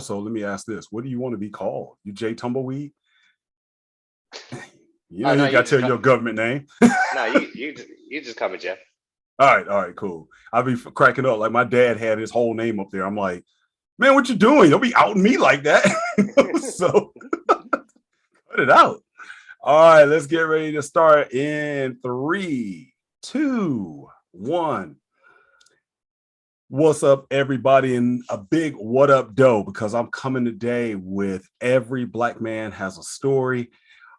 also, let me ask this: what do you want to be called? You Jay Tumbleweed? You know, Oh you no, ain't got to tell your government name. no, you just call me Jeff. All right, cool. I'll be cracking up. Like my dad had his whole name up there. I'm like, man, what you doing? Don't be outing me like that. So cut it out. All right, let's get ready to start in 3, 2, 1. What's up, everybody? And a big what up, doe, because I'm coming today with Every Black Man Has a Story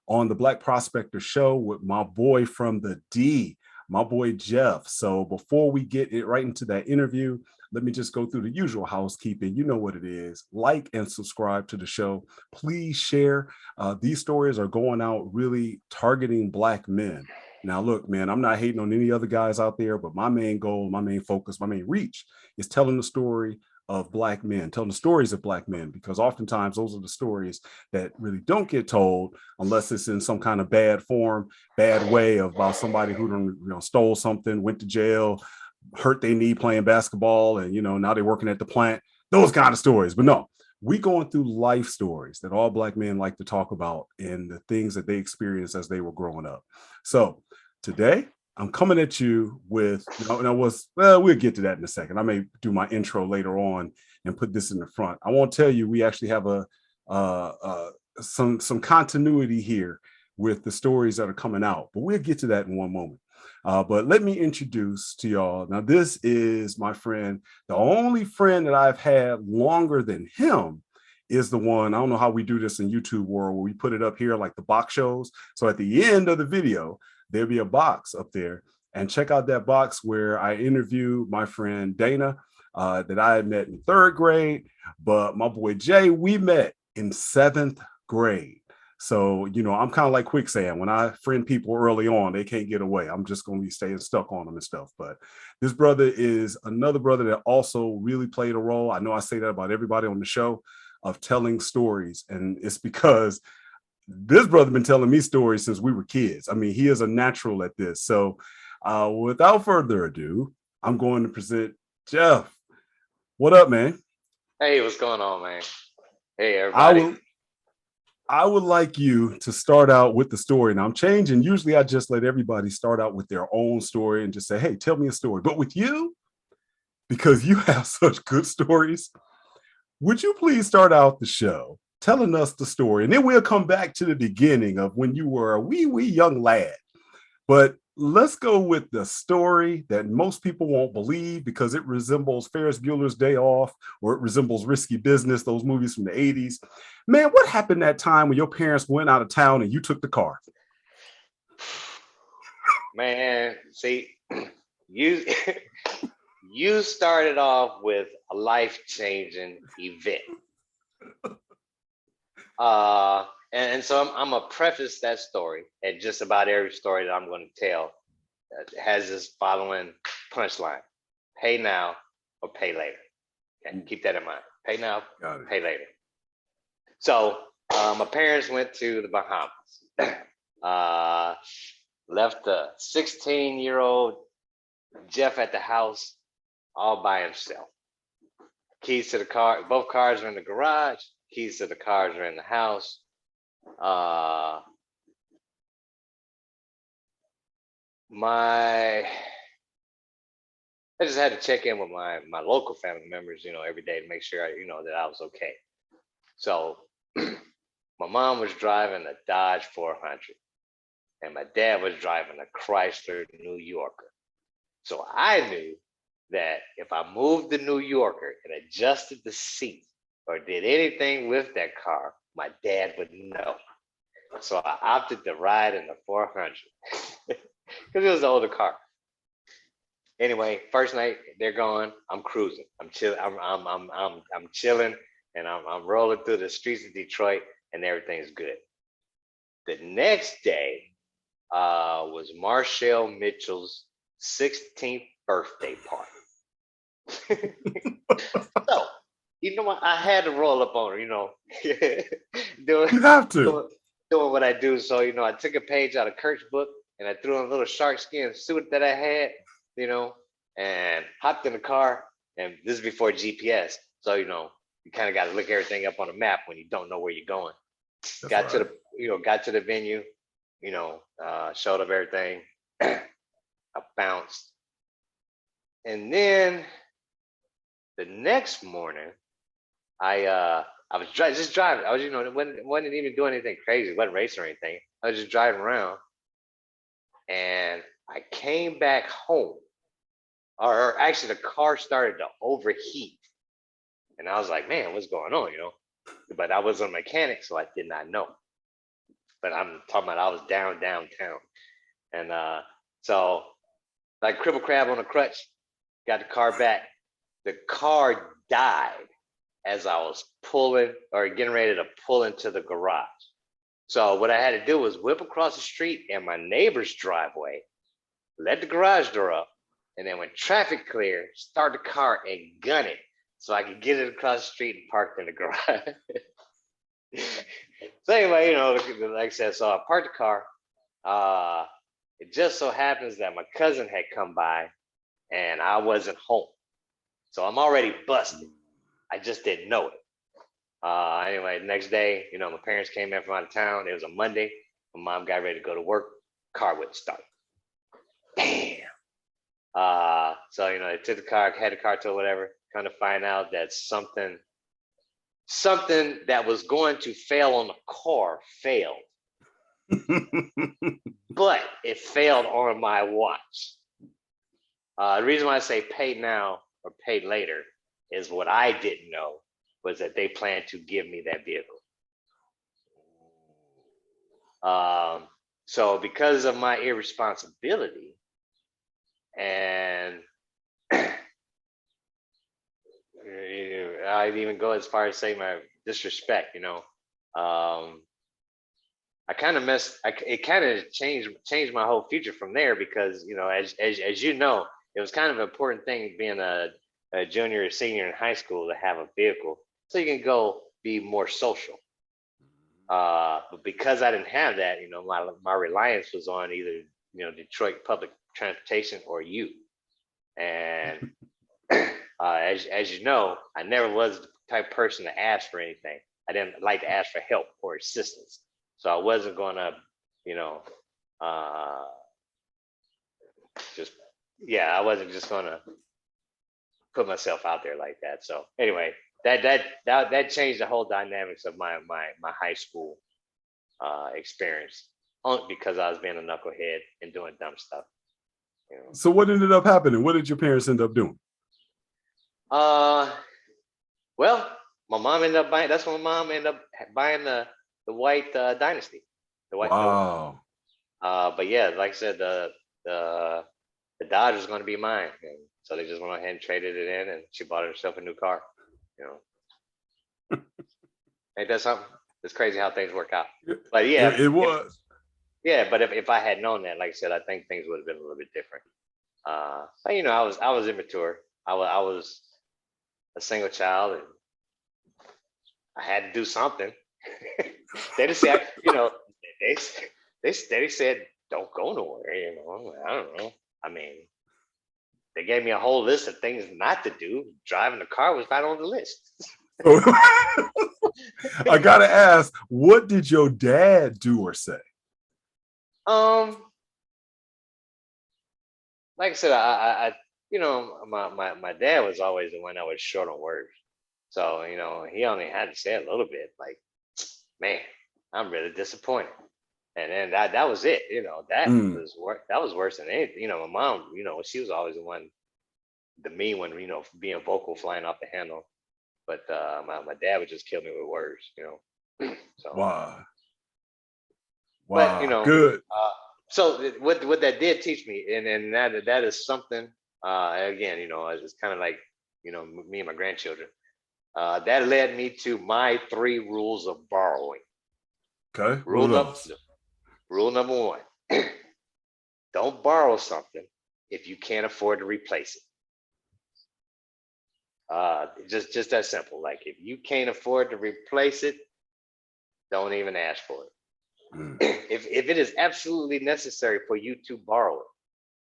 on the Black Prospector Show with my boy from the D, my boy Jeff. So before we get it right into that interview, let me just go through the usual housekeeping. You know what it is. Like and subscribe to the show. Please share. These stories are going out really targeting Black men. Now, look, man, I'm not hating on any other guys out there, but my main goal, my main focus, my main reach is telling the story of Black men, telling the stories of Black men, because oftentimes those are the stories that really don't get told unless it's in some kind of bad form, bad way about somebody who stole something, went to jail, hurt their knee playing basketball, and now they're working at the plant. Those kind of stories. But no, we going through life stories that all Black men like to talk about and the things that they experienced as they were growing up. So today I'm coming at you with, we'll get to that in a second. I may do my intro later on and put this in the front. I won't tell you, we actually have some continuity here with the stories that are coming out, but we'll get to that in one moment. But let me introduce to y'all. Now, this is my friend. The only friend that I've had longer than him is the one, I don't know how we do this in YouTube world, where we put it up here like the box shows. So at the end of the video, there'll be a box up there, and check out that box where I interview my friend Dana that I had met in 3rd grade, but my boy Jay, we met in 7th grade. So, I'm kind of like quicksand. When I friend people early on, they can't get away. I'm just going to be staying stuck on them and stuff. But this brother is another brother that also really played a role. I know I say that about everybody on the show, of telling stories. And it's because this brother been telling me stories since we were kids. I mean, he is a natural at this. So without further ado, I'm going to present Jeff. What up, man? Hey, what's going on, man? Hey, everybody. I would like you to start out with the story. Now I'm changing. Usually I just let everybody start out with their own story and just say, hey, tell me a story. But with you, because you have such good stories, would you please start out the show telling us the story? And then we'll come back to the beginning of when you were a wee young lad. But let's go with the story that most people won't believe because it resembles Ferris Bueller's Day Off, or it resembles Risky Business, those movies from the 80s. Man, what happened that time when your parents went out of town and you took the car? Man, see, you you started off with a life-changing event. And so I'm gonna preface that story, and just about every story that I'm going to tell has this following punchline: pay now or pay later. Okay, keep that in mind. Pay now, pay later. So my parents went to the Bahamas. Left the 16-year-old Jeff at the house all by himself. Keys to the car, both cars are in the garage. Keys to the cars are in the house. I just had to check in with my local family members, every day to make sure that I was okay. So my mom was driving a Dodge 400, and my dad was driving a Chrysler New Yorker. So I knew that if I moved the New Yorker and adjusted the seat or did anything with that car, my dad would know. So I opted to ride in the 400 because it was an older car. Anyway, first night they're gone. I'm cruising. I'm chilling. I'm chilling, and I'm rolling through the streets of Detroit, and everything's good. The next day was Marshall Mitchell's 16th birthday party. So, I had to roll up on her, You have to. Doing what I do. So, I took a page out of Kurt's book and I threw on a little sharkskin suit that I had, and hopped in the car. And this is before GPS. So, you kind of got to look everything up on a map when you don't know where you're going. That's Got to right. got to the venue, showed up everything. I bounced. And then the next morning, I was just driving. I was, wasn't even doing anything crazy, wasn't racing or anything. I was just driving around, and I came back home. Or actually, the car started to overheat, and I was like, "Man, what's going on?" But I was a mechanic, so I did not know. But I'm talking about I was downtown, and so like cripple crab on a crutch, got the car back. The car died as I was pulling or getting ready to pull into the garage. So what I had to do was whip across the street in my neighbor's driveway, let the garage door up, and then when traffic cleared, start the car and gun it so I could get it across the street and park in the garage. So anyway, like I said, so I parked the car. It just so happens that my cousin had come by and I wasn't home. So I'm already busted. I just didn't know it. Anyway, the next day, my parents came in from out of town. It was a Monday. My mom got ready to go to work. Car wouldn't start. Damn. So they took the car, had the car to whatever. Kind of find out that something that was going to fail on the car failed, but it failed on my watch. The reason why I say paid now or paid later is what I didn't know was that they planned to give me that vehicle. So because of my irresponsibility and I'd even go as far as say my disrespect, I kind of it kind of changed my whole future from there because, as you know, it was kind of an important thing being a junior or senior in high school to have a vehicle so you can go be more social. But because I didn't have that, my reliance was on either, Detroit public transportation or you. And as you know, I never was the type of person to ask for anything. I didn't like to ask for help or assistance. So I wasn't going to, I wasn't just going to put myself out there like that. So anyway, that changed the whole dynamics of my high school experience only because I was being a knucklehead and doing dumb stuff. So what ended up happening? What did your parents end up doing? Well, my mom ended up buying. That's when my mom ended up buying the white Dynasty, the white Ford. Wow. But yeah, like I said, the Dodge was going to be mine, and so they just went ahead and traded it in, and she bought herself a new car. Ain't that something? It's crazy how things work out. But yeah, it was. But if I had known that, like I said, I think things would have been a little bit different. But I was immature. I was a single child, and I had to do something. They just said, they said, don't go nowhere. I don't know. I mean, they gave me a whole list of things not to do. Driving the car was not on the list. I gotta ask, what did your dad do or say? Like I said, I my dad was always the one that was short on words. So, he only had to say a little bit, like, man, I'm really disappointed. And then that was it. That was worse than anything. My mom, she was always the mean one, being vocal, flying off the handle. But my dad would just kill me with words, So Wow. but Good. So what that did teach me, and that is something. Again, it's kind of like me and my grandchildren. That led me to my 3 rules of borrowing. Okay. Rule number 1: don't borrow something if you can't afford to replace it. Just that simple. Like if you can't afford to replace it, don't even ask for it. If it is absolutely necessary for you to borrow it,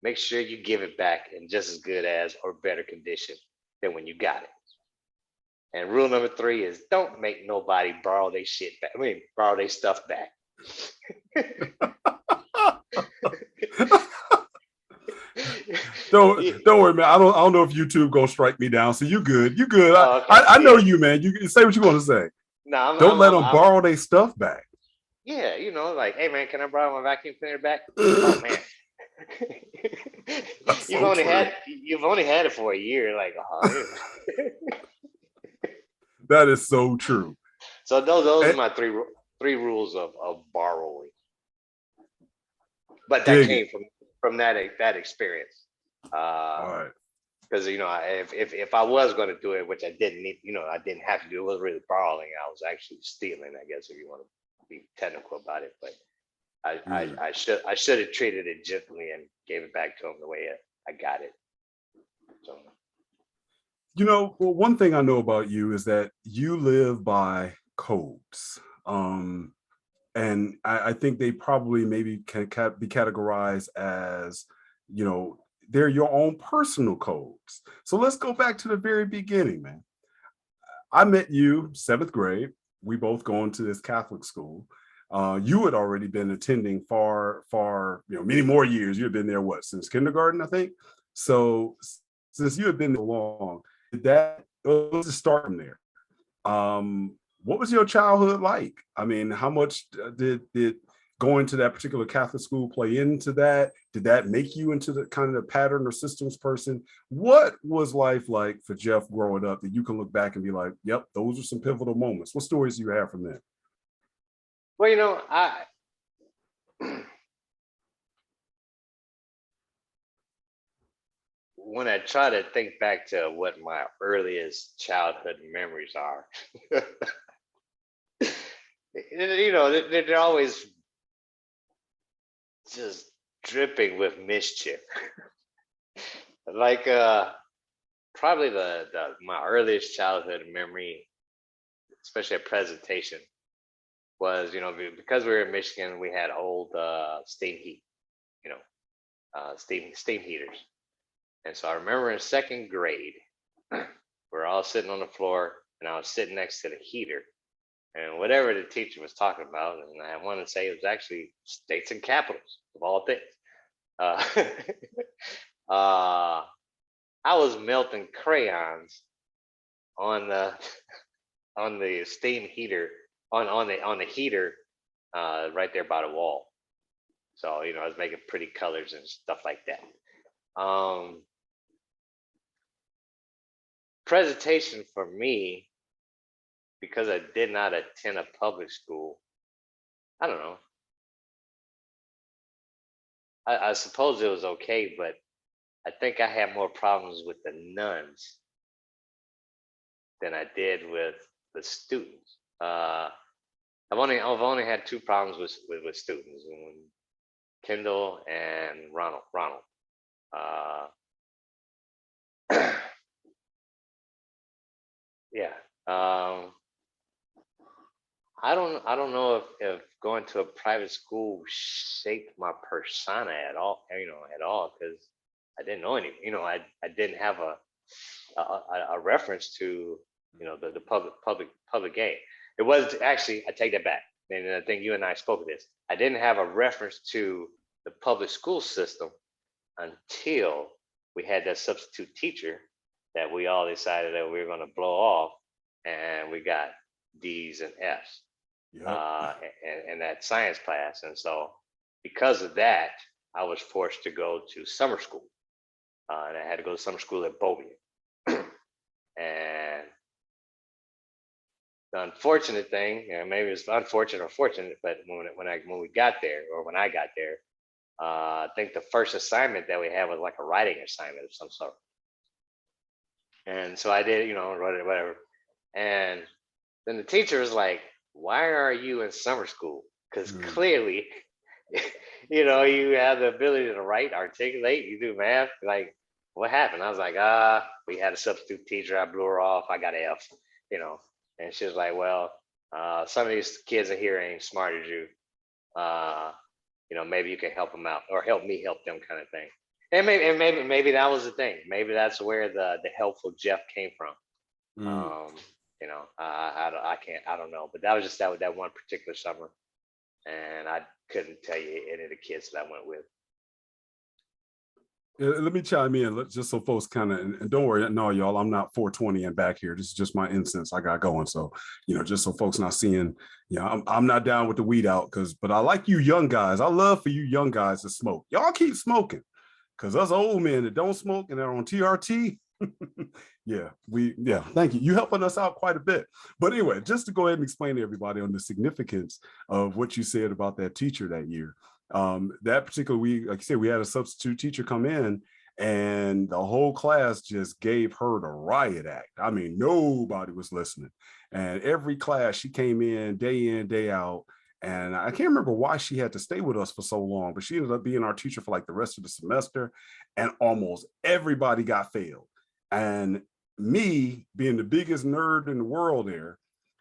make sure you give it back in just as good as or better condition than when you got it. And rule number 3 is don't make nobody borrow their shit back. I mean, borrow their stuff back. Don't worry, man. I don't know if YouTube gonna strike me down. So you good. You good. Oh, okay. I know Yeah. you, man. You say what you want to say. No, Don't let them borrow their stuff back. yeah, like, hey man, can I borrow my vacuum cleaner back? Oh man. That's so true. You've only had it for a year. Like, oh, That is so true. So those are my three rules of borrowing. But that Dig came it. from that experience. All right. Because if I was going to do it, which I didn't need, I didn't have to do it. It wasn't really borrowing. I was actually stealing, I guess, if you want to be technical about it. But I should have treated it gently and gave it back to him the way I got it. So. Well, one thing I know about you is that you live by codes. And I think they probably maybe can be categorized as, they're your own personal codes. So let's go back to the very beginning, man. I met you 7th grade. We both going to this Catholic school. You had already been attending far, many more years. You had been there, since kindergarten, I think. So since you had been there long, let's just start from there. What was your childhood like? I mean, how much did going to that particular Catholic school play into that? Did that make you into the kind of the pattern or systems person? What was life like for Jeff growing up that you can look back and be like, yep, those are some pivotal moments? What stories do you have from there? Well, when I try to think back to what my earliest childhood memories are, they're always just dripping with mischief. Like probably my earliest childhood memory, especially a presentation, was because we were in Michigan, we had old steam heat, steam heaters. And so I remember in 2nd grade, we're all sitting on the floor, and I was sitting next to the heater. And whatever the teacher was talking about, and I want to say it was actually states and capitals of all things. I was melting crayons on the steam heater on the heater right there by the wall. So I was making pretty colors and stuff like that. Presentation for me, because I did not attend a public school, I don't know. I suppose it was okay, but I think I had more problems with the nuns than I did with the students. I've only had 2 problems with students, Kendall and Ronald. Yeah. I don't know if going to a private school shaped my persona at all, because I didn't know any, I didn't have a reference to, the public game. It was actually, I take that back. And I think you and I spoke of this. I didn't have a reference to the public school system until we had that substitute teacher that we all decided that we were going to blow off, and we got D's and F's. Yep. And that science class. And so because of that, I was forced to go to summer school. And I had to go to summer school at Bowman. And the unfortunate thing, maybe it's unfortunate or fortunate, but when we got there, or when I got there, I think the first assignment that we had was like a writing assignment of some sort. And so I did, wrote it, whatever. And then the teacher was like, why are you in summer school? Because clearly, you have the ability to write, articulate, you do math. Like, what happened? I was like, we had a substitute teacher. I blew her off. I got an F, And she was like, well, some of these kids in here ain't smart as you. Maybe you can help them out, or help me help them, kind of thing. And maybe that was the thing. Maybe that's where the helpful Jeff came from. You know, I don't know, but that was just that one particular summer, and I couldn't tell you any of the kids that I went with. Let me chime in, just so folks kind of, and don't worry, no, y'all, I'm not 420 and back here. This is just my instance I got going. So, just so folks not seeing, I'm not down with the weed out, but I like you young guys. I love for you young guys to smoke. Y'all keep smoking, because us old men that don't smoke and are on TRT, thank you. You helping us out quite a bit. But anyway, just to go ahead and explain to everybody on the significance of what you said about that teacher that year. That particular week, like you said, we had a substitute teacher come in, and the whole class just gave her the riot act. I mean, nobody was listening. And every class she came in, day out. And I can't remember why she had to stay with us for so long, but she ended up being our teacher for like the rest of the semester. And almost everybody got failed. And me being the biggest nerd in the world there,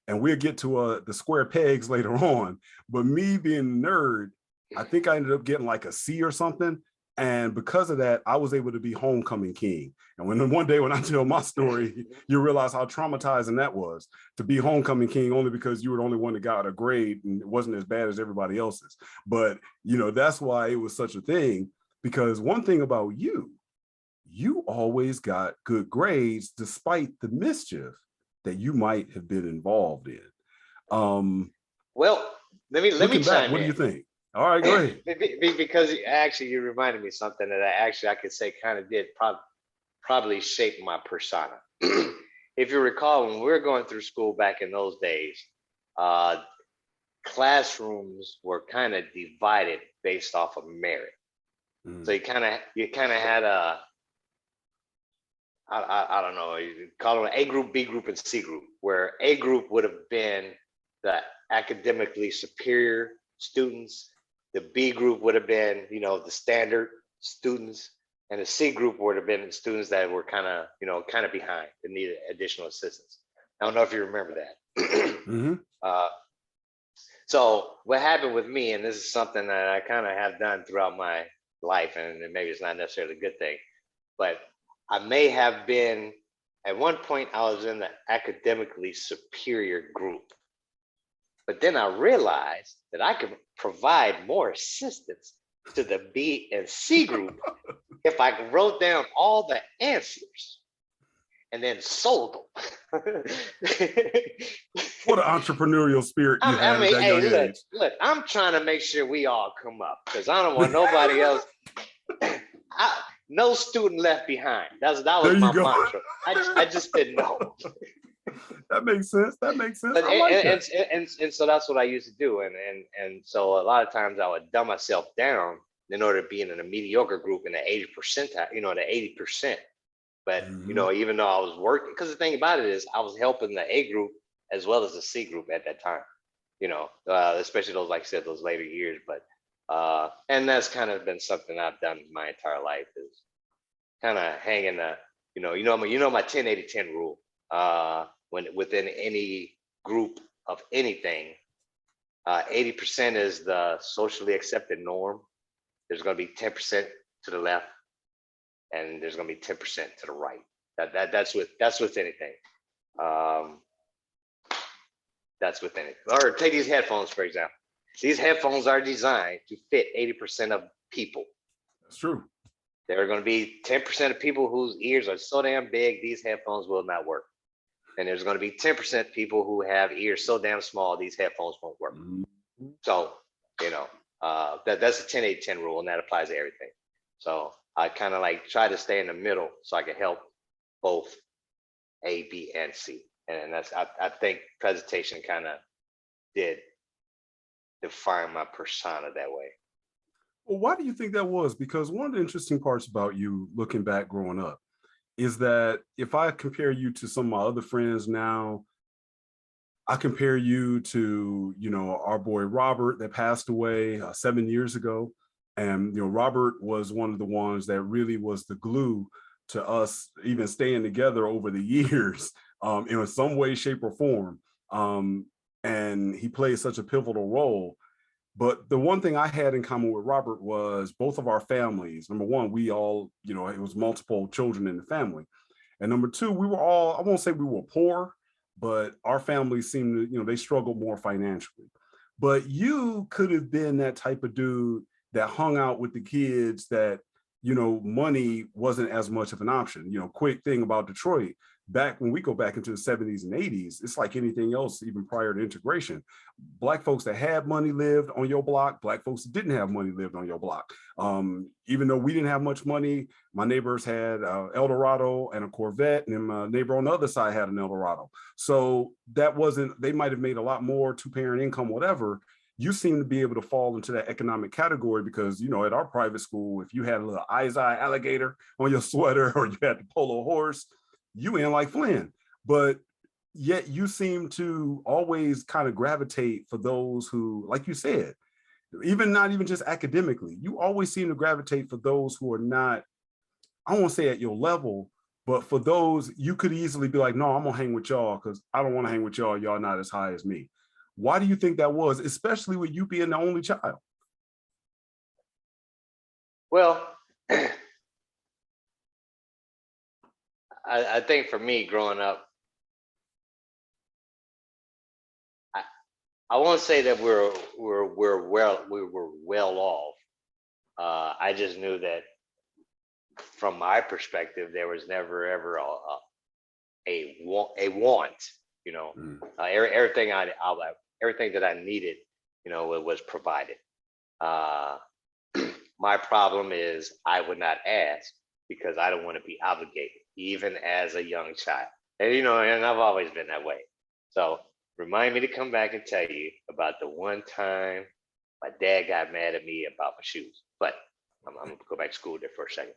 and we'll get to the square pegs later on, but me being a nerd, I think I ended up getting like a C or something. And because of that, I was able to be homecoming king. And one day when I tell my story, you realize how traumatizing that was, to be homecoming king only because you were the only one that got a grade and it wasn't as bad as everybody else's. But, that's why it was such a thing, because one thing about you always got good grades despite the mischief that you might have been involved in. Well, let me chime in. What do you think? All right, go ahead. Because actually, you reminded me something that I could say kind of did probably shape my persona. If you recall, when we were going through school back in those days, classrooms were kind of divided based off of merit. So you kind of had I don't know, you call it an A group, B group, and C group, where A group would have been the academically superior students. The B group would have been, the standard students, and the C group would have been the students that were kind of behind and needed additional assistance. I don't know if you remember that. So what happened with me, and this is something that I kind of have done throughout my life, and maybe it's not necessarily a good thing, but I may have been, at one point, I was in the academically superior group. But then I realized that I could provide more assistance to the B and C group if I wrote down all the answers and then sold them. What an entrepreneurial spirit you have at that young age. Look, I'm trying to make sure we all come up, because I don't want nobody else. No student left behind. That was my mantra. I just didn't know. That makes sense. But, and so that's what I used to do. And so a lot of times I would dumb myself down in order to be in a mediocre group in the 80%, the 80%. But, even though I was working, because the thing about it is I was helping the A group as well as the C group at that time, especially those, like I said, those later years. But, and that's kind of been something I've done my entire life, is kind of hanging my 10-80-10 rule. When within any group of anything, 80% is the socially accepted norm. There's going to be 10% to the left, and there's going to be 10% to the right. That's with anything. That's with anything. Or take these headphones, for example. These headphones are designed to fit 80% of people. That's true. There are going to be 10% of people whose ears are so damn big, these headphones will not work. And there's going to be 10% people who have ears so damn small, these headphones won't work. So, that's a 10-8-10 rule, and that applies to everything. So I kind of like try to stay in the middle so I can help both A, B, and C. And that's, I think presentation kind of did define my persona that way. Well, why do you think that was? Because one of the interesting parts about you looking back growing up is that if I compare you to some of my other friends now, I compare you to, our boy Robert that passed away 7 years ago. And, Robert was one of the ones that really was the glue to us even staying together over the years, in some way, shape, or form. And he played such a pivotal role. But the one thing I had in common with Robert was both of our families. Number one, we all, it was multiple children in the family. And number two, we were all, I won't say we were poor, but our family seemed to, you know, they struggled more financially. But you could have been that type of dude that hung out with the kids that, you know, money wasn't as much of an option. You know, quick thing about Detroit, back when we go back into the 70s and 80s, it's like anything else, even prior to integration. Black folks that had money lived on your block, black folks that didn't have money lived on your block. Even though we didn't have much money, my neighbors had Eldorado and a Corvette, and then my neighbor on the other side had an Eldorado. So that wasn't, they might have made a lot more, two-parent income, whatever. You seem to be able to fall into that economic category because, you know, at our private school, if you had a little Izai alligator on your sweater or you had the polo horse, you in like Flynn. But yet you seem to always kind of gravitate for those who, like you said, even not even just academically, you always seem to gravitate for those who are not, I won't say at your level, but for those you could easily be like, no, I'm gonna hang with y'all because I don't want to hang with y'all. Y'all not as high as me. Why do you think that was, especially with you being the only child? Well, I think for me growing up, I won't say that we were well off. I just knew that from my perspective, there was never ever a want. You know, everything everything that I needed, you know, it was provided. My problem is I would not ask because I don't want to be obligated, even as a young child. And you know, and I've always been that way. So remind me to come back and tell you about the one time my dad got mad at me about my shoes. But I'm gonna go back to school there for a second.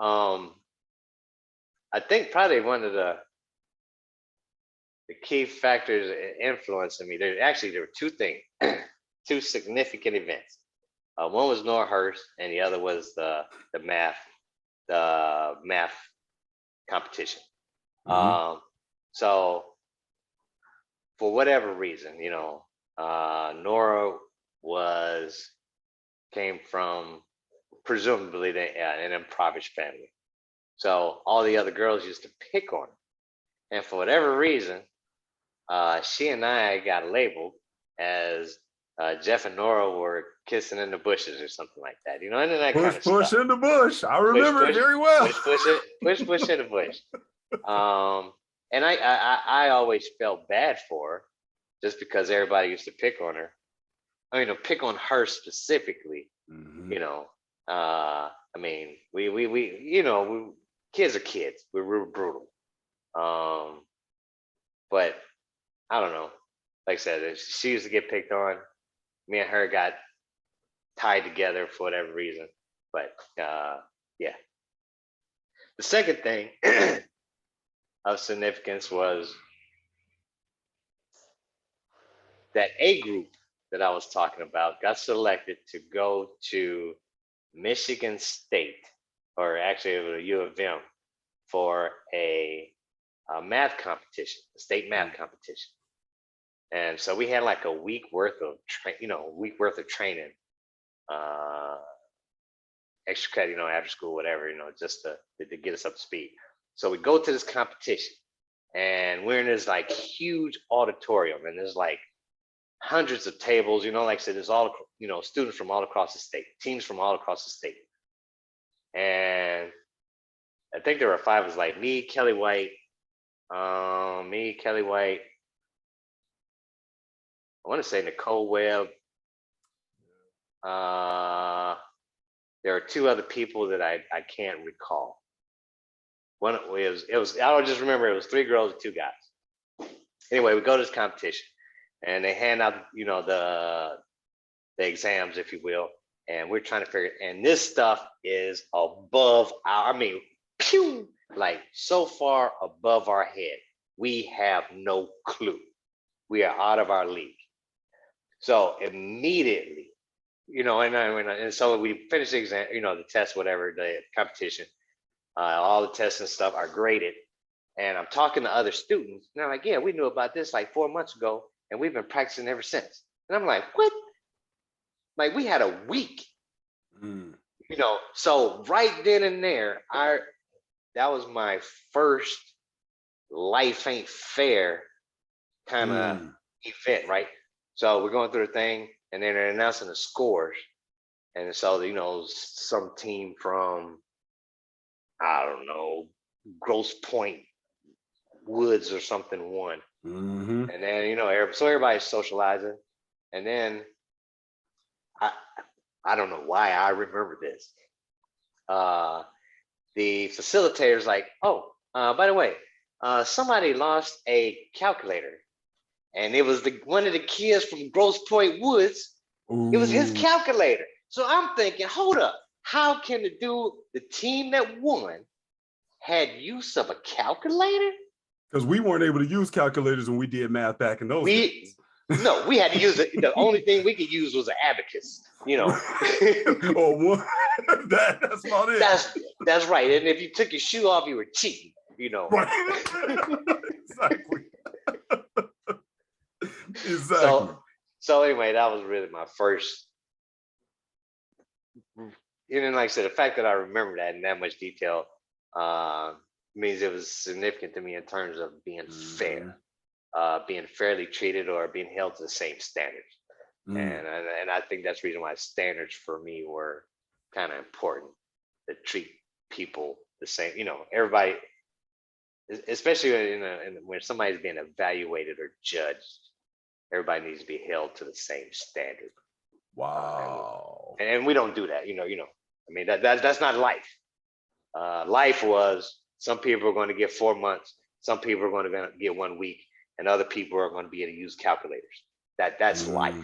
I think probably one of the key factors influencing me. There were two things, two significant events. One was Nora Hurst, and the other was the math competition. So for whatever reason, you know, Nora came from presumably an impoverished family. So all the other girls used to pick on her. And for whatever reason, she and I got labeled as Jeff and Nora were kissing in the bushes or something like that, you know, and then that kind of Push stuff. in the bush. I remember it very well. Push in the bush. And I always felt bad for her just because everybody used to pick on her. I mean, pick on her specifically. You know, I mean, we you know, kids are kids. We're brutal. But I don't know. Like I said, she used to get picked on. Me and her got tied together for whatever reason. But yeah. The second thing of significance was that A group that I was talking about got selected to go to Michigan State, or actually it was a U of M, for a math competition, a state math competition. And so we had like a week worth of training, extra credit, you know, after school, whatever, you know, just to get us up to speed. So we go to this competition, and we're in this like huge auditorium, and there's like hundreds of tables, you know, like I said, there's all, you know, students from all across the state, teams from all across the state. And I think there were five. It was like me, Kelly White, I want to say Nicole Webb. There are two other people that I can't recall. One it was I don't just remember it was three girls and two guys. Anyway, we go to this competition, and they hand out, you know, the exams, if you will, and we're trying to figure. And this stuff is above our, I mean, pew, like so far above our head, we have no clue. We are out of our league. So immediately, you know, and so we finish the exam, you know, the test, whatever, the competition, all the tests and stuff are graded. And I'm talking to other students, and they're like, yeah, we knew about this like 4 months ago, and we've been practicing ever since. And I'm like, what? Like, we had a week, you know? So right then and there, that was my first life ain't fair kind of event, right? So we're going through the thing, and then they're announcing the scores. And so, some team from, I don't know, Grosse Point Woods or something won. Mm-hmm. And then, so everybody's socializing. And then I don't know why I remember this. The facilitator's like, oh, by the way, somebody lost a calculator. And it was one of the kids from Grosse Point Woods. It was his calculator. So I'm thinking, hold up, how can the team that won had use of a calculator? Because we weren't able to use calculators when we did math back in those days. No, we had to use it. The only thing we could use was an abacus, Or one. That's about it. That's right. And if you took your shoe off, you were cheating, Right. Exactly. So anyway, that was really my first. And then, like I said, the fact that I remember that in that much detail means it was significant to me in terms of being fair, being fairly treated, or being held to the same standards. And I think that's the reason why standards for me were kind of important, to treat people the same. Everybody, especially when somebody's being evaluated or judged, everybody needs to be held to the same standard. Wow. And we don't do that, I mean, that's not life. Life was, some people are going to get 4 months, some people are going to get 1 week, and other people are going to be able to use calculators. That's life.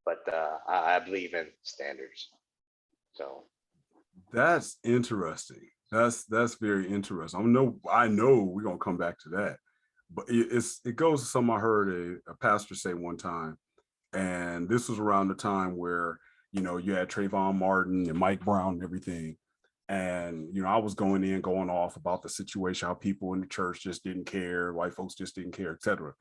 But I believe in standards. So that's interesting. That's very interesting. I know we're gonna come back to that, but it goes to something I heard a pastor say one time, and this was around the time where you had Trayvon Martin and Mike Brown and everything, and I was going off about the situation, how people in the church just didn't care, white folks just didn't care, etc.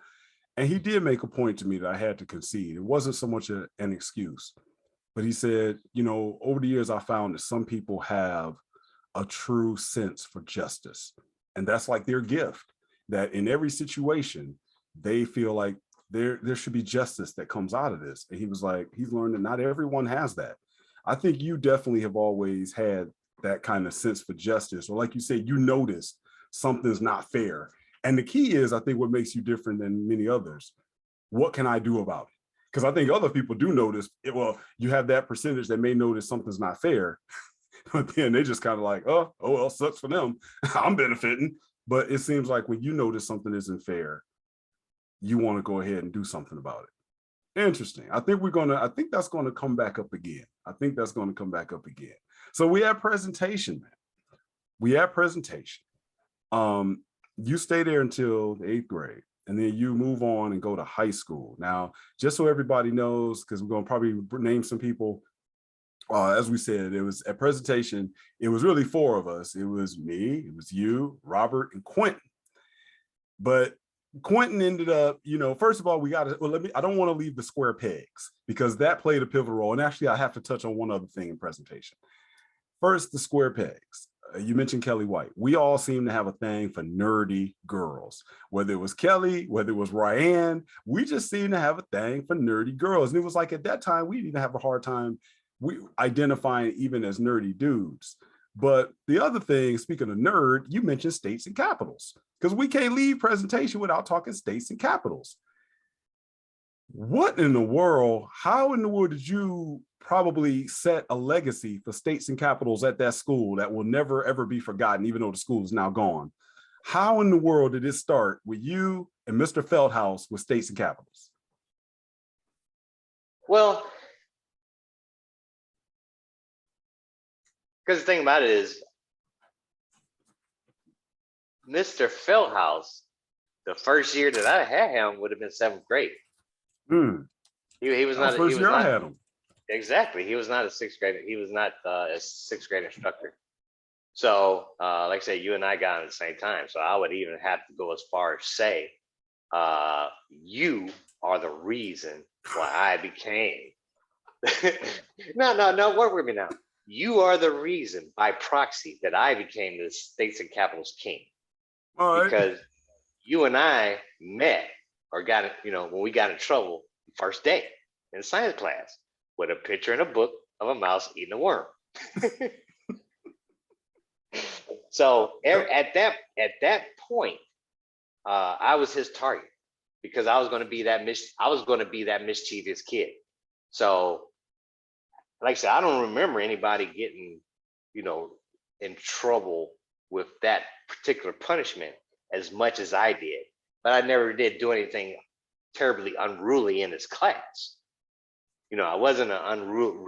And he did make a point to me that I had to concede. It wasn't so much an excuse, but he said, over the years I found that some people have a true sense for justice, and that's like their gift, that in every situation they feel like there should be justice that comes out of this. And he was like, he's learned that not everyone has that. I think you definitely have always had that kind of sense for justice, or like you said, you noticed something's not fair. And the key is, I think, what makes you different than many others, what can I do about it? Because I think other people do notice it. Well, you have that percentage that may notice something's not fair, but then they just kind of like, oh well, sucks for them. I'm benefiting. But it seems like when you notice something isn't fair, you want to go ahead and do something about it. Interesting. I think that's going to come back up again. So we have presentation, man. You stay there until the 8th grade, and then you move on and go to high school. Now, just so everybody knows, because we're going to probably name some people, as we said, it was a presentation. It was really 4 of us. It was me, it was you, Robert, and Quentin. But Quentin ended up, first of all, I don't want to leave the square pegs, because that played a pivotal role. And actually, I have to touch on one other thing in presentation. First, the square pegs. You mentioned Kelly White. We all seem to have a thing for nerdy girls. Whether it was Kelly, whether it was Ryan, we just seem to have a thing for nerdy girls. And it was like, at that time, we didn't have a hard time identifying even as nerdy dudes. But the other thing, speaking of nerd, you mentioned states and capitals, because we can't leave presentation without talking states and capitals. What in the world, how in the world did you probably set a legacy for states and capitals at that school that will never, ever be forgotten, even though the school is now gone? How in the world did it start with you and Mr. Feldhaus with states and capitals? Well, because the thing about it is, Mr. Feldhaus, the first year that I had him would have been 7th grade. He was not. First year I had him. Exactly. He was not a 6th grader. He was not a 6th grade instructor. So, like I said, you and I got him at the same time. So I would even have to go as far as say, you are the reason why I became. No, work with me now. You are the reason by proxy that I became the states and capitals king. All right. Because you and I met or got, when we got in trouble first day in science class with a picture in a book of a mouse eating a worm. So at that point, I was his target because I was going to be that mischievous kid. So, like I said, I don't remember anybody getting, in trouble with that particular punishment as much as I did. But I never did do anything terribly unruly in his class. I wasn't an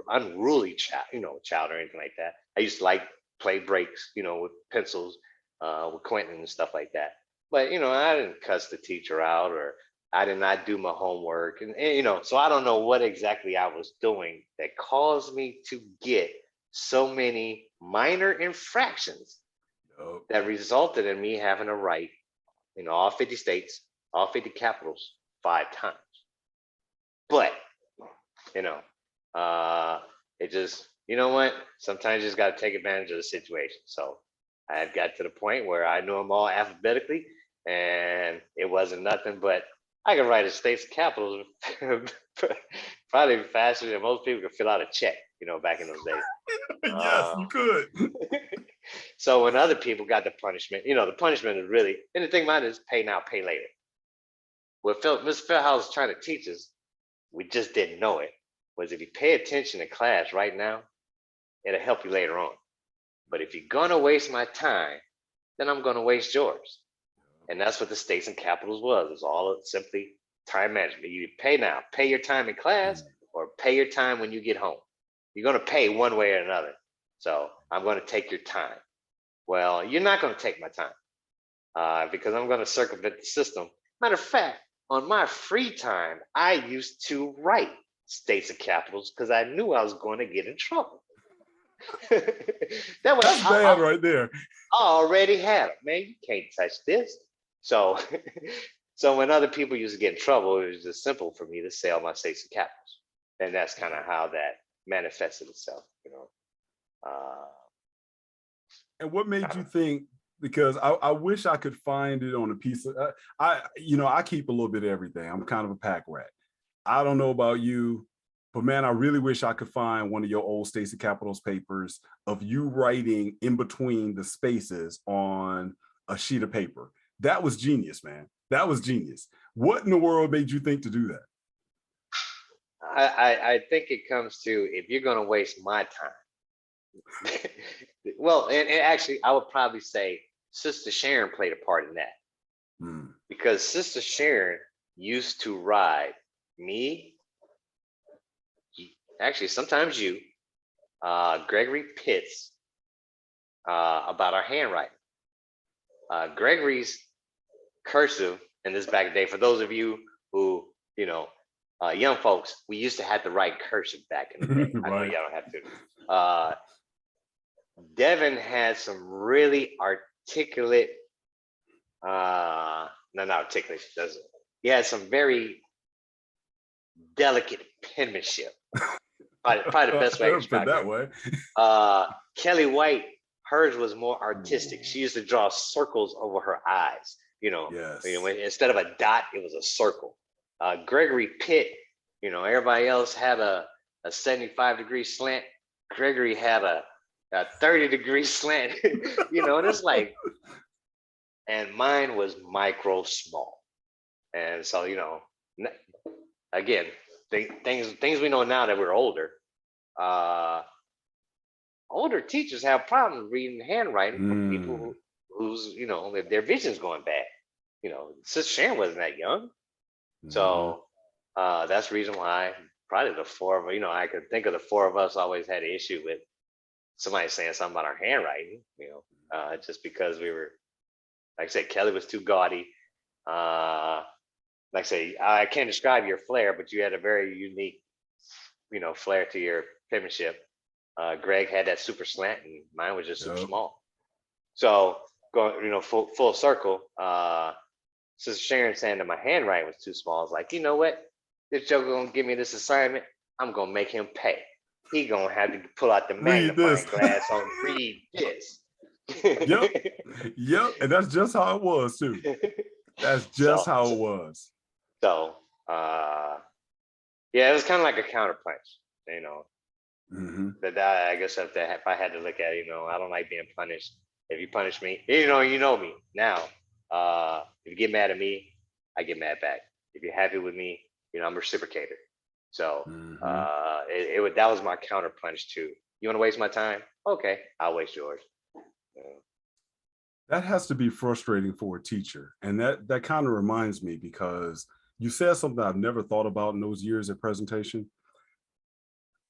unruly child or anything like that. I used to play breaks, with pencils, with Quentin and stuff like that. But I didn't cuss the teacher out, or I did not do my homework, and so I don't know what exactly I was doing that caused me to get so many minor infractions that resulted in me having to write, all 50 states, all 50 capitals 5 times. But it just, what? Sometimes you just got to take advantage of the situation. So I had got to the point where I knew them all alphabetically, and it wasn't nothing but I could write a state's capitals probably faster than most people could fill out a check, back in those days. Yes, you could. So when other people got the punishment, the punishment is really, and the thing about it is pay now, pay later. What Mr. Feldhouse was trying to teach us, we just didn't know it, was if you pay attention in class right now, it'll help you later on. But if you're going to waste my time, then I'm going to waste yours. And that's what the states and capitals was. It's all simply time management. You pay now, pay your time in class, or pay your time when you get home. You're going to pay one way or another. So I'm going to take your time. Well, you're not going to take my time because I'm going to circumvent the system. Matter of fact, on my free time, I used to write states and capitals because I knew I was going to get in trouble. That's bad right there. I already had it, man. You can't touch this. So, so when other people used to get in trouble, it was just simple for me to say all my states and capitals, and that's kind of how that manifested itself, And what made you think? Because I wish I could find it on a piece of I keep a little bit of everything. I'm kind of a pack rat. I don't know about you, but man, I really wish I could find one of your old States and Capitals papers of you writing in between the spaces on a sheet of paper. That was genius, man. That was genius. What in the world made you think to do that? I think it comes to, if you're going to waste my time. Well, and actually, I would probably say Sister Sharon played a part in that. Because Sister Sharon used to ride me, actually sometimes you, Gregory Pitts, about our handwriting. Gregory's cursive, and this back in the day, for those of you who, young folks, we used to have to write cursive back in the day. Right. I know y'all don't have to. Devin had some really articulate, not articulate, he had some very delicate penmanship. Probably the best way to describe that way. Kelly White, hers was more artistic. She used to draw circles over her eyes. Yes. Instead of a dot, it was a circle. Gregory Pitt, everybody else had a 75-degree slant. Gregory had a 30-degree slant, and it's like, and mine was micro small. And so, again, things we know now that we're older, older teachers have problems reading handwriting from people who's, their vision's going bad. Sister Sharon wasn't that young. So that's the reason why probably the four of us, I could think of the four of us always had an issue with somebody saying something about our handwriting, just because we were, like I said, Kelly was too gaudy. Like I say, I can't describe your flair, but you had a very unique, flair to your penmanship. Greg had that super slant, and mine was just super small. So going, full circle. Sister Sharon saying that my handwriting was too small. I was like, you know what? This joker gonna give me this assignment. I'm gonna make him pay. He gonna have to pull out the magnifying glass on read this. Yep. And that's just how it was too. That's just how it was. So yeah, it was kind of like a counterpunch, you know. But I guess if I had to look at it, you know, I don't like being punished. If you punish me, you know me now. If you get mad at me, I get mad back. If you're happy with me, you know, I'm a reciprocator. So that was my counterpunch to, you want to waste my time? Okay, I'll waste yours. That has to be frustrating for a teacher. And that kind of reminds me, because you said something I've never thought about in those years of presentation.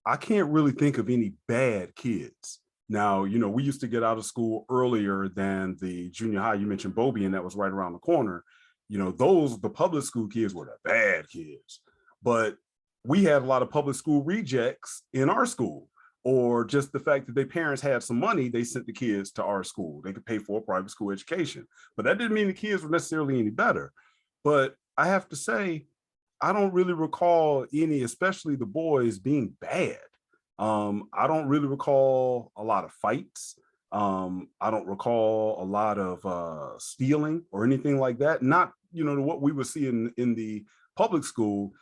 I can't really think of any bad kids. Now, you know, we used to get out of school earlier than the junior high. You mentioned Bobby, and that was right around the corner. You know, the public school kids were the bad kids. But we had a lot of public school rejects in our school, or just the fact that their parents had some money, they sent the kids to our school. They could pay for a private school education. But that didn't mean the kids were necessarily any better. But I have to say, I don't really recall any, especially the boys, being bad. I don't really recall a lot of fights. I don't recall a lot of stealing or anything like that. Not, you know, what we would see in the public school.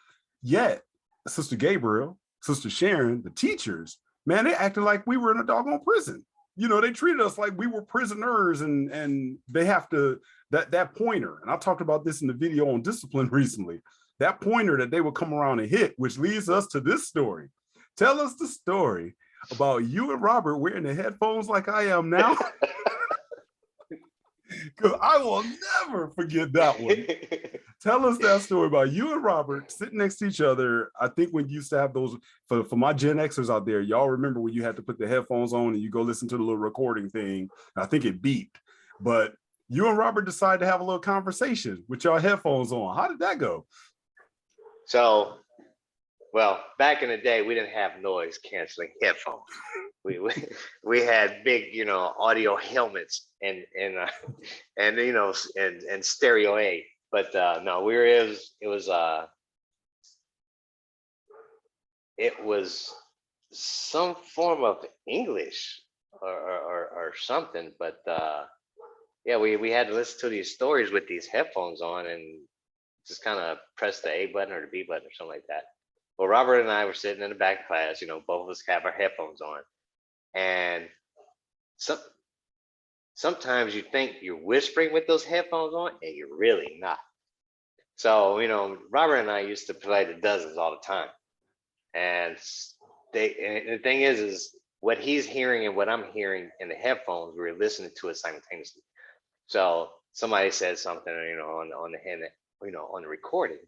Yet, Sister Gabriel, Sister Sharon, the teachers, man, they acted like we were in a doggone prison. You know, they treated us like we were prisoners, and they have to, that pointer, and I talked about this in the video on discipline recently, that pointer that they would come around and hit, which leads us to this story. Tell us the story about you and Robert wearing the headphones like I am now. Because I will never forget that one. Tell us that story about you and Robert sitting next to each other. I think when you used to have those, for my Gen Xers out there, y'all remember when you had to put the headphones on and you go listen to the little recording thing. I think it beeped. But you and Robert decided to have a little conversation with y'all headphones on. How did that go? So, well, back in the day, we didn't have noise canceling headphones. We had big, you know, audio helmets and you know, and stereo A. But no, it was some form of English or something. But yeah, we had to listen to these stories with these headphones on and just kind of press the A button or the B button or something like that. Well, Robert and I were sitting in the back of class, you know, both of us have our headphones on. And sometimes you think you're whispering with those headphones on, and you're really not. So, you know, Robert and I used to play the dozens all the time. And the thing is what he's hearing and what I'm hearing in the headphones, we're listening to it simultaneously. So somebody said something, you know, on the hand, you know, on the recording,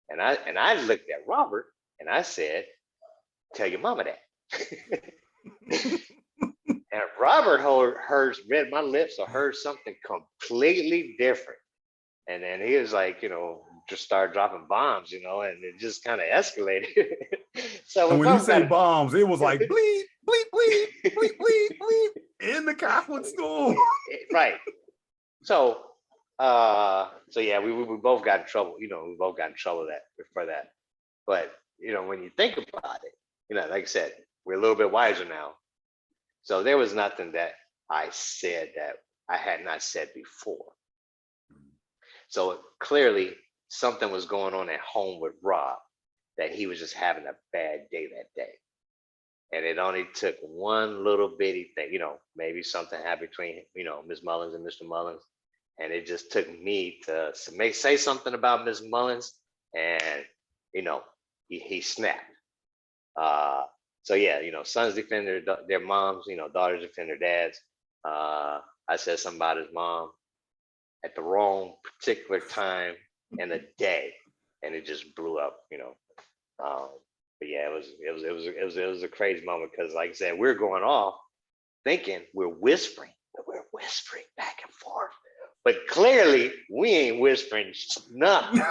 and I looked at Robert and I said, "Tell your mama that." And Robert read my lips or heard something completely different. And then he was like, you know, just started dropping bombs, you know, and it just kind of escalated. So and when you say bombs, it was like bleep, bleep, bleep, bleep, bleep, bleep in the Catholic school. Right. So yeah, we both got in trouble, you know, we both got in trouble for that. But, you know, when you think about it, you know, like I said, we're a little bit wiser now. So there was nothing that I said that I had not said before. So clearly something was going on at home with Rob, that he was just having a bad day that day. And it only took one little bitty thing, you know, maybe something happened between, you know, Ms. Mullins and Mr. Mullins. And it just took me to say something about Ms. Mullins, and, you know, he snapped. So yeah, you know, sons defend their moms, you know, daughters defend their dads. I said something about his mom at the wrong particular time and a day, and it just blew up, you know. But yeah, it was a crazy moment, because, like I said, we're going off thinking we're whispering, but we're whispering back and forth. But clearly, we ain't whispering nothing.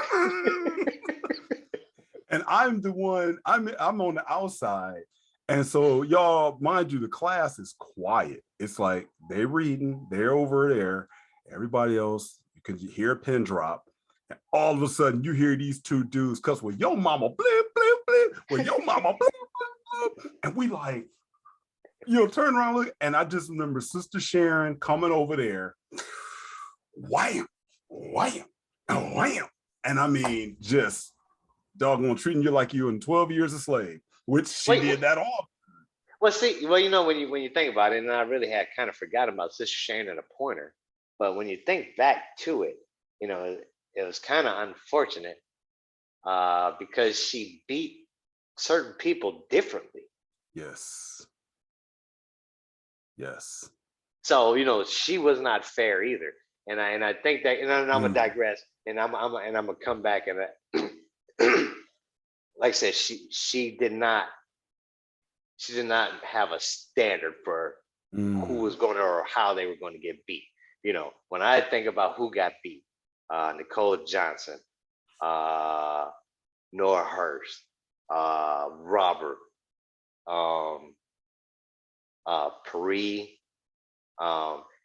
And I'm the one, I'm on the outside. And so, y'all, mind you, the class is quiet. It's like they're reading, they're over there. Everybody else, you can hear a pin drop. And all of a sudden, you hear these two dudes cuss, "Well, your mama, blip, blip, blip. Well, your mama, blip, blip, blip." And we like, you know, turn around, look. And I just remember Sister Sharon coming over there. Wham, wham, wham. And I mean, just doggone treating you like you in 12 years a slave, which she did that all. Well, see, well, you know, when you think about it, and I really had kind of forgot about Sister Shane and a pointer, but when you think back to it, you know, it was kind of unfortunate because she beat certain people differently. Yes. Yes. So, you know, she was not fair either. And I think that, and I'm gonna digress, and I'm gonna come back and like I said, she did not have a standard for who was going to or how they were going to get beat. You know, when I think about who got beat, Nicole Johnson, Nora Hurst, Robert, Paris.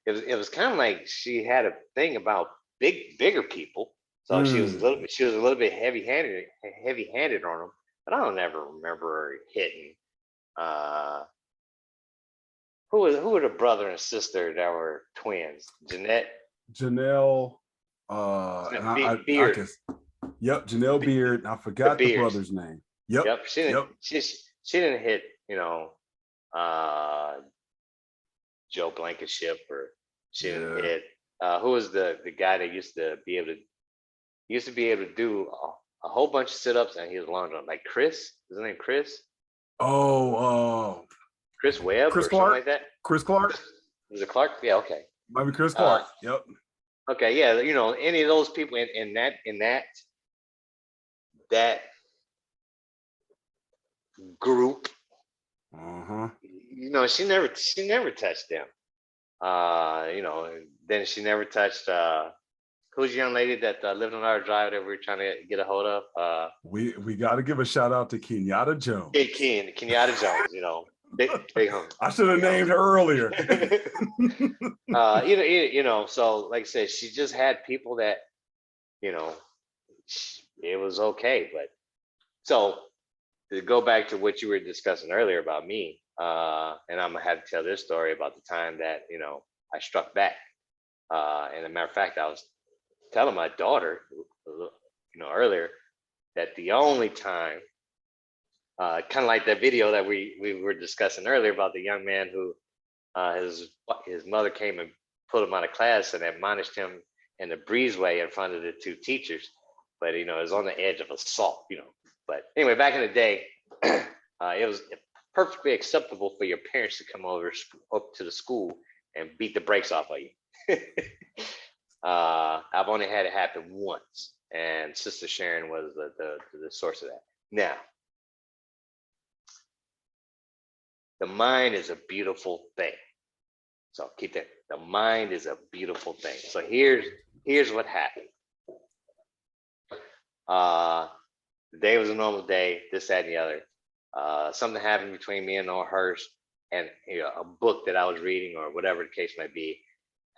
It was kind of like she had a thing about bigger people, so she was a little bit heavy handed on them. But I don't ever remember her hitting. Who were the brother and sister that were twins? Janelle. Beard. Yep, Janelle Beard. I forgot the brother's name. Yep. She didn't hit, you know, Joe Blankenship, or she didn't hit. Who was the guy that used to be able to do a whole bunch of sit-ups, and he was long jump, like Chris? Is his name Chris? Oh, Chris Webb, Chris or Clark? Something like that. Chris Clark? Was it Clark? Yeah, okay. Might be Chris Clark. Yep. Okay, yeah, you know, any of those people in that group, you know, she never touched them. You know, then she never touched who's the young lady that lived on our drive that we were trying to get a hold of? We got to give a shout out to Kenyatta Jones. Kenyatta Jones, you know. I should have named her earlier. You know, so like I said, she just had people that, you know, it was okay. But so to go back to what you were discussing earlier about me, and I'm gonna have to tell this story about the time that, you know, I struck back. And as a matter of fact, I was telling my daughter, you know, earlier, that the only time, kind of like that video that we were discussing earlier about the young man who his mother came and pulled him out of class and admonished him in the breezeway in front of the two teachers, but you know, it was on the edge of assault, you know. But anyway, back in the day, it was perfectly acceptable for your parents to come over up to the school and beat the brakes off of you. I've only had it happen once, and Sister Sharon was the source of that. Now, the mind is a beautiful thing. So keep that. The mind is a beautiful thing. So here's what happened. The day was a normal day, this, that, and the other. Something happened between me and Noah Hurst and, you know, a book that I was reading or whatever the case might be.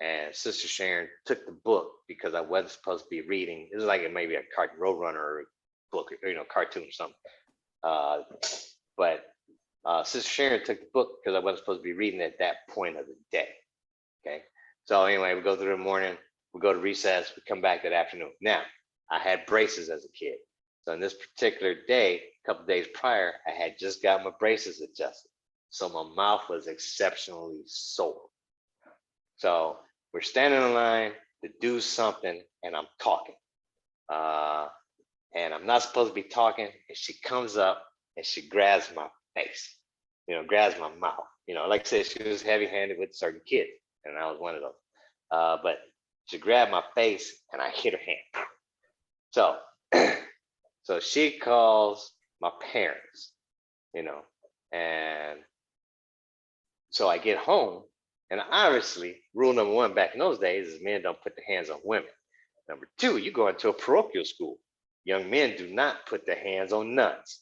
And Sister Sharon took the book because I wasn't supposed to be reading. It was like it may be a Roadrunner book, or, you know, cartoon or something. But Sister Sharon took the book because I wasn't supposed to be reading at that point of the day. Okay. So anyway, we go through the morning, we go to recess, we come back that afternoon. Now, I had braces as a kid. So on this particular day, a couple days prior, I had just got my braces adjusted. So my mouth was exceptionally sore. So we're standing in line to do something, and I'm talking. And I'm not supposed to be talking, and she comes up and she grabs my face, you know, grabs my mouth. You know, like I said, she was heavy-handed with certain kids, and I was one of those. But she grabbed my face, and I hit her hand. So, so she calls my parents, you know, and so I get home, and obviously, rule number one back in those days is men don't put their hands on women. Number two, you go into a parochial school. Young men do not put their hands on nuns.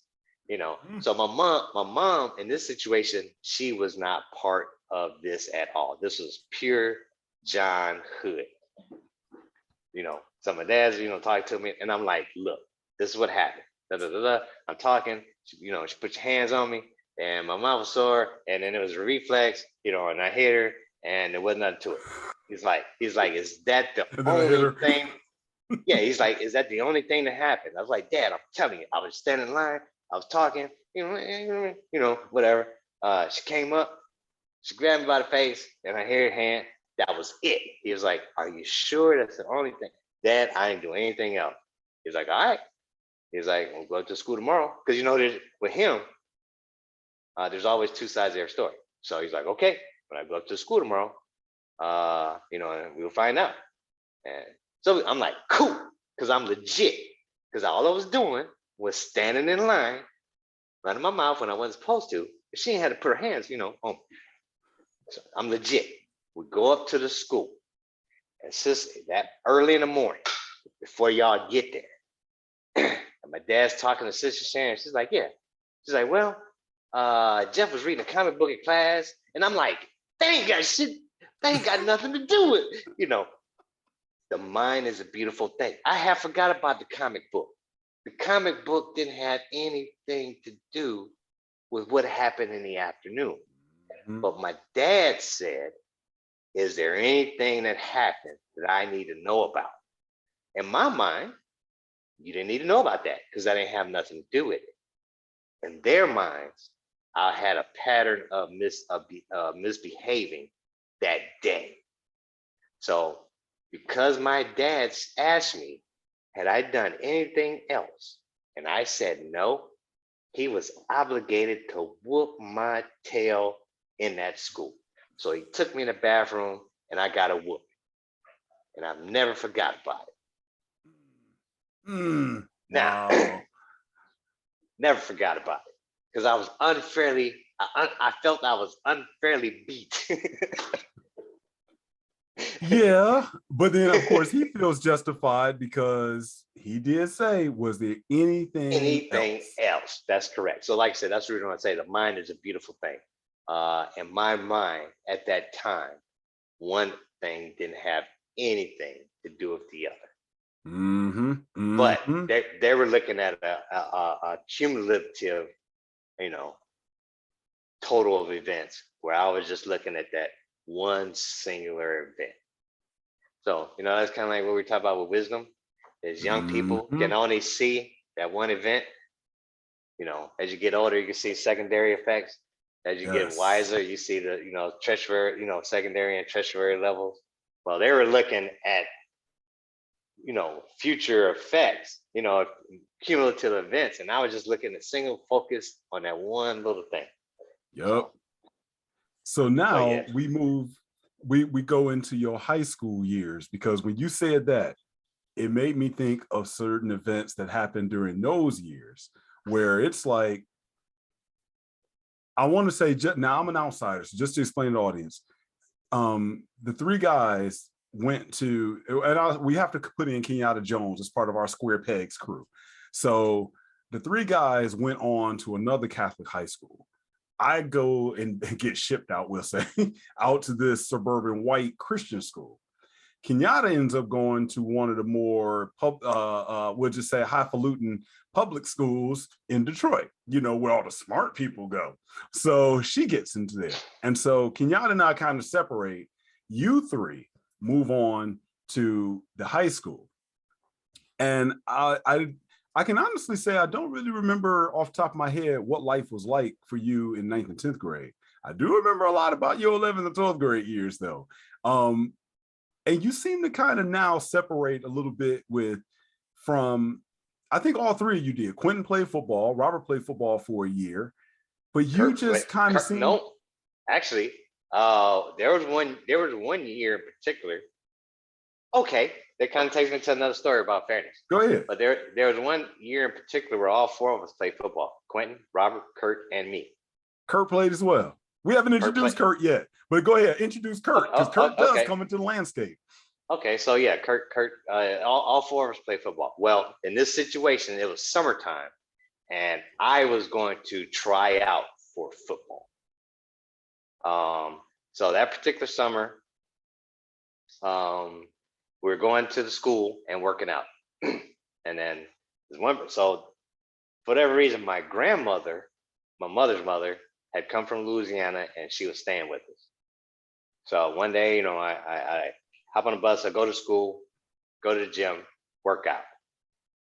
You know, so my mom in this situation, she was not part of this at all. This was pure John Hood. You know, so my dad's, you know, talking to me, and I'm like, look, this is what happened. Da, da, da, da. I'm talking, you know, she put your hands on me, and my mouth was sore, and then it was a reflex, you know, and I hit her, and there wasn't nothing to it. He's like, is that the only thing? Yeah, he's like, is that the only thing that happened? I was like, Dad, I'm telling you, I was standing in line, I was talking, whatever. She came up, she grabbed me by the face, and I hear her hand. That was it. He was like, are you sure that's the only thing? Dad, I ain't doing anything else. He was like, all right. He was like, we'll go to school tomorrow. Because with him, there's always two sides of every story. So he's like, okay, when I go up to school tomorrow, and we'll find out. And so I'm like, cool, because I'm legit. Because all I was doing was standing in line, running my mouth when I wasn't supposed to. She ain't had to put her hands, on me. So I'm legit. We go up to the school. And that early in the morning, before y'all get there. And my dad's talking to Sister Sharon. She's like, yeah. She's like, well, Jeff was reading a comic book in class. And I'm like, they ain't got shit. They ain't got nothing to do with it. The mind is a beautiful thing. I have forgot about the comic book. The comic book didn't have anything to do with what happened in the afternoon. Mm-hmm. But my dad said, is there anything that happened that I need to know about? In my mind, you didn't need to know about that because that didn't have nothing to do with it. In their minds, I had a pattern of misbehaving that day. So because my dad asked me, had I done anything else? And I said no, he was obligated to whoop my tail in that school. So he took me in the bathroom and I got a whoop. And I've never forgot about it. Now, never forgot about it. Because I was I felt I was unfairly beat. Yeah, but then of course he feels justified because he did say, was there anything else? That's correct. So like I said, that's the reason I say the mind is a beautiful thing. In my mind at that time, one thing didn't have anything to do with the other. Mm-hmm, mm-hmm. But they were looking at a cumulative, total of events where I was just looking at that one singular event. So, that's kind of like what we talk about with wisdom, is young people can only see that one event. As you get older, you can see secondary effects. As you get wiser, you see the, tertiary, secondary and tertiary levels. Well, they were looking at, future effects, cumulative events. And I was just looking at single focus on that one little thing. Yep. So now we go into your high school years, because when you said that, it made me think of certain events that happened during those years where it's like, I want to say, now I'm an outsider, so just to explain to the audience, the three guys went to, and we have to put in Kenyatta Jones as part of our Square Pegs crew. So the three guys went on to another Catholic high school. I go and get shipped out, we'll say, out to this suburban white Christian school. Kenyatta ends up going to one of the more, we'll just say, highfalutin public schools in Detroit, where all the smart people go. So she gets into there. And so Kenyatta and I kind of separate. You three move on to the high school. And I can honestly say I don't really remember off the top of my head what life was like for you in 9th and 10th grade. I do remember a lot about your 11th and 12th grade years, though. And you seem to kind of now separate a little bit from, I think all three of you did. Quentin played football. Robert played football for a year. But you just kind of seem... No, actually, there was one year in particular. Okay, that kind of takes me to another story about fairness. Go ahead. But there was one year in particular where all four of us played football. Quentin, Robert, Kurt, and me. Kurt played as well. We haven't introduced Kurt yet, but go ahead, introduce Kurt, because Kurt does come into the landscape. Okay, so yeah, Kurt, all four of us played football. Well, in this situation, it was summertime, and I was going to try out for football. So that particular summer, we were going to the school and working out. And then so for whatever reason, my grandmother, my mother's mother, had come from Louisiana and she was staying with us. So one day, I hop on the bus, I go to school, go to the gym, workout.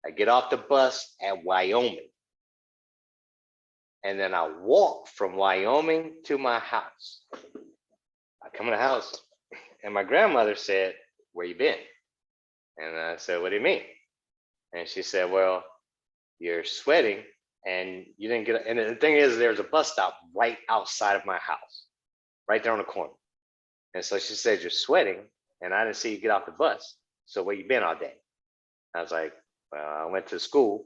I get off the bus at Wyoming. And then I walk from Wyoming to my house. I come in the house and my grandmother said, "Where you been?" And I said, "What do you mean?" And she said, "Well, you're sweating and you didn't get, and the thing is, there's a bus stop right outside of my house, right there on the corner. And so she said, you're sweating and I didn't see you get off the bus. So where you been all day?" I was like, "Well, I went to school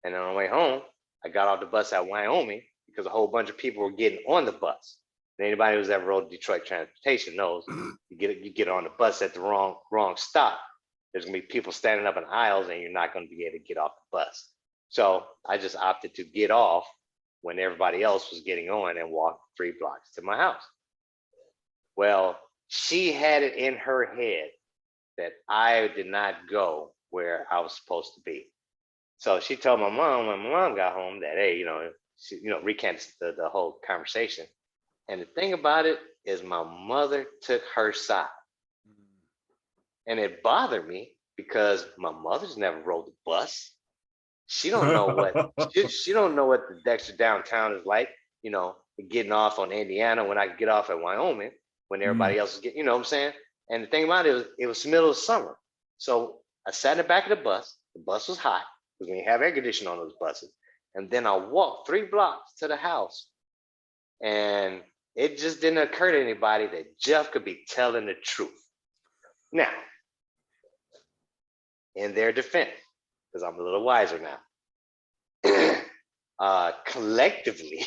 and on the way home, I got off the bus at Wyoming because a whole bunch of people were getting on the bus." And anybody who's ever rode Detroit transportation knows you get on the bus at the wrong stop. There's gonna be people standing up in aisles and you're not gonna be able to get off the bus. So I just opted to get off when everybody else was getting on and walk 3 blocks to my house. Well, she had it in her head that I did not go where I was supposed to be. So she told my mom when my mom got home that, hey, she, recants the whole conversation. And the thing about it is my mother took her side. And it bothered me because my mother's never rode the bus. She don't know what she don't know what the Dexter downtown is like, getting off on Indiana when I could get off at Wyoming when everybody else is getting, you know what I'm saying? And the thing about it was the middle of summer. So I sat in the back of the bus. The bus was hot because when you have air conditioning on those buses. And then I walked 3 blocks to the house. And it just didn't occur to anybody that Jeff could be telling the truth. Now, in their defense, because I'm a little wiser now, collectively,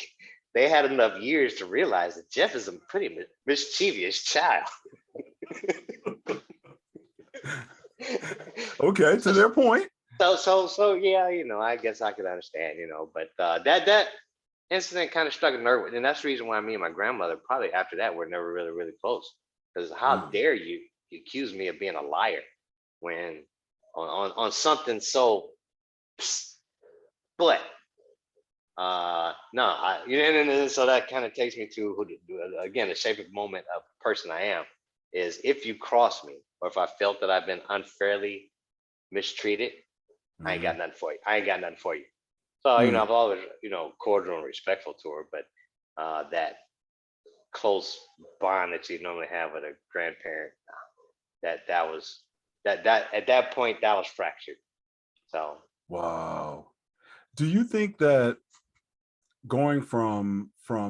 they had enough years to realize that Jeff is a pretty mischievous child. Okay, to their point. So yeah, I guess I could understand, but that incident kind of struck a nerve with, and that's the reason why me and my grandmother probably after that were never really, really close. Because how dare you accuse me of being a liar when on something so, but no, and so that kind of takes me to again the shaping moment of the person I am is if you cross me or if I felt that I've been unfairly mistreated, I ain't got nothing for you. I ain't got nothing for you. So I've always cordial and respectful to her, but that close bond that you normally have with a grandparent, that was that at that point that was fractured. So wow. Do you think that going from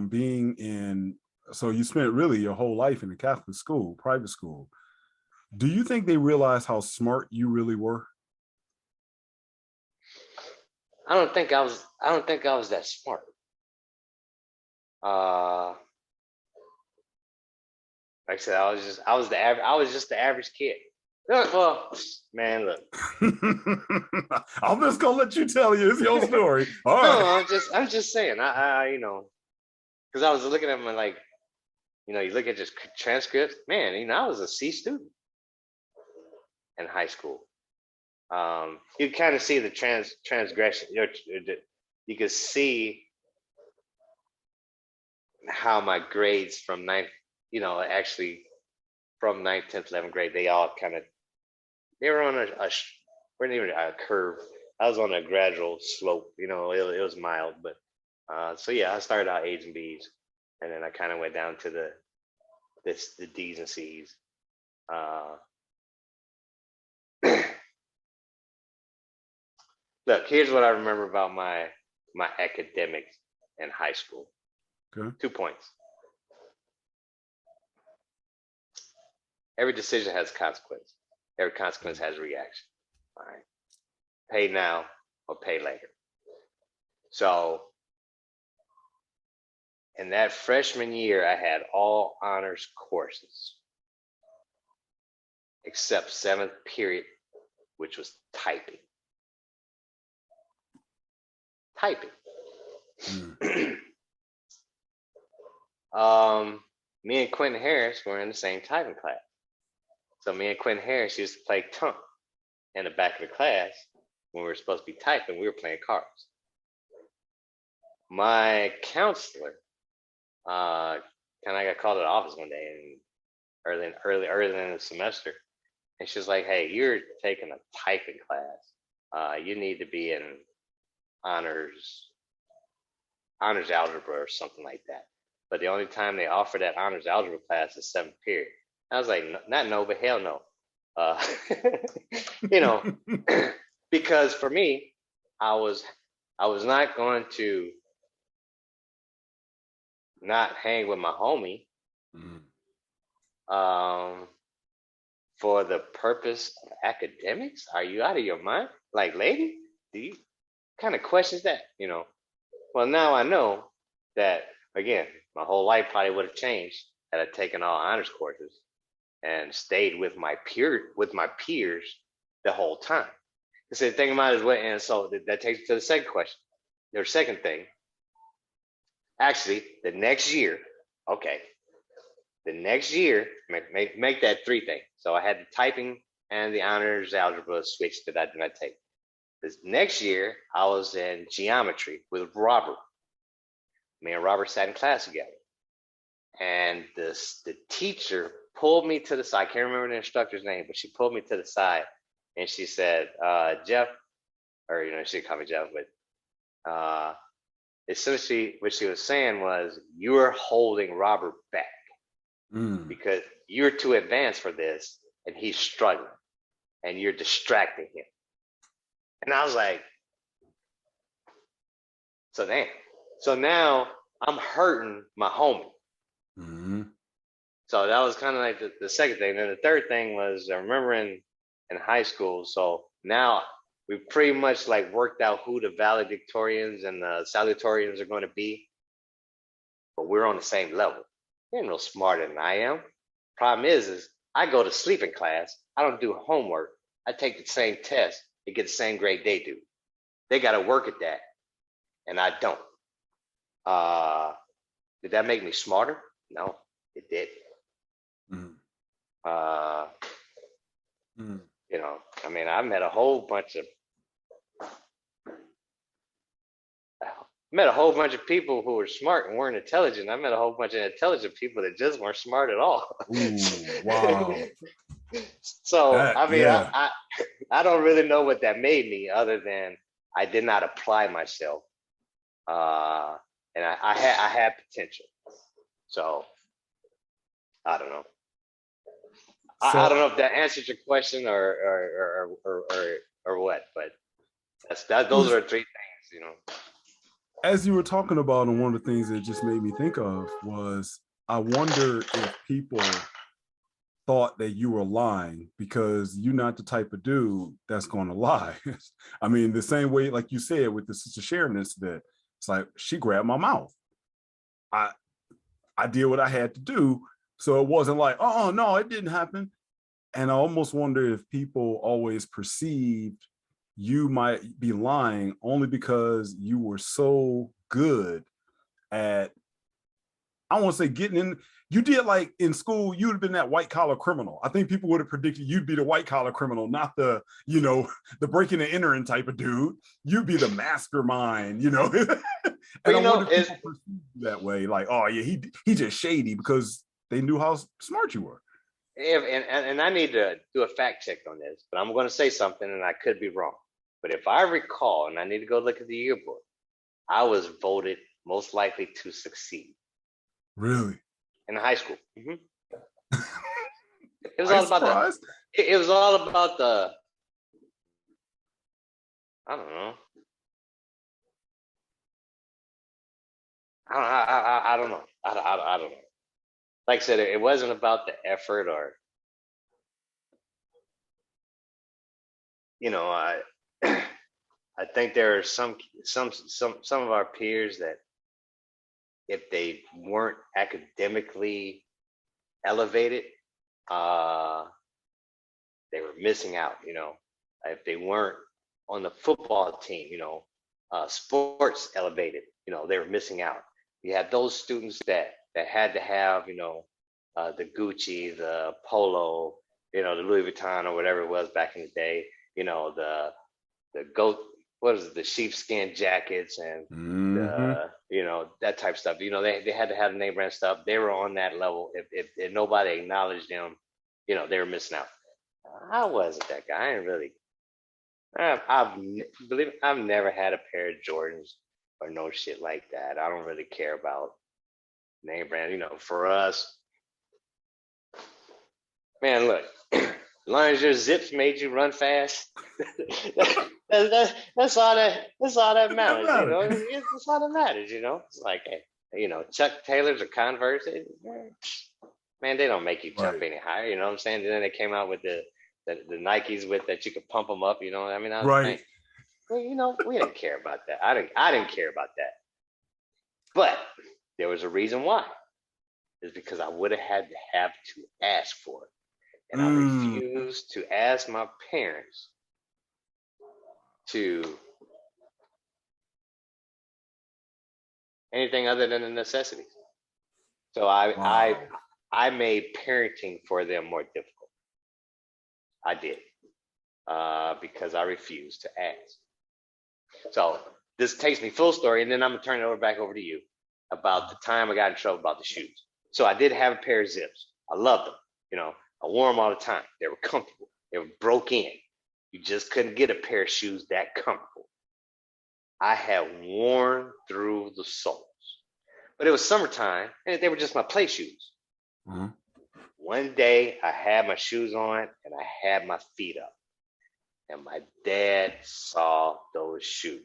being in, so you spent really your whole life in a Catholic school, private school, do you think they realized how smart you really were? I don't think I was that smart. Like I said, I was just the average kid. Well, man, look. I'm just gonna let you tell you. It's your story. All right. No, I'm just saying. Because I was looking at my like, you look at just transcripts. Man, I was a C student in high school. You kind of see the transgression. You could see how my grades from ninth, actually from 9th, 10th, 11th grade, they all they were on weren't even a curve. I was on a gradual slope. It was mild, but so yeah, I started out A's and B's, and then I kind of went down to the D's and C's. Look, here's what I remember about my academics in high school. Okay. 2 points. Every decision has consequence. Every consequence has a reaction. All right. Pay now or pay later. So in that freshman year, I had all honors courses except 7th period, which was typing. Me and Quentin Harris were in the same typing class. So me and Quentin Harris used to play tunk in the back of the class when we were supposed to be typing. We were playing cards. My counselor, I got called to the office one day, and early in the semester, And she's like, hey, you're taking a typing class. You need to be in honors algebra or something like that. But the only time they offer that honors algebra class is 7th period. I was like, not no, but hell no. Uh, you know, because for me, I was not going to not hang with my homie for the purpose of academics. Are you out of your mind? Like, lady, do you kind of questions that? Well, now I know that, again, my whole life probably would have changed had I taken all honors courses and stayed with my peers the whole time. So the thing about it is what, and so that takes me to the second question. Their second thing, actually, the next year, okay, the next year, make that 3 thing. So I had the typing and the honors algebra switch that I did not take. This next year, I was in geometry with Robert. Me and Robert sat in class together. And the teacher pulled me to the side. I can't remember the instructor's name, but she pulled me to the side and she said, Jeff, or, she called me Jeff, but essentially what she was saying was, you're holding Robert back because you're too advanced for this and he's struggling and you're distracting him. And I was like, so damn. So now I'm hurting my homie. So that was kind of like the second thing. Then the third thing was, I remember in high school. So now we pretty much like worked out who the valedictorians and the salutatorians are going to be, but we're on the same level. You're no smarter than I am. Problem is I go to sleep in class. I don't do homework. I take the same test to get the same grade they do. They got to work at that, and I don't. Did that make me smarter? No, it did. I mean, I met a whole bunch of people who were smart and weren't intelligent. I met a whole bunch of intelligent people that just weren't smart at all. Ooh, wow. So I mean, yeah. I don't really know what that made me, other than I did not apply myself, and I had potential. So I don't know. So, I don't know if that answers your question or what, but those are 3 things, As you were talking about, and one of the things that just made me think of was, I wonder if people thought that you were lying because you're not the type of dude that's going to lie. I mean, the same way, like you said, with the Sister Sharon incident, it's like, she grabbed my mouth. I did what I had to do. So it wasn't like, oh, no, it didn't happen. And I almost wonder if people always perceived you might be lying only because you were so good at, I don't want to say getting in. You did, like in school, you'd have been that white collar criminal. I think people would have predicted you'd be the white collar criminal, not the, the breaking and entering type of dude. You'd be the mastermind, And I wonder if people perceive you that way, like, oh yeah, he just shady, because they knew how smart you were. And I need to do a fact check on this, but I'm going to say something and I could be wrong. But if I recall, and I need to go look at the yearbook, I was voted most likely to succeed. Really? In high school. It was all about it was all about the, I don't know. I don't know. I don't know. Like I said, it wasn't about the effort or, I think there are some of our peers that, if they weren't academically elevated, they were missing out. If they weren't on the football team, sports elevated, they were missing out. You had those students that had to have, the Gucci, the Polo, the Louis Vuitton or whatever it was back in the day, the goat, what is it, the sheepskin jackets and that type of stuff. They had to have the name brand stuff. They were on that level. If nobody acknowledged them, they were missing out. I wasn't that guy. I didn't really. Believe it, I've never had a pair of Jordans or no shit like that. I don't really care about name brand. You know, for us, man, look, as long as your zips made you run fast, that's all that Doesn't matters. You matter. know, that's all that matters. You know, it's like, hey, you know, Chuck Taylors or Converse, man, they don't make you jump Right. any higher. You know what I'm saying? Then they came out with the Nikes with that you could pump them up. You know, I mean, that was the Right. thing. Well, you know, we didn't care about that. I didn't care about that. But there was a reason why. It's because I would have had to have to ask for it. And I Mm. refused to ask my parents to anything other than the necessities. So Wow. I made parenting for them more difficult. I did. Because I refused to ask. So this takes me full story, and then I'm gonna turn it back over to you about the time I got in trouble about the shoes. So I did have a pair of zips. I loved them. You know, I wore them all the time. They were comfortable. They were broke in. You just couldn't get a pair of shoes that comfortable. I had worn through the soles, but it was summertime, and they were just my play shoes. Mhm. One day, I had my shoes on, and I had my feet up, and my dad saw those shoes.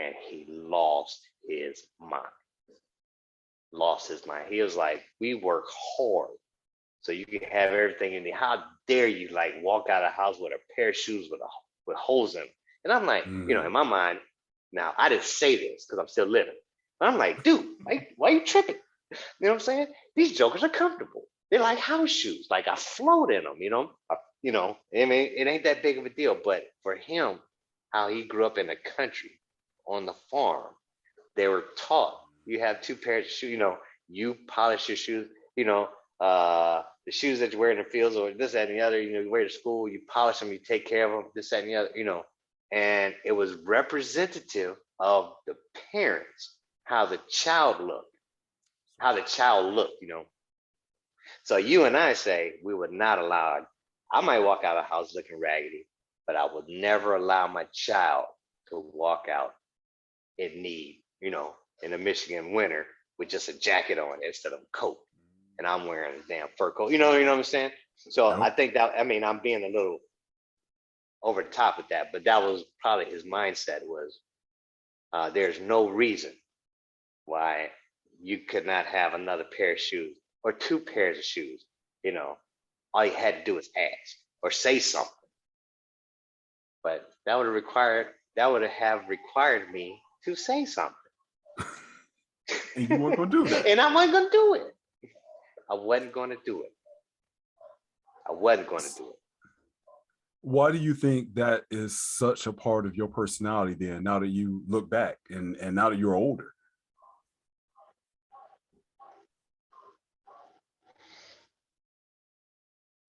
And he lost his mind. Lost his mind. He was like, "We work hard, so you can have everything in there. How dare you like walk out of the house with a pair of shoes with holes in them?" And I'm like, you know, in Mm. my mind, now I didn't say this because I'm still living. But I'm like, dude, why you tripping? You know what I'm saying? These jokers are comfortable. They're like house shoes. Like I float in them. You know. I mean, it ain't that big of a deal. But for him, how he grew up in the country on the farm, they were taught you have two pairs of shoes. You know, you polish your shoes. You know, the shoes that you wear in the fields or this, that, and the other. You know, you wear to school. You polish them. You take care of them. This, that, and the other. You know, and it was representative of the parents how the child looked, how the child looked. You know, so you and I say we would not allow. I might walk out of the house looking raggedy, but I would never allow my child to walk out in need, you know, in the Michigan winter with just a jacket on instead of a coat. And I'm wearing a damn fur coat. You know what I'm saying? So I Yep. think that I mean I'm being a little over the top with that, but that was probably his mindset was there's no reason why you could not have another pair of shoes or two pairs of shoes. You know, all you had to do is ask or say something. But that would have required me to say something. And you weren't gonna do that. And I wasn't gonna do it. I wasn't gonna do it. I wasn't gonna do it. Why do you think that is such a part of your personality then, now that you look back and now that you're older?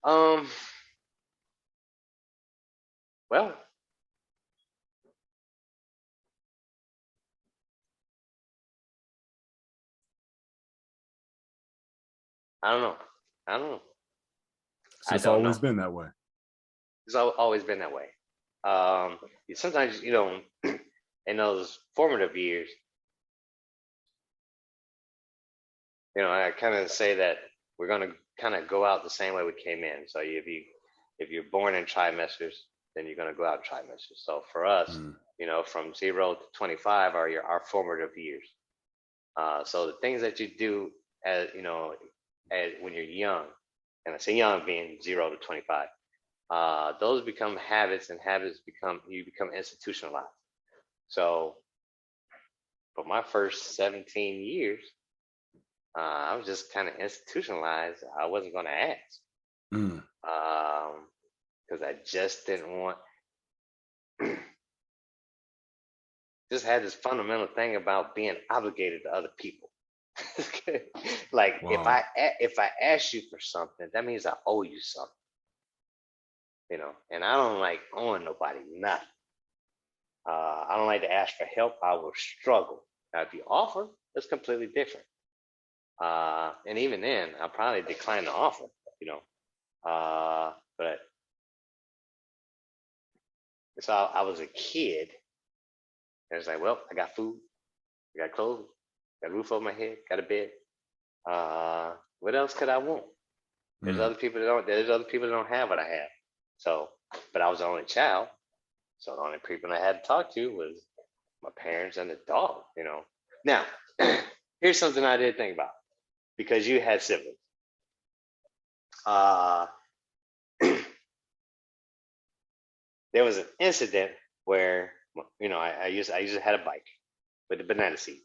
Um, well, I don't know. I don't know. So I it's don't always know. been that way. It's always been that way. Um, Sometimes you know, in those formative years, you know, I kind of say that we're gonna kind of go out the same way we came in. So if you're born in trimesters, then you're gonna go out in trimesters. So for us, Mm. you know, from 0 to 25 are our formative years. So the things that you do as you know, as when you're young, and I say young being 0 to 25, those become habits, and habits become institutionalized. So for my first 17 years, I was just kind of institutionalized. I wasn't going to ask Mm. because I just didn't want. Just had this fundamental thing about being obligated to other people. Like Wow. if I ask you for something, that means I owe you something, you know. And I don't like owing nobody nothing. I don't like to ask for help. I will struggle. Now, if you offer, that's completely different. And even then, I'll probably decline the offer, you know. But So I was a kid, and it's like, well, I got food, I got clothes, got a roof over my head, got a bed. What else could I want? There's Mm. other people that don't. There's other people that don't have what I have. So, but I was the only child, so the only people I had to talk to was my parents and the dog. Now, here's something I did think about because you had siblings. Uh, there was an incident where I used to had a bike with the banana seat,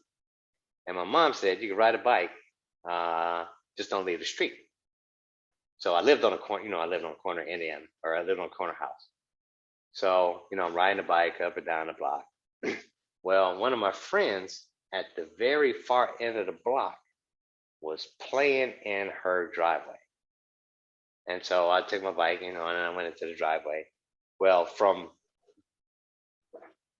and my mom said you could ride a bike, just don't leave the street. So I lived on a corner, I lived on a corner in Indiana, or I lived on a corner house. So I'm riding a bike up and down the block. Well, one of my friends at the very far end of the block was playing in her driveway. And so I took my bike, and I went into the driveway. Well, from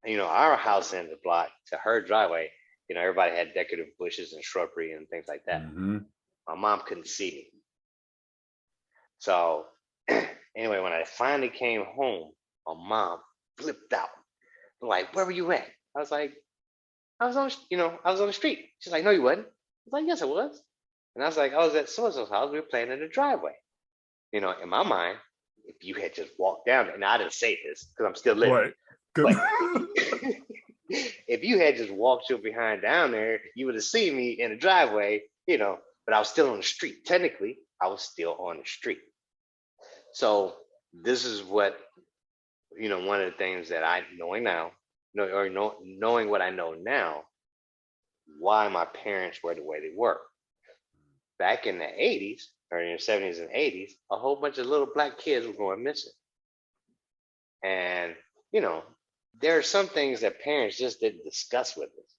our house in the block to her driveway, everybody had decorative bushes and shrubbery and things like that. Mm-hmm. My mom couldn't see me. So anyway, when I finally came home, my mom flipped out. Like, where were you at? I was like, I was on the street. She's like, no, you wasn't. I was like, yes, I was. And I was like, I was at so-and-so's house. We were playing in the driveway. In my mind, if you had just walked down there, and I didn't say this because I'm still living. Right. Good. But if you had just walked your behind down there, you would have seen me in the driveway, but I was still on the street. Technically, I was still on the street. So this is what, one of the things that knowing what I know now, why my parents were the way they were. Back in the 80s, or in the 70s and 80s, a whole bunch of little black kids were going missing. And, there are some things that parents just didn't discuss with us.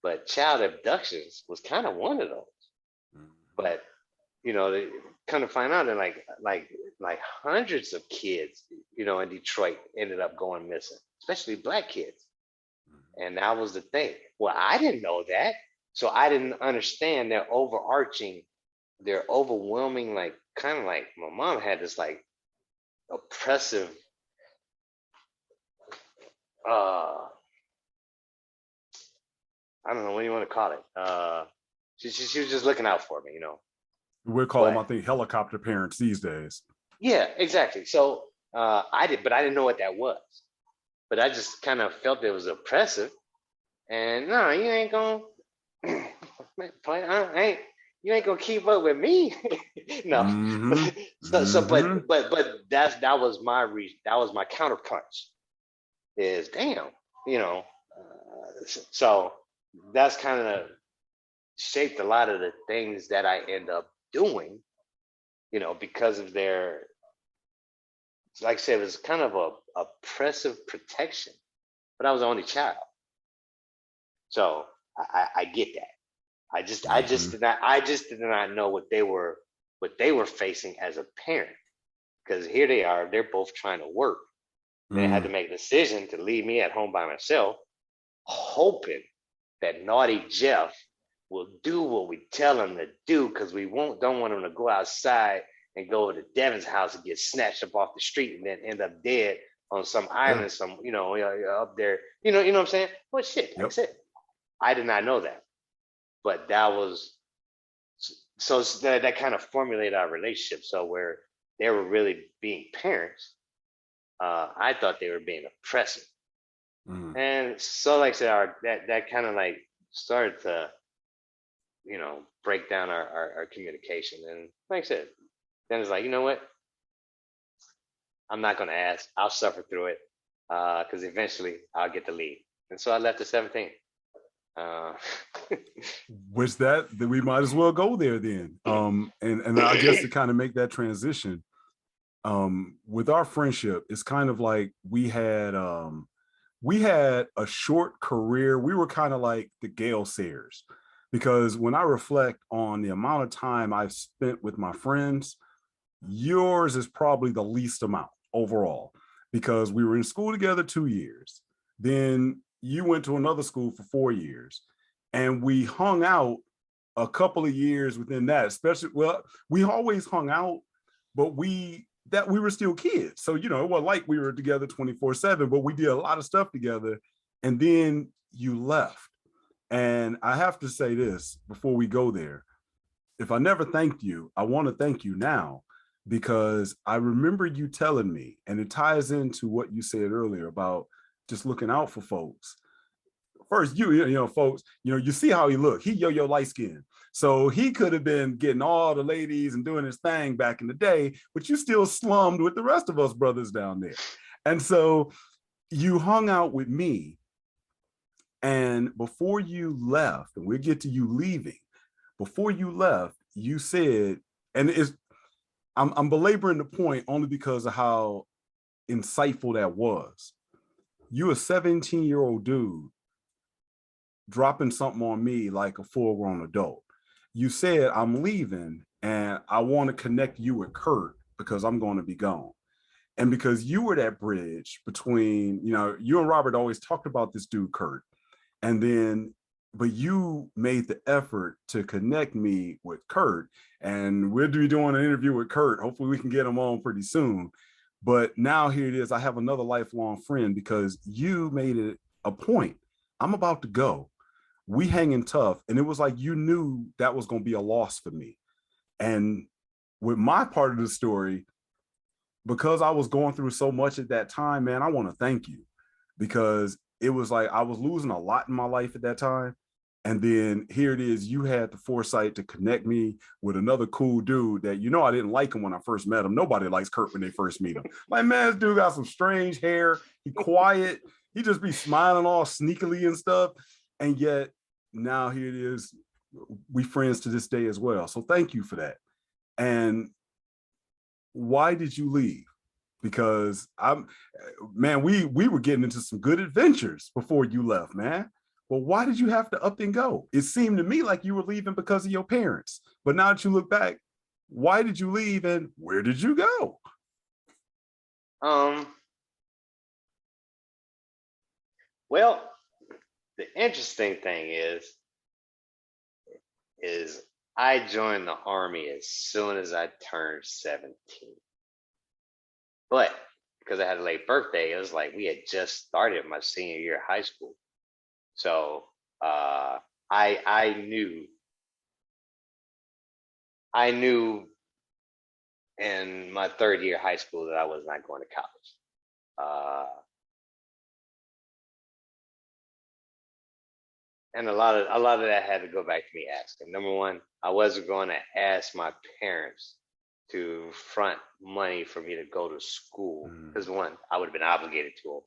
But child abductions was kind of one of those. But, they kind of find out that like hundreds of kids, in Detroit ended up going missing, especially black kids. And that was the thing. Well, I didn't know that. So I didn't understand their overwhelming, like, kind of like my mom had this like oppressive, I don't know what you want to call it. She was just looking out for me, We'll call them, I think, helicopter parents these days. Yeah, exactly. So I didn't know what that was. But I just kind of felt it was oppressive. And no, you ain't gonna you ain't gonna keep up with me. No. Mm-hmm. But that was my counterpunch. Is damn, so that's kind of shaped a lot of the things that I end up doing, because of their, like I said, it was kind of a oppressive protection. But I was the only child, so I get that. I just did not know what they were facing as a parent, because here they are, they're both trying to work. They had to make a decision to leave me at home by myself, hoping that naughty Jeff will do what we tell him to do, because we don't want him to go outside and go to Devin's house and get snatched up off the street and then end up dead on some island, up there. You know what I'm saying? Well, shit, like I said, I did not know that. But that was, so that kind of formulated our relationship. So where they were really being parents, I thought they were being oppressive. And so, like I said, that kind of like started to, break down our communication. And like I said, then it's like, you know what? I'm not going to ask. I'll suffer through it, because eventually I'll get the lead. And so I left at 17. Which that we might as well go there then. And I guess to kind of make that transition, with our friendship, it's kind of like we had a short career. We were kind of like the Gale Sayers, because when I reflect on the amount of time I've spent with my friends, yours is probably the least amount overall, because we were in school together 2 years. Then you went to another school for 4 years, and we hung out a couple of years within that, especially, well, we always hung out, but we that we were still kids. So, you know, it wasn't like we were together 24/7, but we did a lot of stuff together. And then you left. And I have to say this before we go there. If I never thanked you, I want to thank you now, because I remember you telling me, and it ties into what you said earlier about just looking out for folks. First, you know, folks, you know, you see how he looked. He yo light skin. So he could have been getting all the ladies and doing his thing back in the day, but you still slummed with the rest of us brothers down there. And so you hung out with me. And before you left, and we'll get to you leaving, before you left, you said, and I'm belaboring the point only because of how insightful that was. You a 17-year-old dude dropping something on me like a full-grown adult. You said, I'm leaving and I want to connect you with Kurt because I'm going to be gone. And because you were that bridge between, you know, you and Robert always talked about this dude, Kurt. And then, but you made the effort to connect me with Kurt. And we'll be doing an interview with Kurt. Hopefully we can get him on pretty soon. But now here it is. I have another lifelong friend because you made it a point. I'm about to go. We hanging tough. And it was like you knew that was going to be a loss for me. And with my part of the story, because I was going through so much at that time, man, I want to thank you, because it was like I was losing a lot in my life at that time. And then here it is, you had the foresight to connect me with another cool dude that, you know, I didn't like him when I first met him. Nobody likes Kurt when they first meet him. Like, man, this dude got some strange hair. He quiet. He just be smiling all sneakily and stuff. And yet now here it is, we friends to this day as well. So thank you for that. And why did you leave? Because man, we were getting into some good adventures before you left, man. Well, why did you have to up and go? It seemed to me like you were leaving because of your parents. But now that you look back, why did you leave and where did you go? Well, the interesting thing is I joined the Army as soon as I turned 17. But because I had a late birthday, it was like we had just started my senior year of high school. So I knew in my third year of high school that I was not going to college. And a lot of that had to go back to me asking. Number one, I wasn't going to ask my parents to front money for me to go to school, because one, I would have been obligated to them.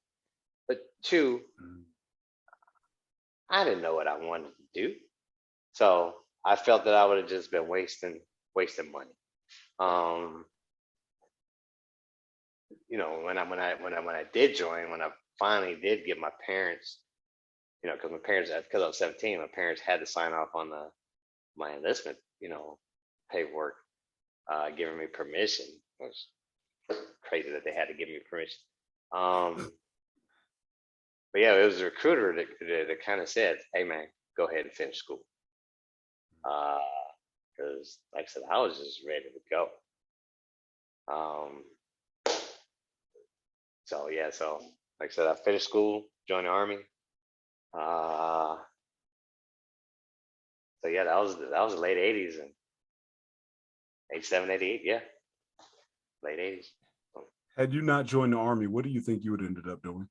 But two, I didn't know what I wanted to do, so I felt that I would have just been wasting money. You know, when I did join, when I finally did get my parents, you know, because I was 17, my parents had to sign off on my enlistment, you know, paperwork, giving me permission. It was crazy that they had to give me permission. But yeah, it was a recruiter that kind of said, "Hey man, go ahead and finish school," because like I said, I was just ready to go. So yeah, so like I said, I finished school, joined the Army. So yeah, that was the late 80s, and 87, 88, yeah, late 80s. Had you not joined the Army, what do you think you would have ended up doing?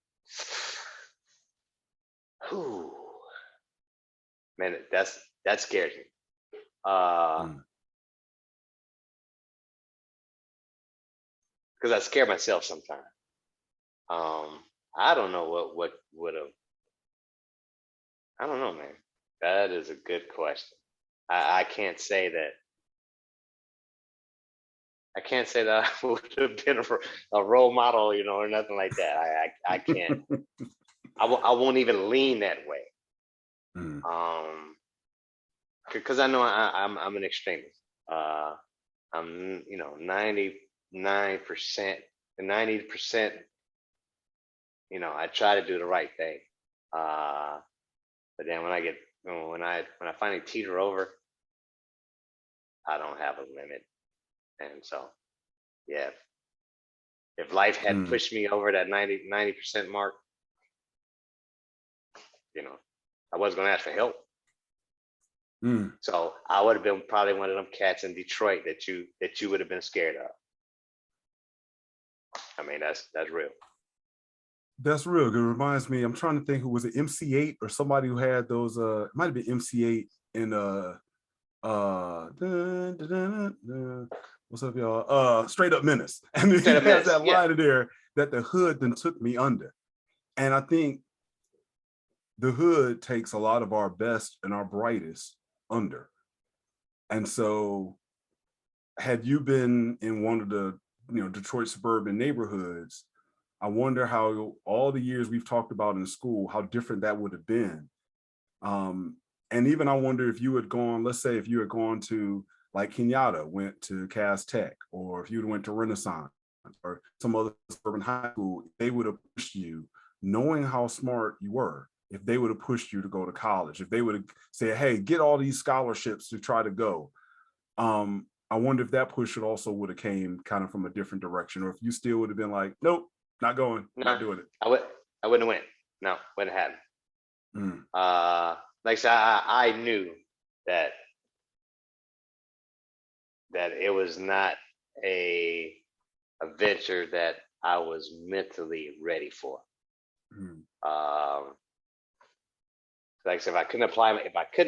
Whew. Man, that scares me. Because I scare myself sometimes. I don't know what would have. I don't know, man. That is a good question. I can't say that. I can't say that I would have been a role model, you know, or nothing like that. I can't. I won't even lean that way. Because I know I'm an extremist. I'm, you know, 99%, 90%. You know, I try to do the right thing. But then when I finally teeter over, I don't have a limit. And so, yeah, If life had pushed me over that 90% mark, you know, I wasn't going to ask for help. So I would have been probably one of them cats in Detroit that you would have been scared of. I mean, that's real. That's real. It reminds me, I'm trying to think, who was it, MC8 or somebody who had those, it might have been MC8 in what's up, y'all? Straight Up Menace. And he has that line in there that the hood then took me under. And I think the hood takes a lot of our best and our brightest under. And so had you been in one of the, Detroit suburban neighborhoods, I wonder how all the years we've talked about in school, how different that would have been. And even I wonder if you had gone, let's say if you had gone to like Kenyatta, went to Cass Tech, or if you went to Renaissance or some other suburban high school, they would have pushed you, knowing how smart you were, if they would have pushed you to go to college, if they would have said, hey, get all these scholarships to try to go. I wonder if that push also would have came kind of from a different direction, or if you still would have been like, nope, not going, not doing it. I wouldn't have went. No, wouldn't have happened. Like I said, I knew that it was not a venture that I was mentally ready for. Like I said, if I couldn't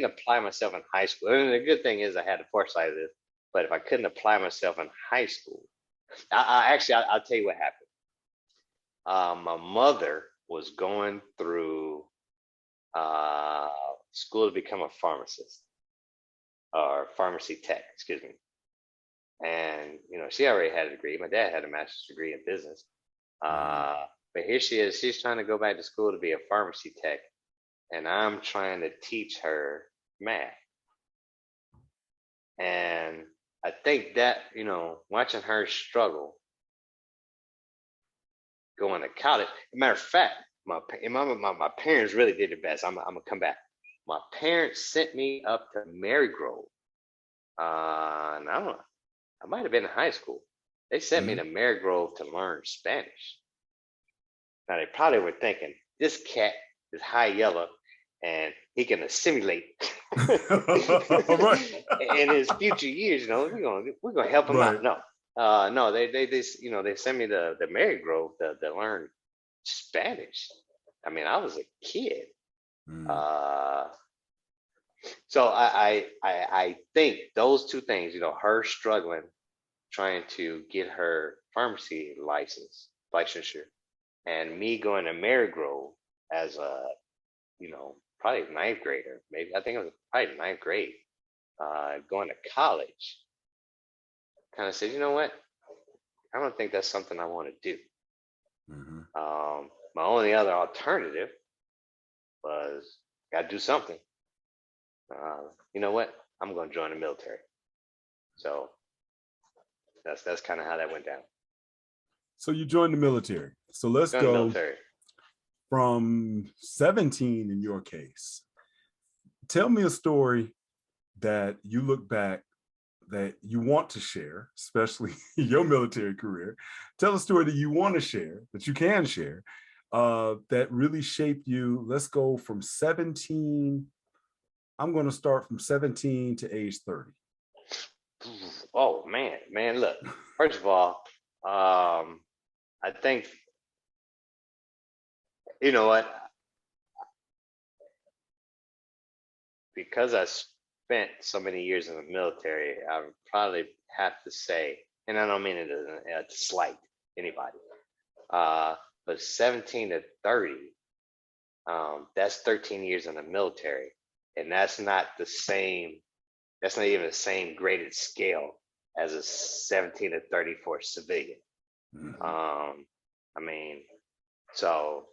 apply myself in high school, and the good thing is I had the foresight of this, but if I couldn't apply myself in high school, I'll tell you what happened. My mother was going through school to become a pharmacist, or pharmacy tech, excuse me. And, she already had a degree. My dad had a master's degree in business. But here she is, she's trying to go back to school to be a pharmacy tech. And I'm trying to teach her math. And I think that, watching her struggle going to college, matter of fact, my parents really did their best. I'm gonna come back. My parents sent me up to Marygrove. And I don't know, I might have been in high school. They sent me to Marygrove to learn Spanish. Now they probably were thinking, this cat is high yellow and he can assimilate in his future years. We're gonna help him out. No, they sent me to Marygrove to learn Spanish. I mean, I was a kid. So I think those two things, her struggling, trying to get her pharmacy licensure, and me going to Marygrove as a, probably ninth grader, maybe, I think it was probably ninth grade, going to college, kind of said, you know what? I don't think that's something I want to do. My only other alternative was, got to do something. You know what? I'm going to join the military. So that's kind of how that went down. So you joined the military. So let's go from 17 in your case. Tell me a story that you look back that you want to share, especially your military career. Tell a story that you want to share, that you can share, that really shaped you. Let's go from 17. I'm going to start from 17 to age 30. Oh, man, look, first of all, I think, you know what, because I spent so many years in the military, I would probably have to say, and I don't mean it to slight anybody, but 17 to 30, that's 13 years in the military, and that's not even the same graded scale as a 17 to 30 for a civilian. I mean, so,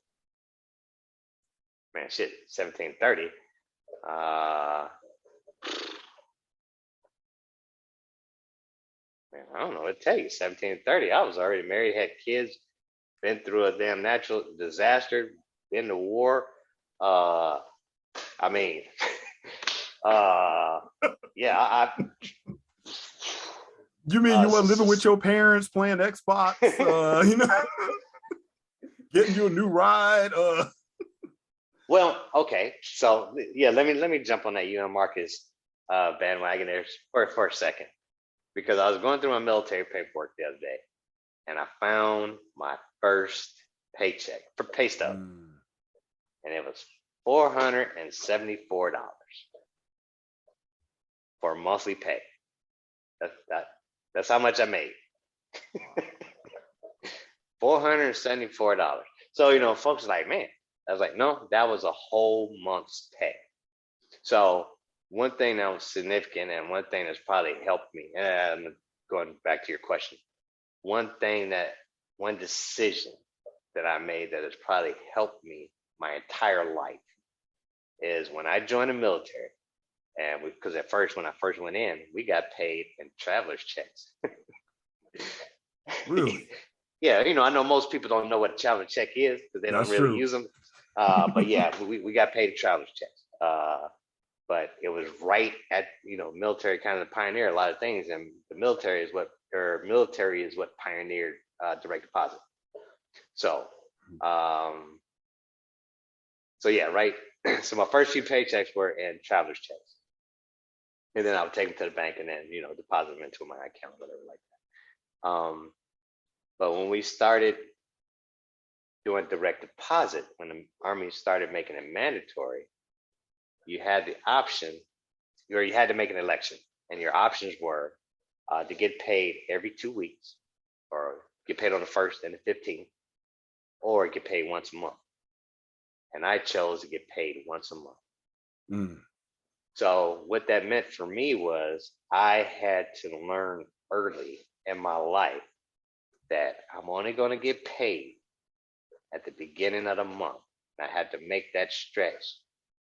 man, shit, 17, 30. Man, I don't know what to tell you. 17, 30, I was already married, had kids, been through a damn natural disaster, been to war. I mean, yeah, You mean you weren't living So, with your parents playing Xbox? Getting you a new ride? well, okay. So yeah, let me jump on that Marcus bandwagon there for a second, because I was going through my military paperwork the other day, and I found my first paycheck for pay stub, Mm. and it was $474 for monthly pay. That's how much I made. $474. So folks are like, man. I was like, no, that was a whole month's pay. So one thing that was significant, and one thing that's probably helped me, and I'm going back to your question, one decision that I made that has probably helped me my entire life is when I joined the military. And because at first, when I first went in, we got paid in traveler's checks. Really? Yeah, I know most people don't know what a traveler check is because they don't That's really true. use them. But yeah, we got paid in traveler's checks. But it was right at military kind of pioneer a lot of things, and the military is what pioneered direct deposit. So so yeah, right. So my first few paychecks were in traveler's checks, and then I would take them to the bank and then deposit them into my account, whatever like that. But when we started doing direct deposit, when the Army started making it mandatory, you had the option, or you had to make an election, and your options were to get paid every 2 weeks, or get paid on the 1st and the 15th, or get paid once a month. And I chose to get paid once a month. Mm. So what that meant for me was I had to learn early in my life that I'm only going to get paid at the beginning of the month. And I had to make that stretch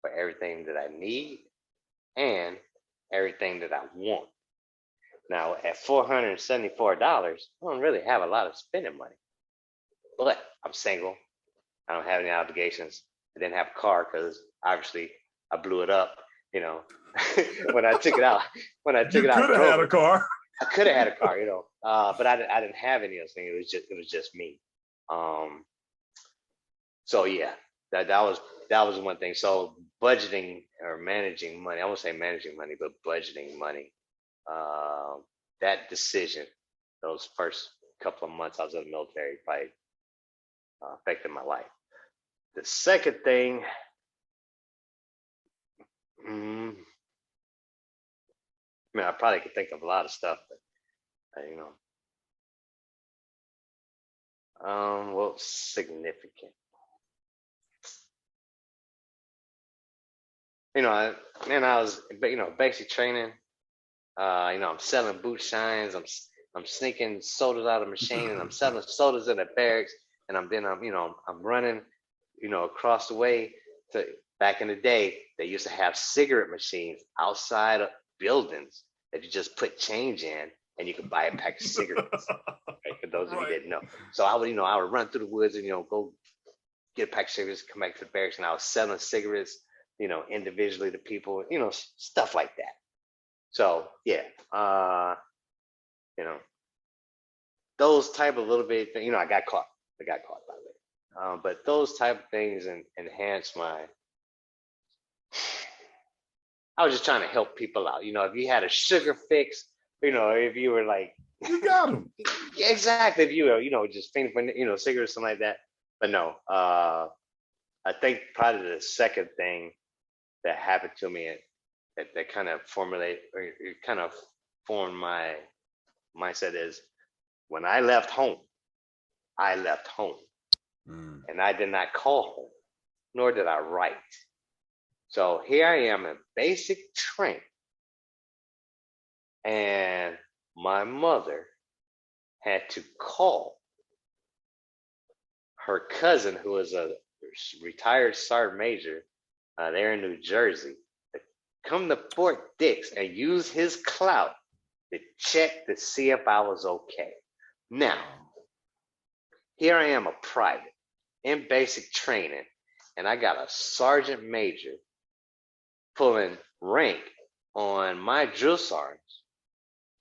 for everything that I need and everything that I want. Now, at $474, I don't really have a lot of spending money, but I'm single. I don't have any obligations. I didn't have a car because obviously I blew it up. When I took it out, You could have had a car. I could have had a car, but I didn't have any of those things. It was just me. So yeah, that was one thing. So budgeting or managing money, I won't say managing money, but budgeting money. That decision, those first couple of months I was in the military, probably affected my life. The second thing, I probably could think of a lot of stuff, but well, significant. I was, basic training. I'm selling boot shines. I'm sneaking sodas out of the machine, and I'm selling sodas in the barracks, and I'm running, across the way to back in the day. They used to have cigarette machines outside of buildings that you just put change in, and you could buy a pack of cigarettes. Right, for those of you who didn't know. So I would run through the woods and go get a pack of cigarettes, come back to the barracks, and I was selling cigarettes, individually to people, stuff like that. So yeah, those type of little bit, I got caught. By the way. But those type of things enhance my. I was just trying to help people out. If you had a sugar fix, if you were like, you got them. Yeah, exactly. If you were, just fingerprint, cigarettes, something like that. But no, I think probably the second thing that happened to me that kind of formed my mindset is when I left home, and I did not call home, nor did I write. So here I am in basic training, and my mother had to call her cousin, who was a retired sergeant major there in New Jersey, to come to Fort Dix and use his clout to check to see if I was okay. Now, here I am, a private in basic training, and I got a sergeant major pulling rank on my drill sergeants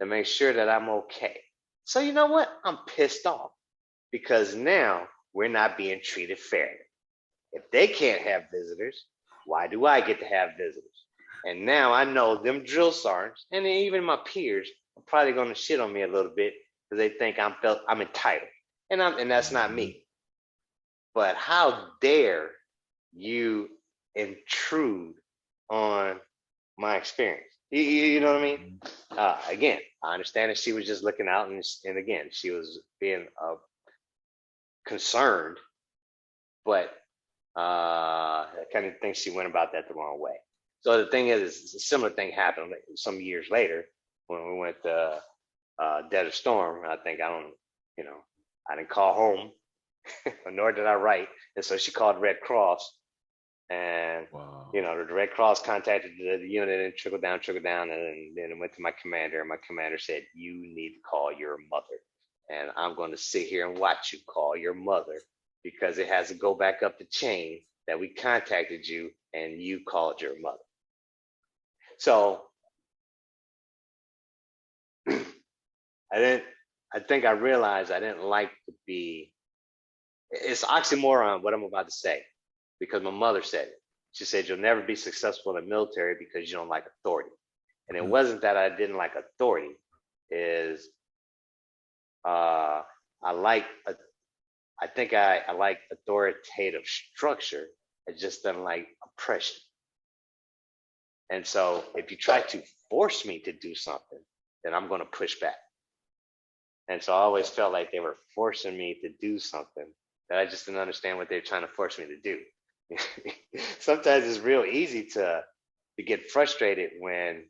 to make sure that I'm okay. So you know what? I'm pissed off because now we're not being treated fairly. If they can't have visitors, why do I get to have visitors? And now I know them drill sergeants and even my peers are probably going to shit on me a little bit because they think I'm entitled, and that's not me. But how dare you intrude on my experience? You know what I mean? Again, I understand that she was just looking out, and again, she was being concerned, but I kind of think she went about that the wrong way. So the thing is a similar thing happened some years later when we went to Desert Storm. I think I didn't call home, nor did I write, and so she called Red Cross, and Wow. The Red Cross contacted the unit and trickled down, and then it went to my commander, and my commander said, "You need to call your mother, and I'm going to sit here and watch you call your mother because it has to go back up the chain that we contacted you and you called your mother." So I think I realized I didn't like to be, it's oxymoron what I'm about to say, because my mother said it. She said, "You'll never be successful in the military because you don't like authority." And it wasn't that I didn't like authority, is I think I like authoritative structure. I just don't like oppression. And so if you try to force me to do something, then I'm going to push back. And so I always felt like they were forcing me to do something that I just didn't understand what they're trying to force me to do. Sometimes it's real easy to get frustrated when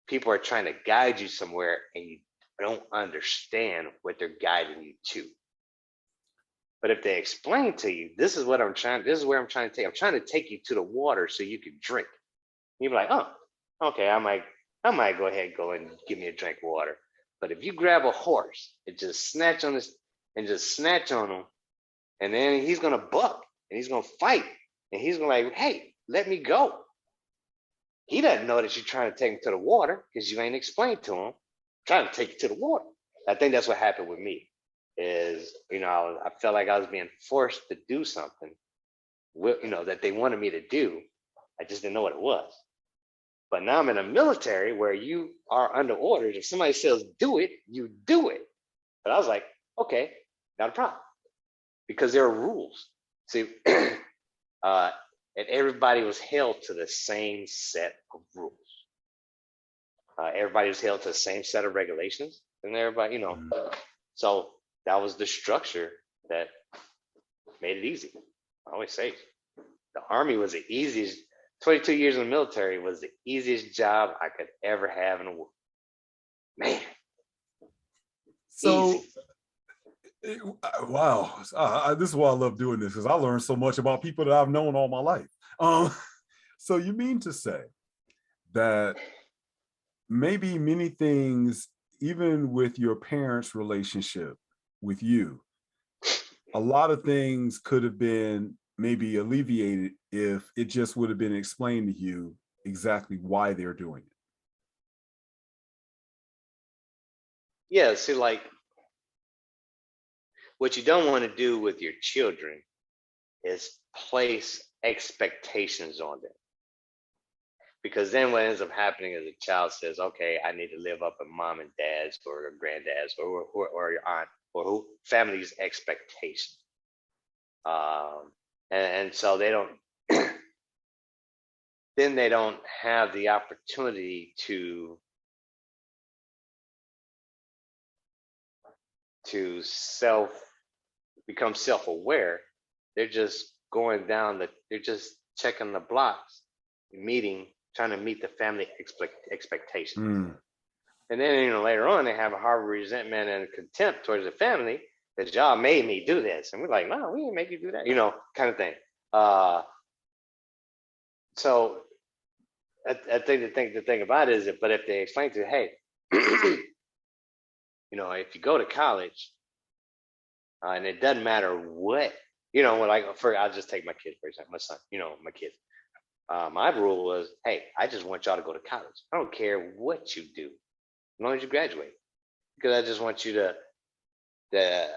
people are trying to guide you somewhere and you don't understand what they're guiding you to. But if they explain to you, this is where I'm trying to take you to the water so you can drink. You'd be like, "Oh, okay, I might go ahead and go and give me a drink of water." But if you grab a horse and just snatch on him, and then he's gonna buck and he's gonna fight and he's gonna like, "Hey, let me go." He doesn't know that you're trying to take him to the water because you ain't explained to him. I'm trying to take you to the water. I think that's what happened with me. I felt like I was being forced to do something, that they wanted me to do. I just didn't know what it was. But now I'm in a military where you are under orders. If somebody says do it, you do it. But I was like, okay, not a problem, because there are rules. See, and everybody was held to the same set of rules. Everybody was held to the same set of regulations, and everybody, so that was the structure that made it easy. I always say the Army was the easiest. 22 years in the military was the easiest job I could ever have in the world. Man. So, easy. Wow. This is why I love doing this, because I learned so much about people that I've known all my life. So you mean to say that maybe many things, even with your parents' relationship with you, a lot of things could have been maybe alleviated if it just would have been explained to you exactly why they're doing it? Yeah, see, like, what you don't want to do with your children is place expectations on them. Because then what ends up happening is a child says, "Okay, I need to live up to mom and dad's or granddad's or your aunt or who family's expectations." And so they don't then they don't have the opportunity to become self-aware. They're just they're just checking the blocks, trying to meet the family expectations. And then, later on, they have a harbor resentment and contempt towards the family that y'all made me do this. And we're like, "No, we didn't make you do that," kind of thing. So I think the thing about it is that, but if they explain to you, "Hey, if you go to college, and it doesn't matter what, I'll just take my kid, for example, my son, my kids. My rule was, hey, I just want y'all to go to college. I don't care what you do. as long as you graduate. Because I just want you to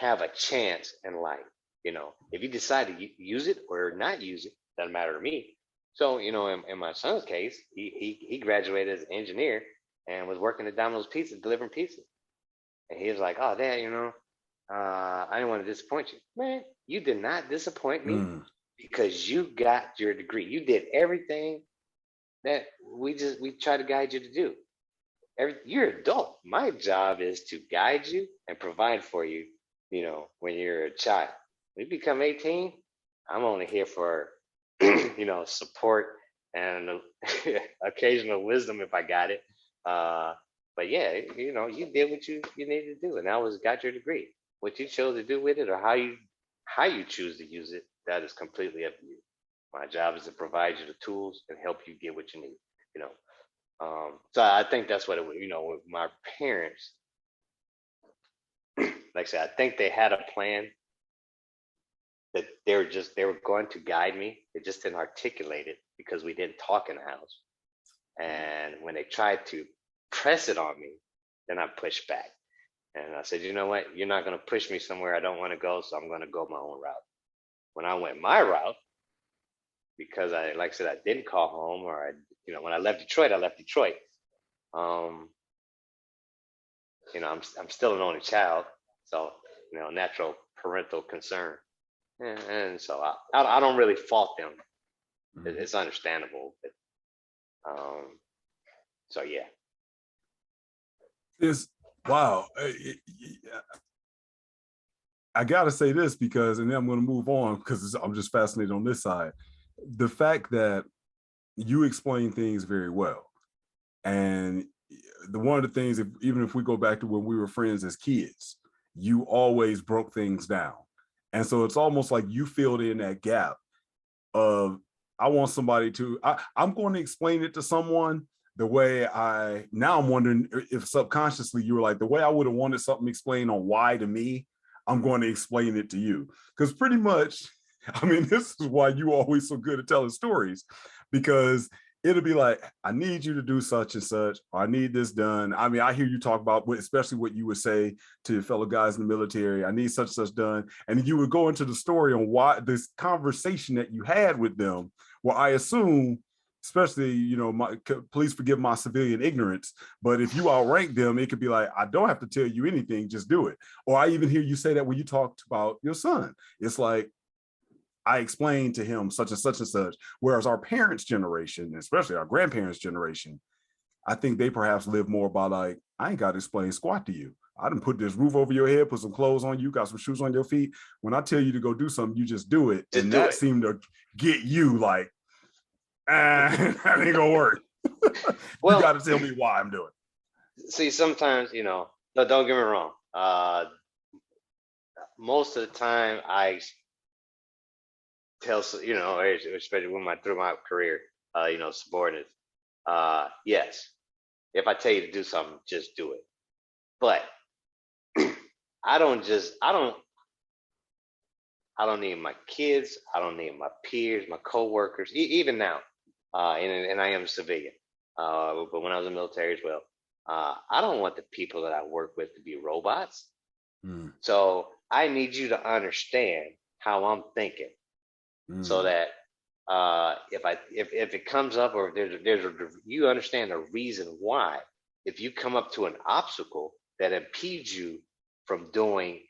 have a chance in life. If you decide to use it or not use it, doesn't matter to me. So, in my son's case, he graduated as an engineer and was working at Domino's Pizza, delivering pizza. And he was like, "Oh, Dad, I didn't want to disappoint you." Man, you did not disappoint me because you got your degree. You did everything that we try to guide you to do. You're an adult. My job is to guide you and provide for you, when you're a child. When you become 18, I'm only here for, support and occasional wisdom if I got it. But yeah, you did what you needed to do, and that was got your degree. What you chose to do with it, or how you choose to use it, that is completely up to you. My job is to provide you the tools and help you get what you need. You know, so I think that's what it was. With my parents, like I said, I think they had a plan that they were going to guide me. They just didn't articulate it because we didn't talk in the house. And when they tried to press it on me, then I pushed back. And I said, you know what? You're not going to push me somewhere I don't want to go, so I'm going to go my own route. When I went my route, because like I said, I didn't call home, or when I left Detroit, I left Detroit. I'm still an only child, so natural parental concern, and so I don't really fault them. It's understandable, but so yeah. Wow. I gotta say this because, and then I'm going to move on because I'm just fascinated on this side. The fact that you explain things very well, and one of the things, even if we go back to when we were friends as kids, you always broke things down, and so it's almost like you filled in that gap of, I want somebody to, I'm going to explain it to someone the way now I'm wondering if subconsciously you were like, the way I would have wanted something explained on why to me, I'm going to explain it to you. Because pretty much, this is why you always so good at telling stories, because it'll be like, I need you to do such and such, or I need this done. I hear you talk about, especially what you would say to your fellow guys in the military, I need such and such done. And you would go into the story on why, this conversation that you had with them, well, I assume, especially, please forgive my civilian ignorance, but if you outrank them, it could be like, I don't have to tell you anything, just do it. Or I even hear you say that when you talked about your son. It's like, I explained to him such and such and such. Whereas our parents' generation, especially our grandparents' generation, I think they perhaps live more by like, I ain't got to explain squat to you. I done put this roof over your head, put some clothes on you, got some shoes on your feet. When I tell you to go do something, you just do it. Just and do that it. seemed to get you like, that ain't gonna work. Well, you got to tell me why I'm doing it. See, sometimes, no, don't get me wrong. Most of the time I tell, especially through my career, subordinates, yes, if I tell you to do something, just do it. But I don't need my kids, I don't need my peers, my coworkers, even now, and I am a civilian, but when I was in the military as well, I don't want the people that I work with to be robots. So I need you to understand how I'm thinking, so that if it comes up, or if you understand the reason why. If you come up to an obstacle that impedes you from doing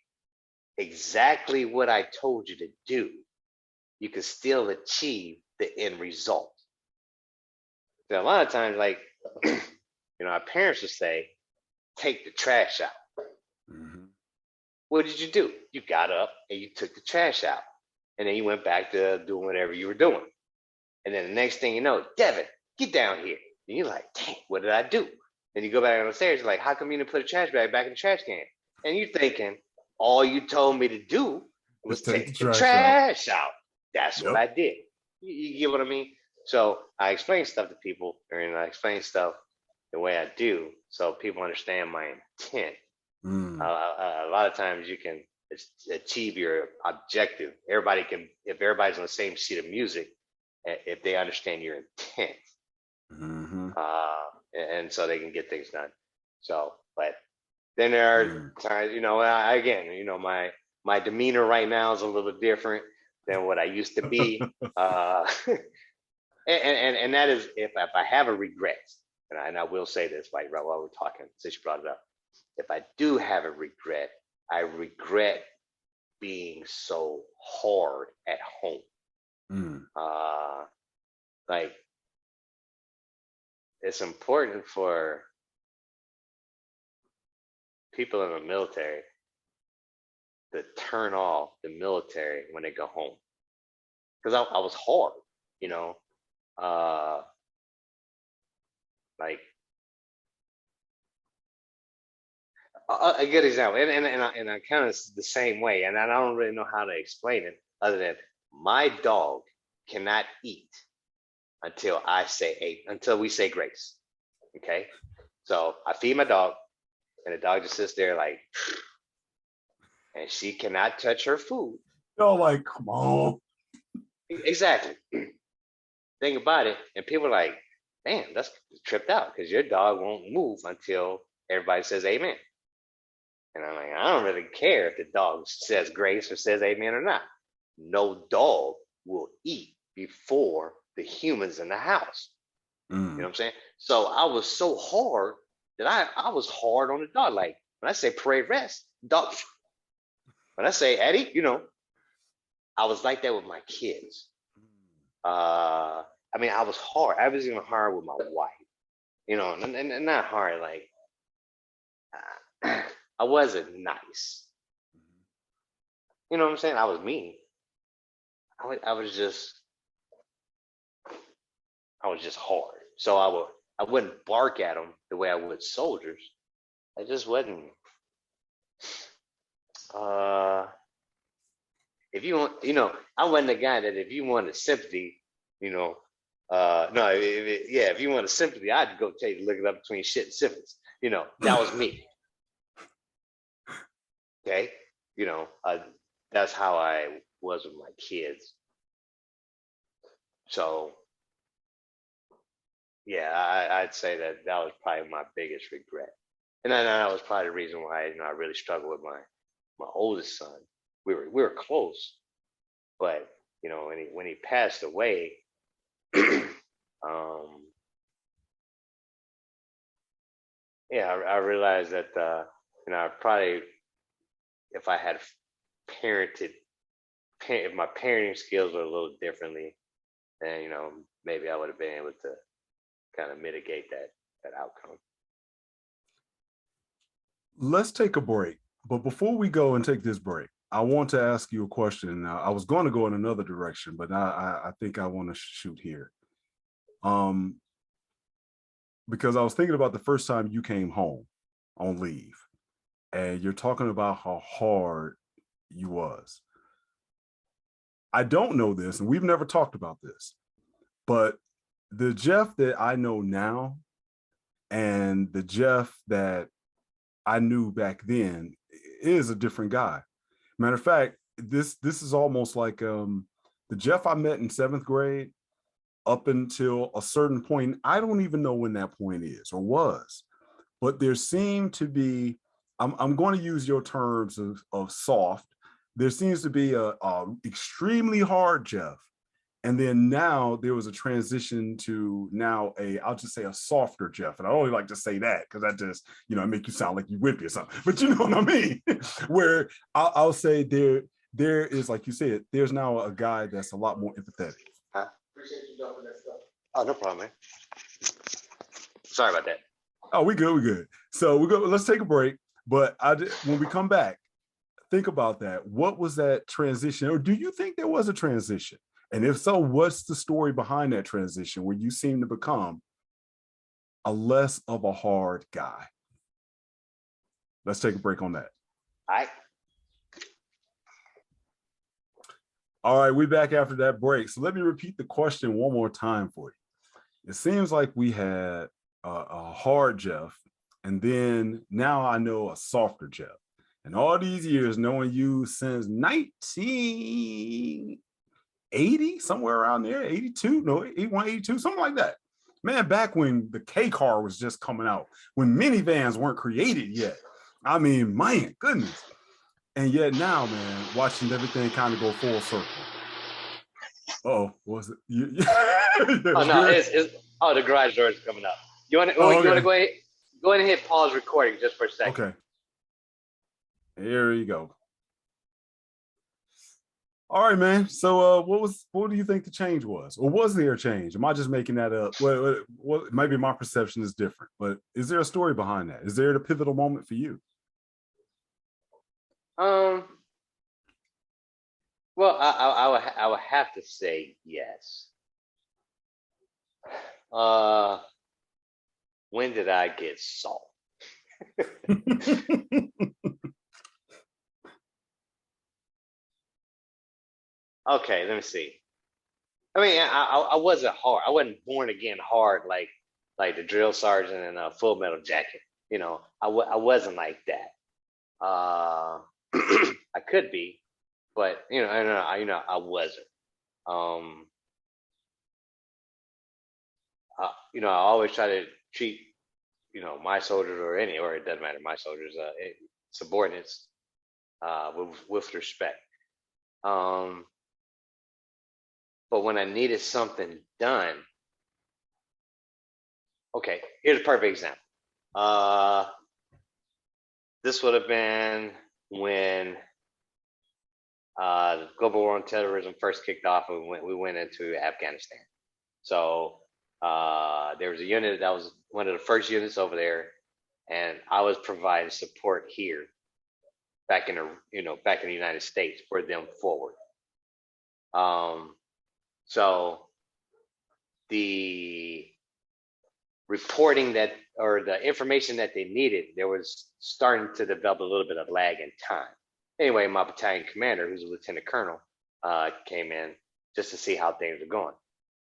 exactly what I told you to do, you can still achieve the end result. So a lot of times, like, our parents would say, take the trash out. What did you do? You got up and you took the trash out. And then you went back to doing whatever you were doing. And then the next thing you know, Devin, get down here. And you're like, dang, what did I do? And you go back on the stairs, you're like, how come you didn't put a trash bag back in the trash can? And you're thinking, all you told me to do was take the trash out. That's what I did. You get what I mean? So I explain stuff to people, and I explain stuff the way I do, so people understand my intent. A lot of times you can achieve your objective. If everybody's on the same sheet of music, if they understand your intent. and so they can get things done. So, but then there are times, again, my demeanor right now is a little different than what I used to be. And that is if I have a regret, and I will say this right while we're talking, since you brought it up. If I do have a regret, I regret being so hard at home. Like, it's important for people in the military to turn off the military when they go home, because I was hard, like a good example, and I kind of the same way, and I don't really know how to explain it other than my dog cannot eat until we say grace. Okay, so I feed my dog, and the dog just sits there like, and she cannot touch her food. Oh, like, come on. Exactly. Think about it, and people are like, damn, that's tripped out because your dog won't move until everybody says amen. And I'm like, I don't really care if the dog says grace or says amen or not. No dog will eat before the humans in the house. You know what I'm saying? So I was so hard that I was hard on the dog. Like, when I say parade rest, dog. When I say Eddie, I was like that with my kids. I was hard. I was even hard with my wife, and not hard like I wasn't nice. You know what I'm saying? I was mean. I was just hard. So I wouldn't bark at them the way I would soldiers. I just wasn't. If you want, I wasn't the guy that if you wanted sympathy, no, if you wanted sympathy, I'd go tell you to look it up between shit and syphilis. That was me. Okay, that's how I was with my kids. So, yeah, I'd say that was probably my biggest regret, and that was probably the reason why I really struggled with my oldest son. We were close, but when he passed away, I realized that I probably, if I had if my parenting skills were a little differently, then maybe I would have been able to kind of mitigate that outcome. Let's take a break, but before we go and take this break, I want to ask you a question. Now, I was going to go in another direction, but I think I want to shoot here. Because I was thinking about the first time you came home on leave, and you're talking about how hard you was. I don't know this, and we've never talked about this, but the Jeff that I know now and the Jeff that I knew back then is a different guy. Matter of fact, this is almost like the Jeff I met in 7th grade up until a certain point. I don't even know when that point is or was, but there seemed to be, I'm going to use your terms of soft. There seems to be a extremely hard Jeff. And then now there was a transition to now I'll just say a softer Jeff. And I only like to say that because that just, it make you sound like you whippy or something. But you know what I mean? Where I'll say there is, like you said, there's now a guy that's a lot more empathetic. Appreciate you dumping that stuff. Oh, no problem, man. Sorry about that. Oh, we good. So let's take a break. But when we come back, think about that. What was that transition? Or do you think there was a transition? And if so, what's the story behind that transition where you seem to become a less of a hard guy? Let's take a break on that. All right, we're back after that break. So let me repeat the question one more time for you. It seems like we had a hard Jeff, and then now I know a softer Jeff. And all these years knowing you since 1980, somewhere around there, 82, no, 81, 82, something like that. Man, back when the K car was just coming out, when minivans weren't created yet. I mean, man, goodness. And yet now, man, watching everything kind of go full circle. Oh, was it? Oh no, it's oh, the garage door is coming up. You want to Oh, you want to okay. go ahead and hit pause recording just for a second. Okay. Here you go. All right, man. So, what do you think the change was, or was there a change? Am I just making that up? Well, maybe my perception is different, but is there a story behind that? Is there a pivotal moment for you? Well, I would have to say yes. When did I get salt? Okay, let me see. I mean, I wasn't hard. I wasn't born again hard like the drill sergeant in a Full Metal Jacket. You know, I wasn't like that. I could be, but I wasn't. Um, I always try to treat my soldiers or it doesn't matter my soldiers subordinates with respect. Um, but when I needed something done, okay, here's a perfect example. This would have been when the global war on terrorism first kicked off, and we went into Afghanistan. So there was a unit that was one of the first units over there, and I was providing support here, back in the United States for them forward. So the reporting that or the information that they needed, there was starting to develop a little bit of lag in time. Anyway, my battalion commander, who's a lieutenant colonel, came in just to see how things were going.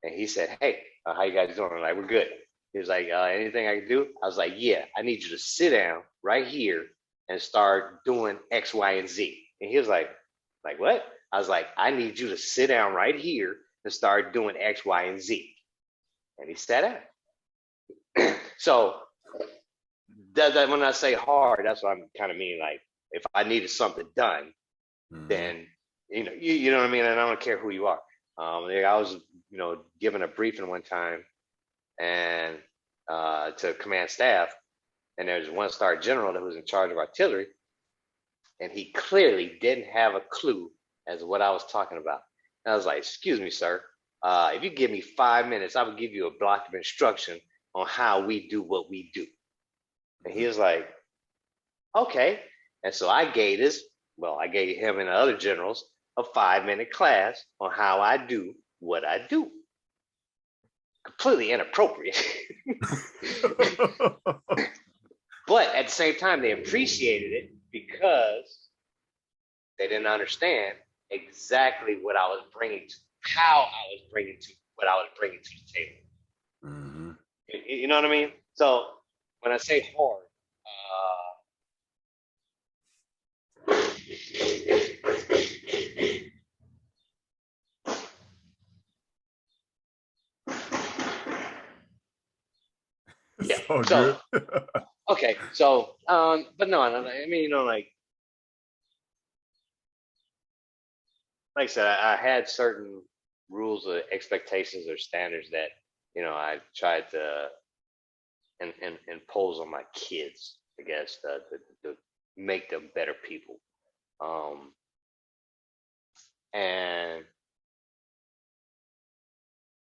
And he said, "Hey, how you guys doing?" I'm like, "We're good." He was like, "Anything I can do?" I was like, "Yeah, I need you to sit down right here and start doing X, Y, and Z." And he was like, what? I was like, "I need you to sit down right here and start doing X, Y, and Z." And he sat down. So that when I say hard, that's what I'm kind of meaning. Like, if I needed something done, then you know what I mean. And I don't care who you are. I was given a briefing one time, and to command staff, and there's one star general that was in charge of artillery, and he clearly didn't have a clue as to what I was talking about. And I was like, "Excuse me, sir. If you give me 5 minutes, I will give you a block of instruction on how we do what we do." And he was like, "Okay." And so I gave him and the other generals a 5-minute class on how I do what I do. Completely inappropriate. But at the same time, they appreciated it because they didn't understand exactly what I was bringing to, how I was bringing to what I was bringing to the table. Mm-hmm. You know what I mean? So when I say hard, yeah. So okay. So but no, I mean, like I said, I had certain rules or expectations or standards that I tried to impose on my kids, I guess, to make them better people. And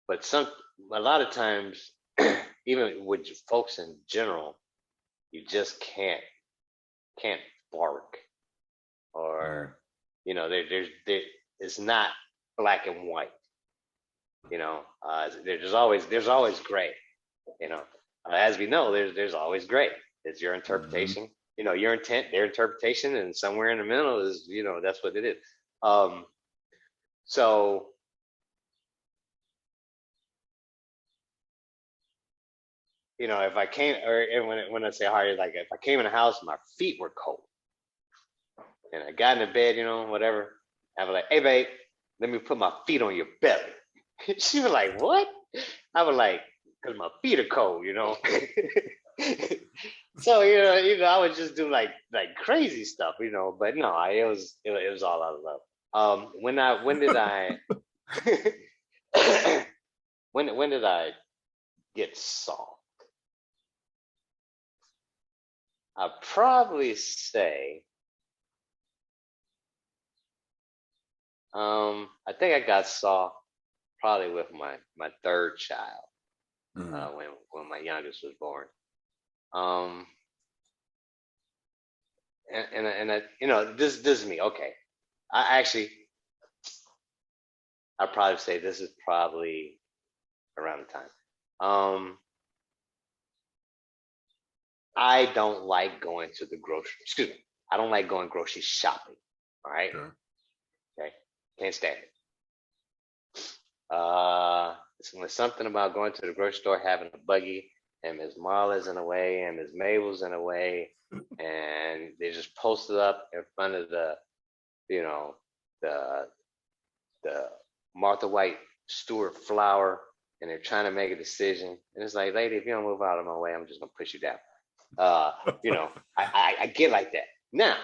but a lot of times, even with folks in general, you just can't bark, or it's not black and white. There's always gray. As we know, there's always gray. It's your interpretation. Mm-hmm. Your intent, their interpretation, and somewhere in the middle is that's what it is. So if I came, or when I say hard, like if I came in the house, my feet were cold, and I got in the bed, whatever, I was like, "Hey, babe, let me put my feet on your belly." She was like, "What?" I was like, because my feet are cold, you know. So I would just do like crazy stuff, you know. But no, it was all out of love. When did I when did I get soft? I'd probably say I think I got soft probably with my third child, when my youngest was born. And I, this is me. Okay, I'd probably say this is probably around the time. I don't like going to the grocery. Excuse me. I don't like going grocery shopping. All right. Okay. Can't stand it. It's something about going to the grocery store, having a buggy, and Ms. Marla's in a way, and Ms. Mabel's in a way, and they just posted up in front of the Martha White Stewart flower, and they're trying to make a decision. And it's like, lady, if you don't move out of my way, I'm just gonna push you down. I get like that. Now,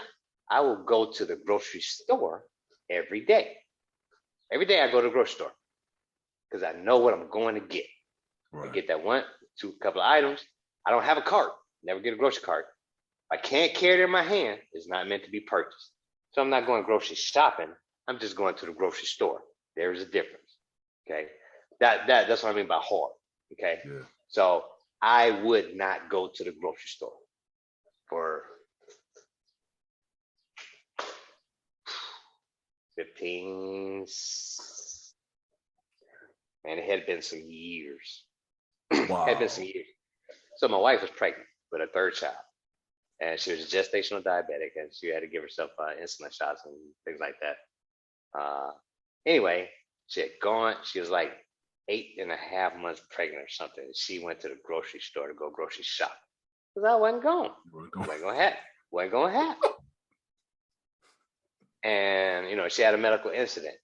I will go to the grocery store every day. Every day I go to the grocery store because I know what I'm going to get. Right. I get that couple of items. I don't have a cart. Never get a grocery cart. If I can't carry it in my hand, it's not meant to be purchased. So I'm not going grocery shopping. I'm just going to the grocery store. There's a difference. Okay. That's what I mean by hard. Okay. Yeah. So I would not go to the grocery store for 15, man, it had been some years. Wow. It had been some years. So my wife was pregnant with her third child, and she was a gestational diabetic, and she had to give herself insulin shots and things like that. Anyway, she had gone, she was like 8.5 months pregnant or something. She went to the grocery store to go grocery shop because I wasn't going. Wasn't going to have. And she had a medical incident,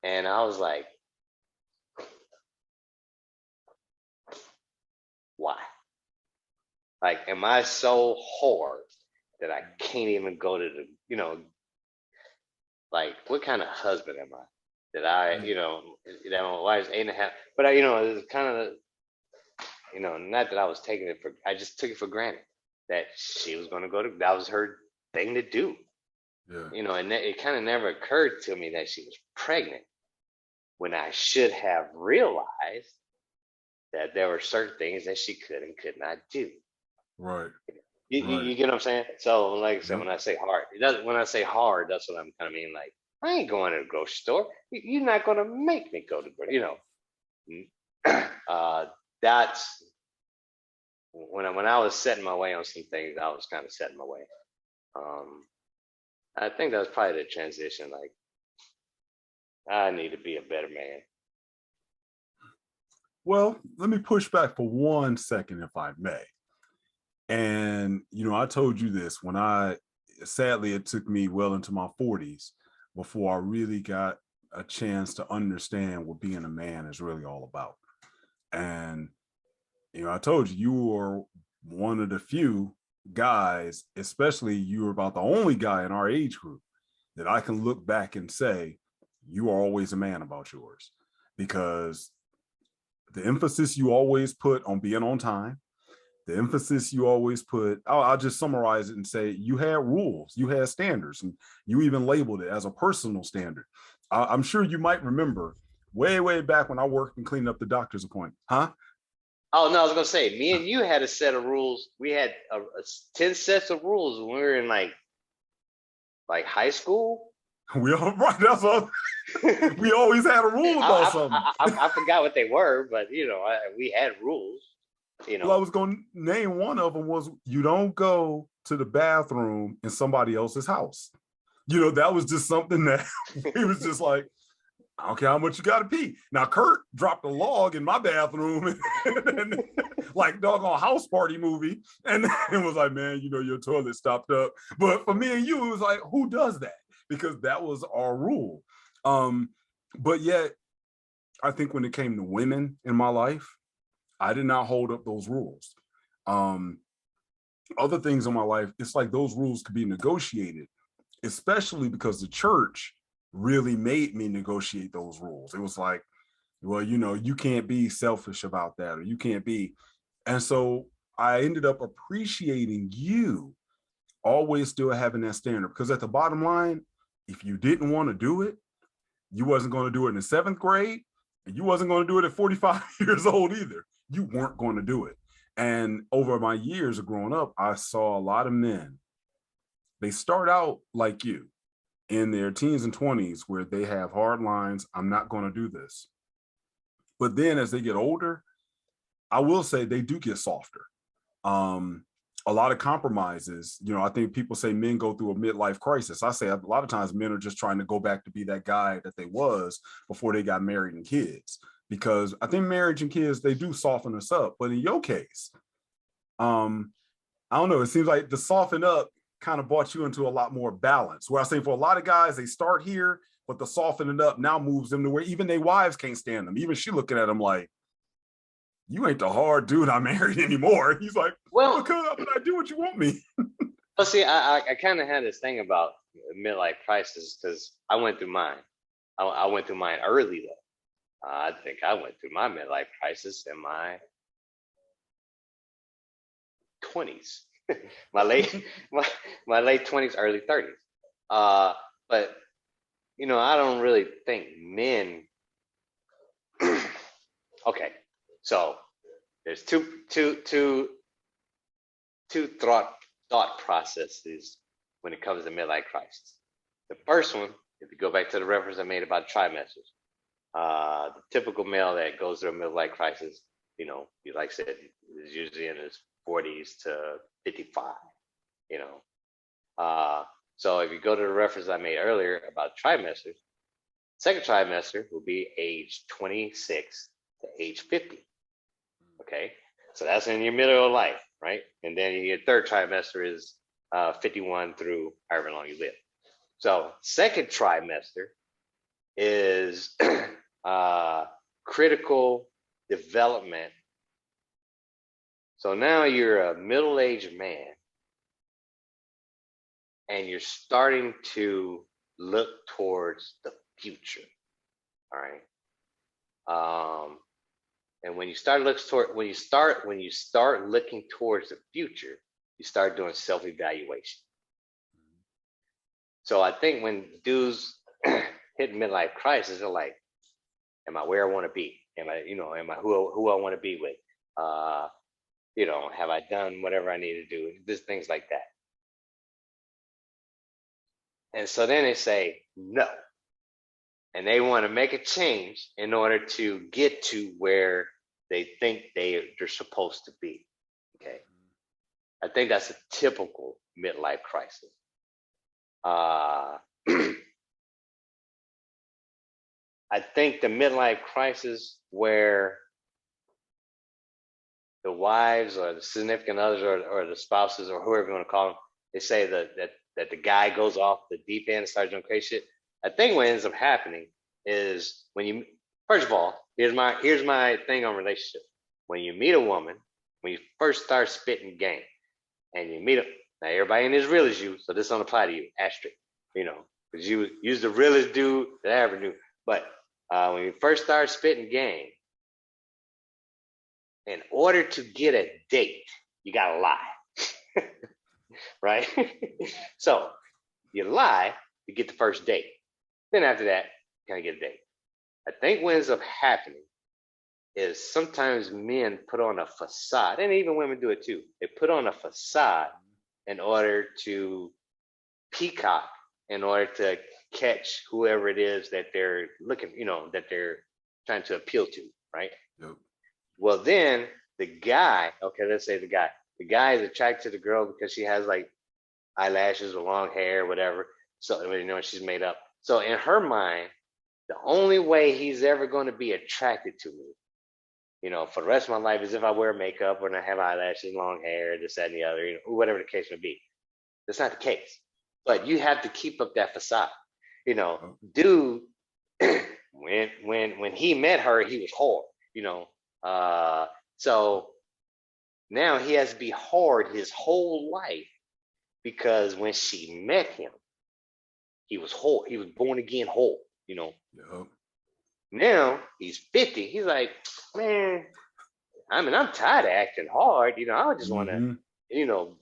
and I was like, why? Like, am I so hard that I can't even go to the, like, what kind of husband am I? That that my wife's 8.5, but it was kind of, not that I was taking it I just took it for granted that she was going to that was her thing to do. Yeah. And it kind of never occurred to me that she was pregnant when I should have realized that there were certain things that she could and could not do. Right. You get what I'm saying? So, like I said, when I say hard, when I say hard, that's what I'm kind of mean. Like, I ain't going to the grocery store. You're not going to make me go to the that's when I was setting my way on some things. I was kind of setting my way. I think that was probably the transition. Like, I need to be a better man. Well, let me push back for 1 second, if I may. And, I told you this sadly, it took me well into my 40s before I really got a chance to understand what being a man is really all about. And, I told you were one of the few guys, especially you were about the only guy in our age group that I can look back and say, you are always a man about yours, because the emphasis you always put on being on time, the emphasis you always put, I'll just summarize it and say, you had rules, you had standards, and you even labeled it as a personal standard. I'm sure you might remember way back when I worked and cleaned up the doctor's appointment. Huh? Oh, no, I was going to say, me and you had a set of rules. We had 10 sets of rules when we were in like high school. We all right. That's all. We always had a rule about something. I forgot what they were, but we had rules. Well, I was going to name one of them was you don't go to the bathroom in somebody else's house. That was just something that he was just like, I don't care how much you got to pee. Now, Kurt dropped a log in my bathroom and like doggone house party movie. And it was like, man, your toilet stopped up. But for me and you, it was like, who does that? Because that was our rule. But yet, I think when it came to women in my life, I did not hold up those rules. Other things in my life, it's like those rules could be negotiated, especially because the church really made me negotiate those rules. It was like, well, you can't be selfish about that, or you can't be. And so I ended up appreciating you always still having that standard, because at the bottom line, if you didn't want to do it, you wasn't going to do it in the 7th grade, and you wasn't going to do it at 45 years old either. You weren't going to do it. And over my years of growing up, I saw a lot of men, they start out like you in their teens and 20s, where they have hard lines. I'm not going to do this. But then as they get older, I will say they do get softer. A lot of compromises. I think people say men go through a midlife crisis. I say a lot of times men are just trying to go back to be that guy that they was before they got married and kids. Because I think marriage and kids, they do soften us up. But in your case, I don't know, it seems like the soften up kind of brought you into a lot more balance. Where I say for a lot of guys, they start here, but the softening up now moves them to where even their wives can't stand them. Even she looking at them like, you ain't the hard dude I married anymore. He's like, well, because I do what you want me. Well, see, I kind of had this thing about midlife crisis because I went through mine. I went through mine early though. I think I went through my midlife crisis in my 20s, my late 20s, early 30s. But I don't really think men. Okay, so there's two thought processes when it comes to midlife crisis. The first one, if you go back to the reference I made about trimesters, the typical male that goes through a midlife crisis, like I said, is usually in his 40s to 55. So if you go to the reference I made earlier about trimesters, second trimester will be age 26 to age 50. Okay, so that's in your middle of life, right? And then your third trimester is 51 through however long you live. So second trimester is critical development. So now you're a middle-aged man and you're starting to look towards the future. All right. And when you start looking towards the future, you start doing self-evaluation. So I think when dudes hit midlife crisis, they're like, am I where I want to be? Am I who I want to be with? Have I done whatever I need to do? Just things like that. And so then they say no. And they want to make a change in order to get to where they think they're supposed to be. Okay. I think that's a typical midlife crisis. I think the midlife crisis where the wives or the significant others or the spouses or whoever you want to call them, they say that the guy goes off the deep end and starts doing crazy shit. I think what ends up happening is first of all, here's my thing on relationships. When you meet a woman, when you first start spitting game, and you meet her, now everybody ain't as real as you, so this don't apply to you, asterisk, because you's the realest dude that I ever knew. But when you first start spitting game, in order to get a date, you gotta lie, right? So you lie to get the first date. Then after that, you kind of get a date. I think what ends up happening is sometimes men put on a facade, and even women do it too. They put on a facade in order to peacock, in order to catch whoever it is that they're looking, that they're trying to appeal to, right? Yep. Well, then the guy, okay, let's say the guy is attracted to the girl because she has like eyelashes or long hair, whatever. So, she's made up. So in her mind, the only way he's ever going to be attracted to me, for the rest of my life is if I wear makeup or I have eyelashes, long hair, this, that, and the other, whatever the case may be. That's not the case. But you have to keep up that facade. Dude, when he met her, he was hard. So now he has to be hard his whole life because when she met him, he was whole. He was born again whole, you know. Yep. Now he's 50. He's like, man, I mean, I'm tired of acting hard. You know, I just want to, Mm-hmm. you know,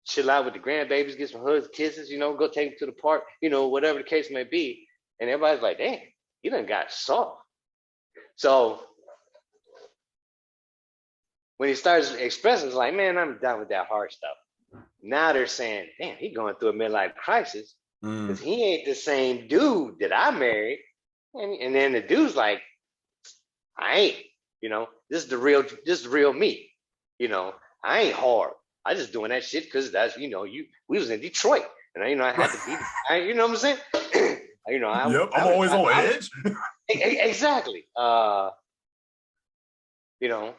chill out with the grandbabies, get some hugs, kisses, you know, go take them to the park, you know, whatever the case may be. And everybody's like, damn, you done got soft. So when he starts expressing, it's like, man, I'm done with that hard stuff. Now they're saying, damn, he going through a midlife crisis because he ain't the same dude that I married. And then the dude's like, I ain't, you know, this is the real me. You know, I ain't hard. I just doing that shit because that's, you know, we was in Detroit. And you know, I had to be, you know what I'm saying? You know, Yep, I'm always on edge. Exactly. You know,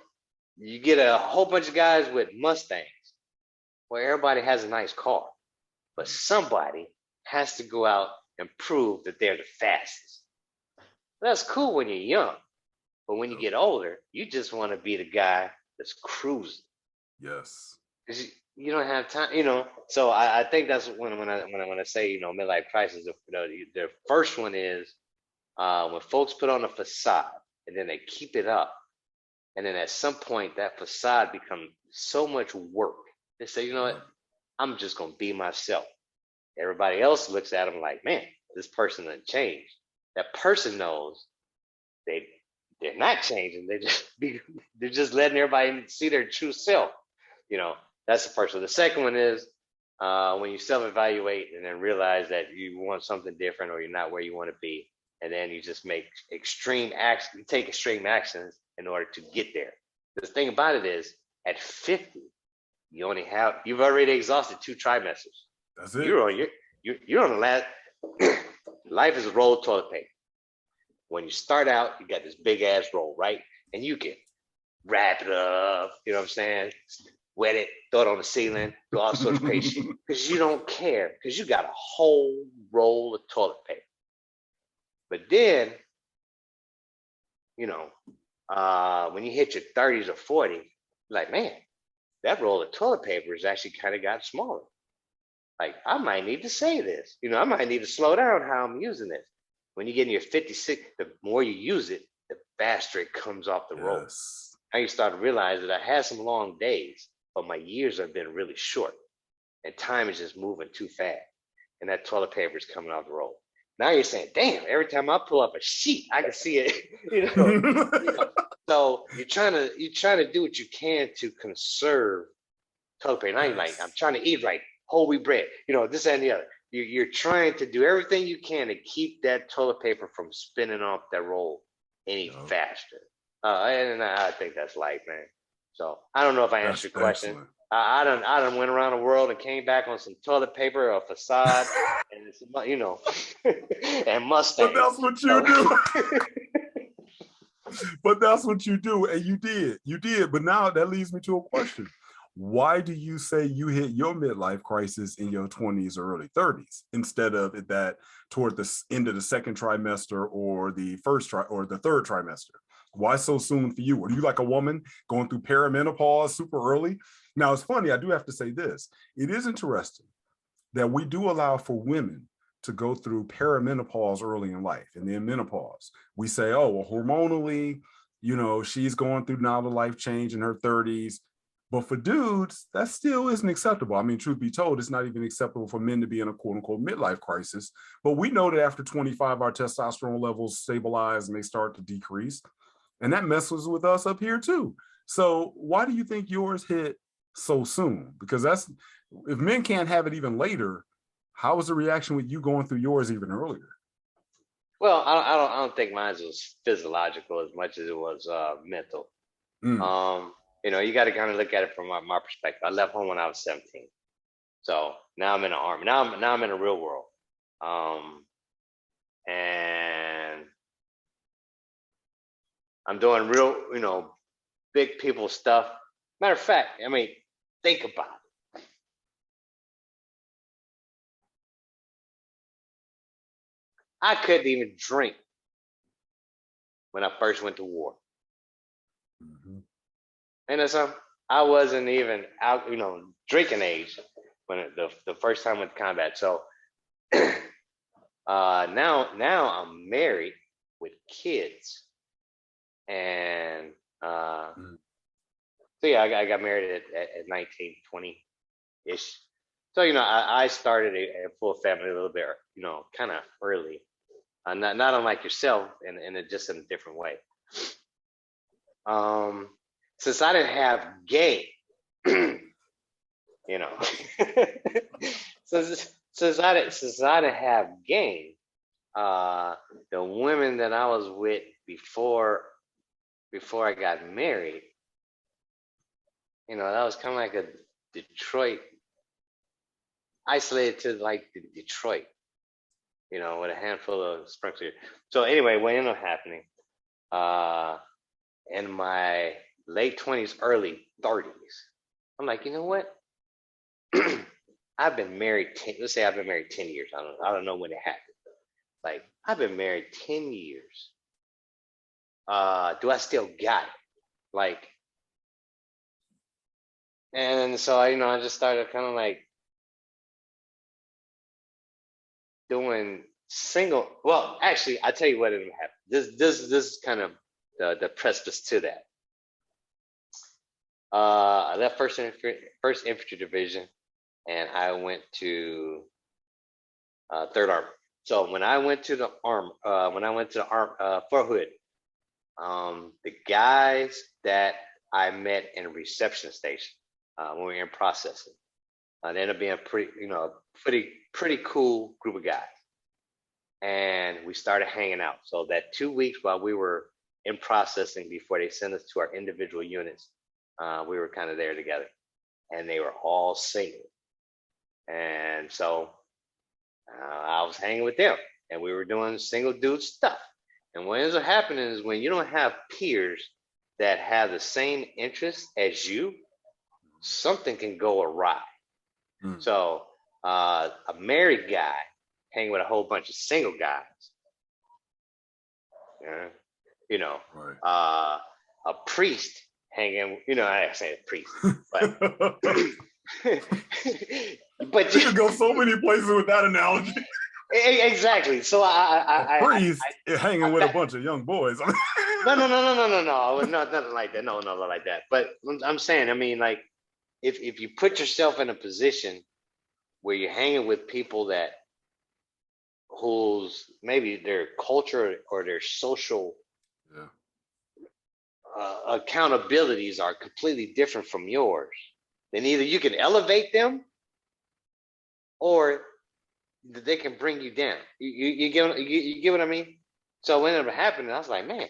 you get a whole bunch of guys with Mustangs where everybody has a nice car, but somebody has to go out and prove that they're the fastest. That's cool when you're young, but when you get older, you just want to be the guy that's cruising. Yes. Because you don't have time, you know. So I think that's when I say, you know, midlife crisis. The first one is when folks put on a facade and then they keep it up, and then at some point that facade becomes so much work. They say, you know what, I'm just gonna be myself. Everybody else looks at them like, man, this person done changed. That person knows they're not changing. They're just letting everybody see their true self. You know, that's the first one. The second one is when you self-evaluate and then realize that you want something different or you're not where you want to be, and then you just make extreme actions. You take extreme actions in order to get there. The thing about it is, at 50, you've already exhausted 2 trimesters. That's it. You're on the last. Life is a roll of toilet paper. When you start out, you got this big ass roll, right? And you can wrap it up, you know what I'm saying? Wet it, throw it on the ceiling, do all sorts of crazy shit. Because you don't care, because you got a whole roll of toilet paper. But then, you know, when you hit your 30s or 40s, you're like, man, that roll of toilet paper has actually kind of got smaller. Like, I might need to say this. You know, I might need to slow down how I'm using this. When you get in your 56, the more you use it, the faster it comes off the roll. Now you start to realize that I had some long days, but my years have been really short. And time is just moving too fast. And that toilet paper is coming off the roll. Now you're saying, damn, every time I pull up a sheet, I can see it. You know? So you're trying to do what you can to conserve toilet paper. Now you're like, I'm trying to eat right, whole wheat bread, you know, this and the other. You're trying to do everything you can to keep that toilet paper from spinning off that roll any faster. And I think that's life, man. So I don't know if I answered your question. Excellent. I done went around the world and came back on some toilet paper or facade, and it's, you know, and Mustangs. But that's what you do. But that's what you do, and you did. But now that leads me to a question. Why do you say you hit your midlife crisis in your 20s or early 30s instead of that toward the end of the second trimester or the third trimester? Why so soon for you? Are you like a woman going through perimenopause super early? Now, it's funny, I do have to say this. It is interesting that we do allow for women to go through perimenopause early in life and then menopause. We say, oh, well, hormonally, you know, she's going through now the life change in her 30s. But for dudes, that still isn't acceptable. I mean, truth be told, it's not even acceptable for men to be in a quote unquote midlife crisis. But we know that after 25, our testosterone levels stabilize and they start to decrease. And that messes with us up here too. So why do you think yours hit so soon? Because if men can't have it even later, how was the reaction with you going through yours even earlier? Well, I don't think mine was physiological as much as it was mental. You know, you got to kind of look at it from my perspective. I left home when I was 17. So now I'm in the army. Now I'm in the real world. And I'm doing real, you know, big people stuff. Matter of fact, I mean, think about it. I couldn't even drink when I first went to war. And that's I wasn't even out, drinking age when the first time I went to combat. So now I'm married with kids, and Mm. so yeah, I got married at 19, 20 ish. So I started a full family a little bit, kind of early, not unlike yourself, just in a different way. Um, since I didn't have game, you know, since I didn't have game, the women that I was with before I got married, that was kind of like a Detroit, isolated to like Detroit, with a handful of sprinklers. So anyway, what ended up happening, uh, in my late 20s, early 30s, I'm like, you know what? I've been married 10, let's say I've been married 10 years. I don't know when it happened. Like, I've been married 10 years. Do I still got it? Like, and so I just started kind of like doing single. Well, actually, I tell you what ended up happening. This is kind of the precipice to that. I left first infantry division, and I went to Third Army. So when I went to the Fort Hood, the guys that I met in reception station when we were in processing, they ended up being pretty cool group of guys, and we started hanging out. So that 2 weeks while we were in processing before they sent us to our individual units, we were kind of there together, and they were all single, and so I was hanging with them, and we were doing single dude stuff. And what ends up happening is when you don't have peers that have the same interests as you, something can go awry. Mm. So a married guy hanging with a whole bunch of single guys, you know, Right. a priest hanging, I say a priest, but but You could go so many places with that analogy. exactly. So A priest hanging with a back, bunch of young boys. no, nothing like that. No, nothing like that. But I'm saying, I mean, like, if you put yourself in a position where you're hanging with people whose maybe their culture or their social Yeah. accountabilities are completely different from yours, then either you can elevate them or they can bring you down. You get what I mean? So what ended up happening, I was like, man,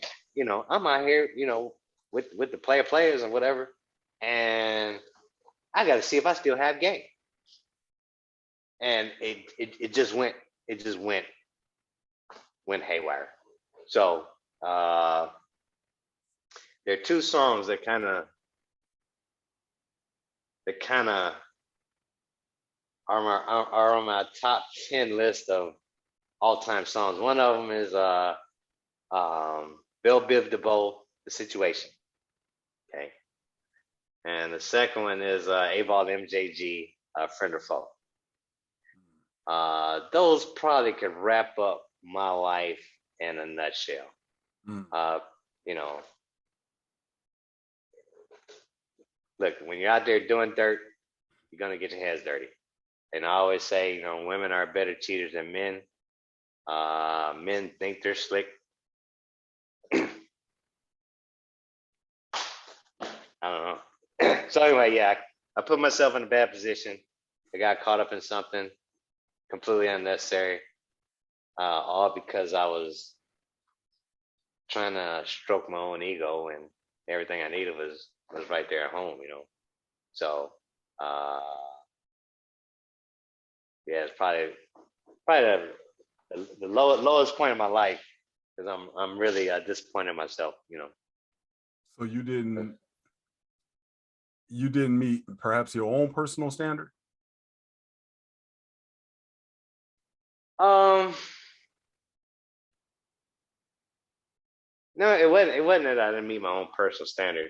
I'm out here, with the players and whatever, and I got to see if I still have game. And it just went haywire. So there are two songs that kind of are on my top 10 list of all-time songs. One of them is Bill Biv DeVoe, The Situation. Okay. And the second one is Aval MJG, Friend or Foe. Those probably could wrap up my life in a nutshell. Mm. You know, look, when you're out there doing dirt, you're gonna get your hands dirty. And I always say, women are better cheaters than men. Men think they're slick. I don't know. So anyway, yeah, I put myself in a bad position. I got caught up in something completely unnecessary, all because I was trying to stroke my own ego, and everything I needed was right there at home. So uh, yeah, it's probably the lowest point of my life, because I'm really disappointed in myself. So you didn't meet perhaps your own personal standard? Um, no, it wasn't that I didn't meet my own personal standard.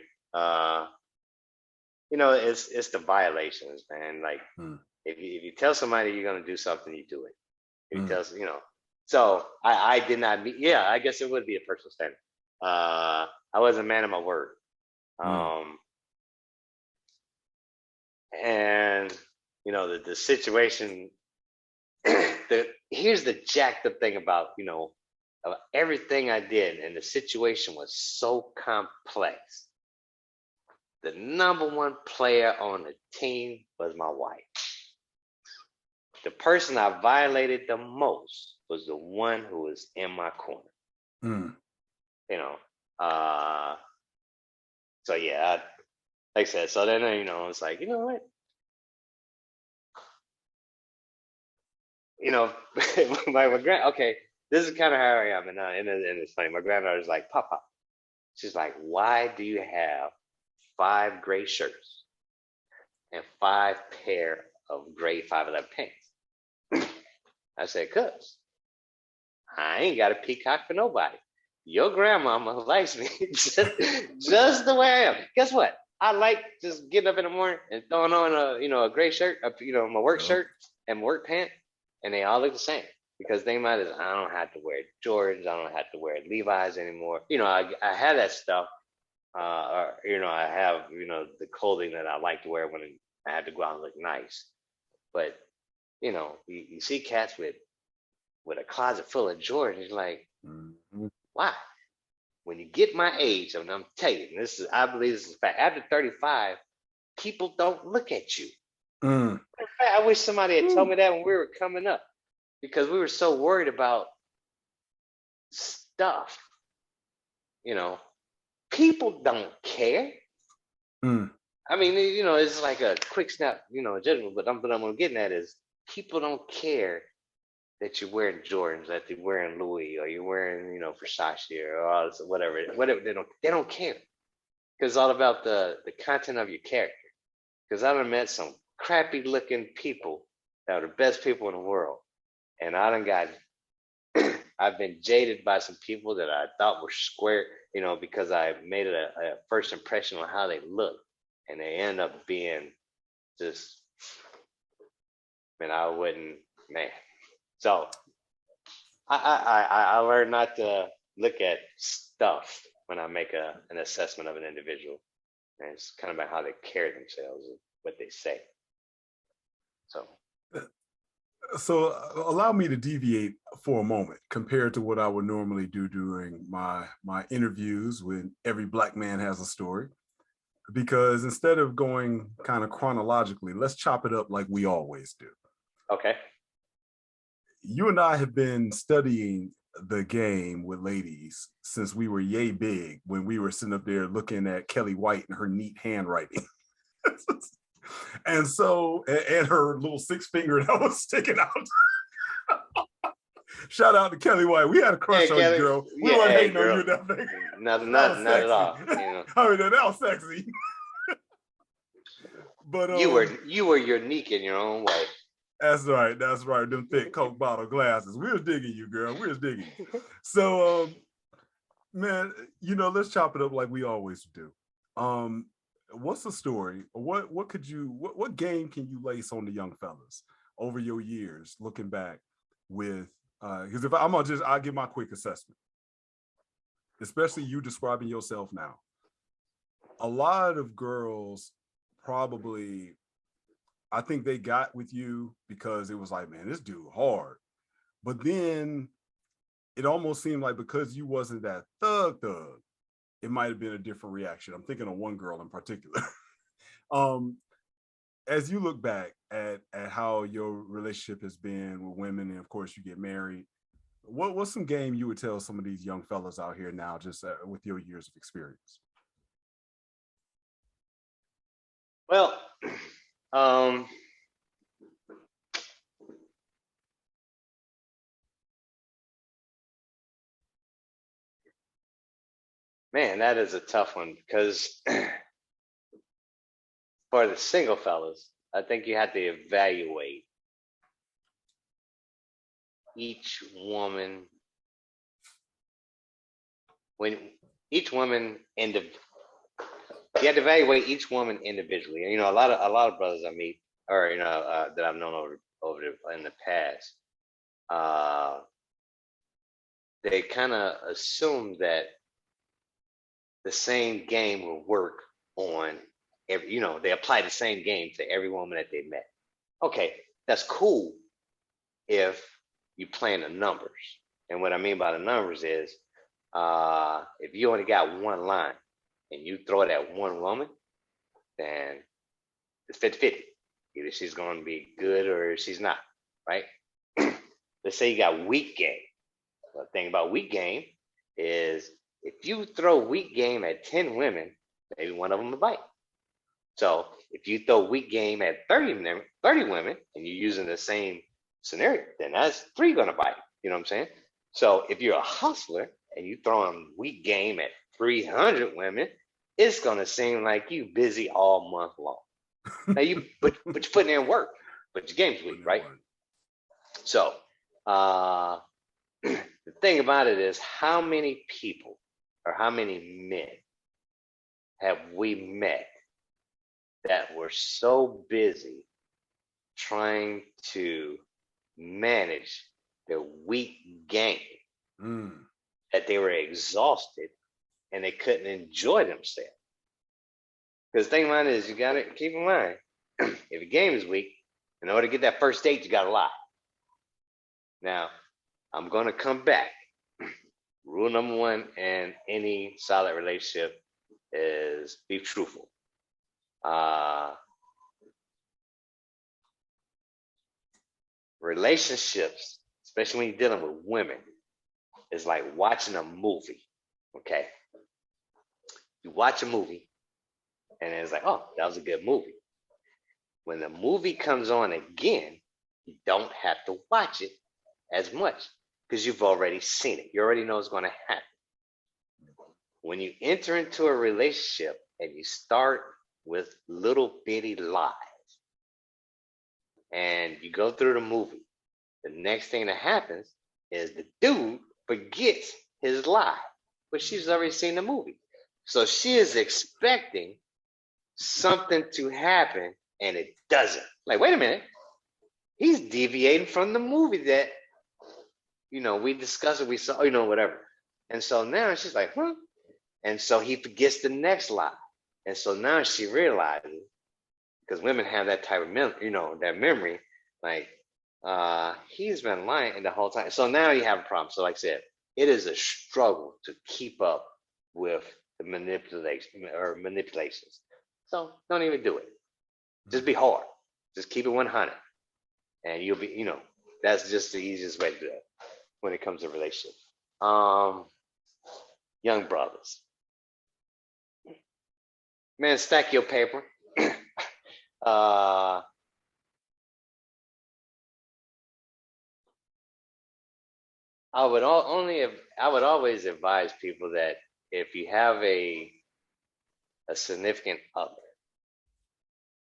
it's the violations, man. Like if you tell somebody you're gonna do something, you do it. If you tell so I did not meet. Yeah, I guess it would be a personal standard. I was a man of my word. And the situation. Here's the jacked up thing about everything I did, and the situation was so complex. The number one player on the team was my wife. The person I violated the most was the one who was in my corner. So yeah, like I said, so then it's like, you know what? my grand. Okay, this is kind of how I am, and it's funny. My granddaughter's like, Papa. She's like, why do you have 5 gray shirts and 5 pair of gray 511 pants? I said, cuz I ain't got a peacock for nobody. Your grandmama likes me just the way I am. Guess what? I like just getting up in the morning and throwing on a gray shirt, my work shirt and my work pant, and they all look the same. Because they might as I don't have to wear Jordans, I don't have to wear Levi's anymore. I have that stuff. I have the clothing that I like to wear when I have to go out and look nice. But you see cats with a closet full of Jordans, like, why? When you get my age, and I'm telling you, I believe this is a fact. After 35, people don't look at you. In fact, I wish somebody had told me that when we were coming up, because we were so worried about stuff. People don't care. I mean, it's like a quick snap, judgment. But what I'm getting at is people don't care that you're wearing Jordans, that you're wearing Louis, or you're wearing, Versace, or all this, whatever. They don't care, because it's all about the content of your character. Because I done met some crappy looking people that are the best people in the world, and I've been jaded by some people that I thought were square, because I made a first impression on how they look, and they end up being just, I wouldn't, man. So I learned not to look at stuff when I make an assessment of an individual, and it's kind of about how they carry themselves and what they say. So allow me to deviate for a moment compared to what I would normally do during my interviews when every Black man has a story. Because instead of going kind of chronologically, let's chop it up like we always do. Okay. You and I have been studying the game with ladies since we were yay big, when we were sitting up there looking at Kelly White and her neat handwriting. And so, and her little 6 finger that was sticking out. Shout out to Kelly White. We had a crush on you, girl. We weren't hating on you that big. Not at all. I mean, that was sexy. But you were unique in your own way. That's right. That's right. Them thick Coke bottle glasses. We was digging you, girl. We was digging you. So, man, let's chop it up like we always do. What's the story? What game can you lace on the young fellas over your years, looking back with? Because if I'll give my quick assessment, especially you describing yourself now. A lot of girls probably, I think they got with you because it was like, man, this dude hard. But then it almost seemed like because you wasn't that thug, it might have been a different reaction. I'm thinking of one girl in particular. As you look back at how your relationship has been with women, and of course you get married, what's some game you would tell some of these young fellas out here now, just with your years of experience? Well, man, that is a tough one, because for the single fellas, I think you have to evaluate each woman You have to evaluate each woman individually. You know, a lot of brothers I meet, or that I've known in the past, uh, they kind of assume that the same game will work on every. They apply the same game to every woman that they met. Okay, that's cool if you play in the numbers. And what I mean by the numbers is, if you only got one line and you throw it at one woman, then it's 50-50. Either she's going to be good or she's not, right? Let's say you got weak game. The thing about weak game is if you throw weak game at 10 women, maybe one of them will bite. So if you throw weak game at 30 women and you're using the same scenario, then that's 3 going to bite. You know what I'm saying? So if you're a hustler and you throwing weak game at 300 women, it's going to seem like you busy all month long. Now but you're putting in work, but your game's weak, right? So the thing about it is, how many people or how many men have we met that were so busy trying to manage their weak game that they were exhausted and they couldn't enjoy themselves? Because the thing about it is, you got to keep in mind, if your game is weak, in order to get that first date, you got to lie. Now, I'm going to come back. Rule number 1 in any solid relationship is be truthful. Relationships, especially when you're dealing with women, is like watching a movie. Okay, you watch a movie, and it's like, oh, that was a good movie. When the movie comes on again, you don't have to watch it as much because you've already seen it. You already know what's going to happen. When you enter into a relationship and you start with little bitty lies and you go through the movie, the next thing that happens is the dude forgets his lie, but she's already seen the movie. So she is expecting something to happen and it doesn't. Like, wait a minute. He's deviating from the movie that, we discussed it, we saw, whatever. And so now she's like, huh? And so he forgets the next lie. And so now she realizes, because women have that type of that memory, like, he's been lying the whole time. So now you have a problem. So like I said, it is a struggle to keep up with the manipulations. So don't even do it. Just be hard. Just keep it 100. And you'll be, that's just the easiest way to do it when it comes to relationships. Young brothers. Man, stack your paper. I would always advise people that if you have a significant other